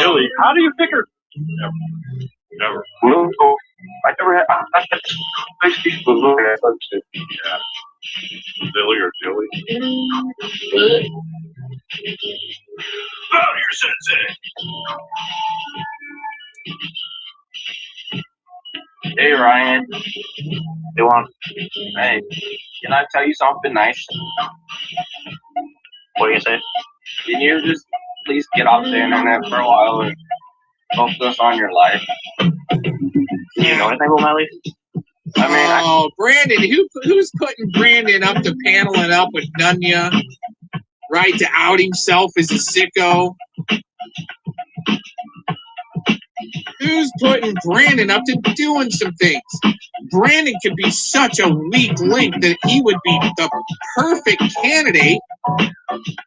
Jilly. How do you figure? Never. No, I never had. I speak with Lily. I thought you said, yeah. Lily or Jilly? Oh, your sensei. Hey, Ryan. Hey, can I tell you something nice? What do you say? Can you just please get off the internet for a while and focus on your life? Do you know anything about my life? I mean, Brandon, who's putting Brandon up to paneling up with Nunya, right, to out himself as a sicko? Who's putting Brandon up to doing some things? Brandon could be such a weak link that he would be the perfect candidate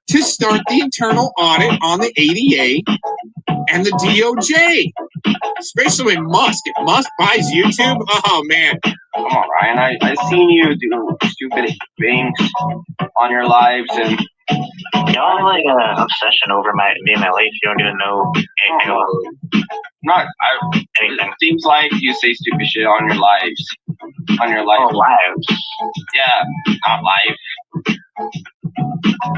to start the internal audit on the ADA and the DOJ, especially when Musk. If Musk buys YouTube, oh man. Come on, Ryan. I've seen you do stupid things on your lives, and y'all have like an obsession over me and my life. You don't even know anything about anything. It seems like you say stupid shit on your lives. On your life. Oh, lives. Yeah, not life.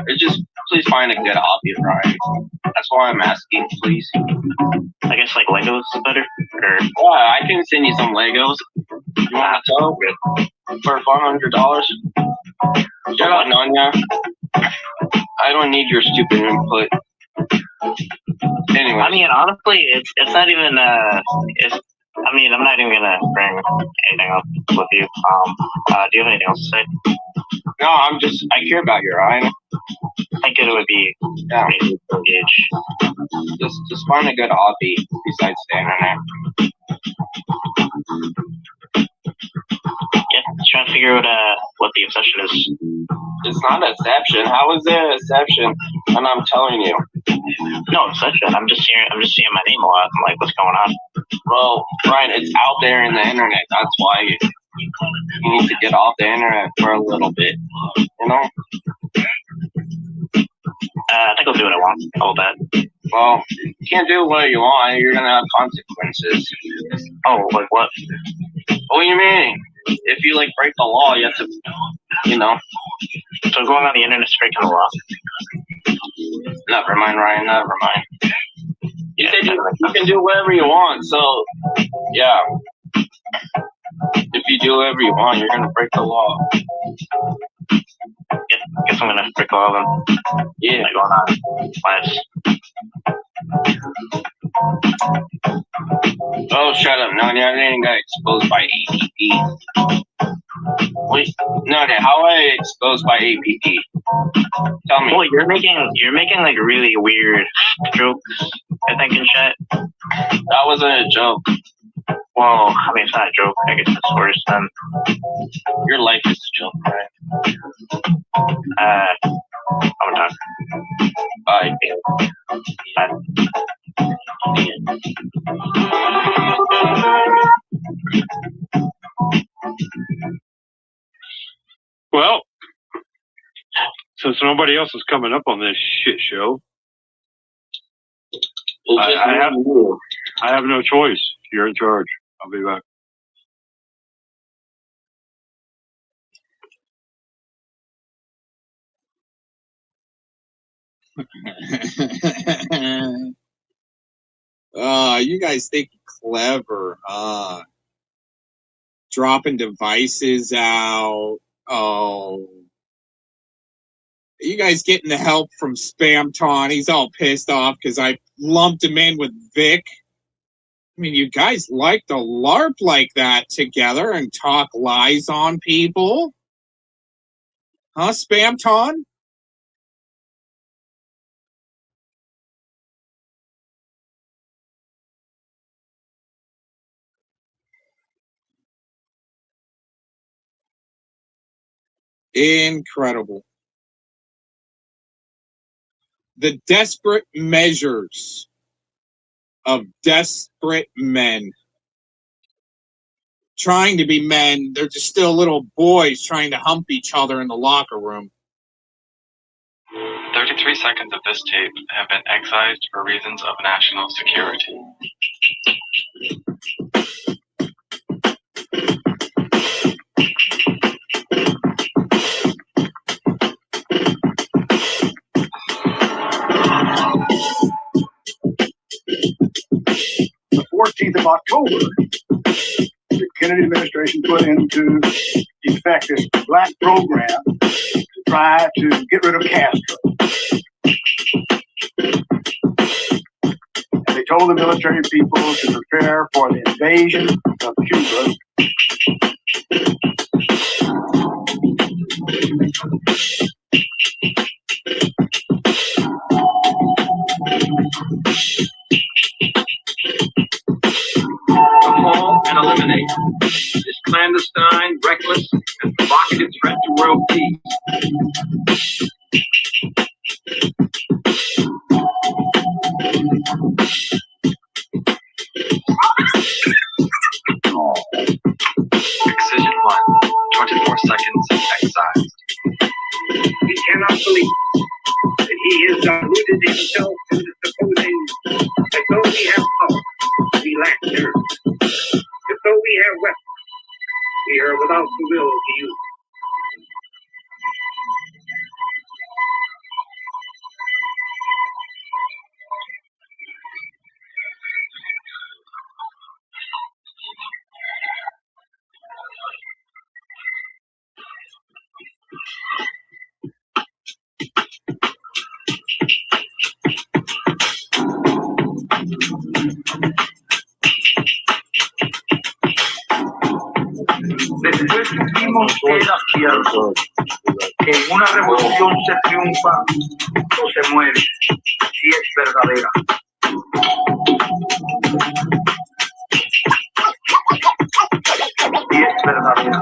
It's just, please find a good hobby, Ryan. That's why I'm asking, please. I guess like Legos is better? Or yeah, I can send you some Legos. You want to sell for $400? Shut up, Nanya. I don't need your stupid input. Anyway. I mean, honestly, it's not even, I'm not even gonna bring anything up with you. Do you have anything else to say? No, I care about you, Ryan. I think it would be amazing to engage. Just find a good hobby besides the internet. Yeah, just trying to figure out what the obsession is. It's not an exception. How is it an exception? And I'm telling you. No exception. I'm just seeing my name a lot. I'm like, what's going on? Well, Ryan, it's out there in the internet. That's why you need to get off the internet for a little bit. You know? I think I'll do what I want. All that. Well, you can't do what you want. You're gonna have consequences. Oh, like what? What do you mean? If you like break the law, you have to, you know. So going on the internet is breaking the law. Never mind, Ryan. Never mind. You said you can do whatever you want. So, yeah. If you do whatever you want, you're gonna break the law. Guess I'm gonna break the law then. Yeah. Like going on lives. Oh, shut up, Nanya. I didn't get exposed by APP. Wait, Nanya, how are I exposed by APP? Tell me. Well, you're making like really weird jokes, I think, in chat. That wasn't a joke. Well, I mean, it's not a joke. I guess it's worse than your life is a joke, right? I'm done. Bye. Well, since nobody else is coming up on this shit show, I have no choice. You're in charge. I'll be back. You guys think clever, dropping devices out. Oh, you guys getting the help from Spamton? He's all pissed off because I lumped him in with Vic. I mean, you guys like to LARP like that together and talk lies on people, huh, Spamton? Incredible. The desperate measures of desperate men trying to be men. They're just still little boys trying to hump each other in the locker room. 33 seconds of this tape have been excised for reasons of national security. The 14th of October, the Kennedy administration put into effect this black program to try to get rid of Castro. And they told the military people to prepare for the invasion of Cuba. Appall and eliminate this clandestine, reckless, and provocative threat to world peace. Excision 1, 24 seconds excised. We cannot believe that he has deluded himself into supposing that though we have power, we lack nerve. That though we have weapons, we are without the will to use them. Después vimos que era cierto que en una revolución se triunfa o se muere, si es verdadera. Si es verdadera.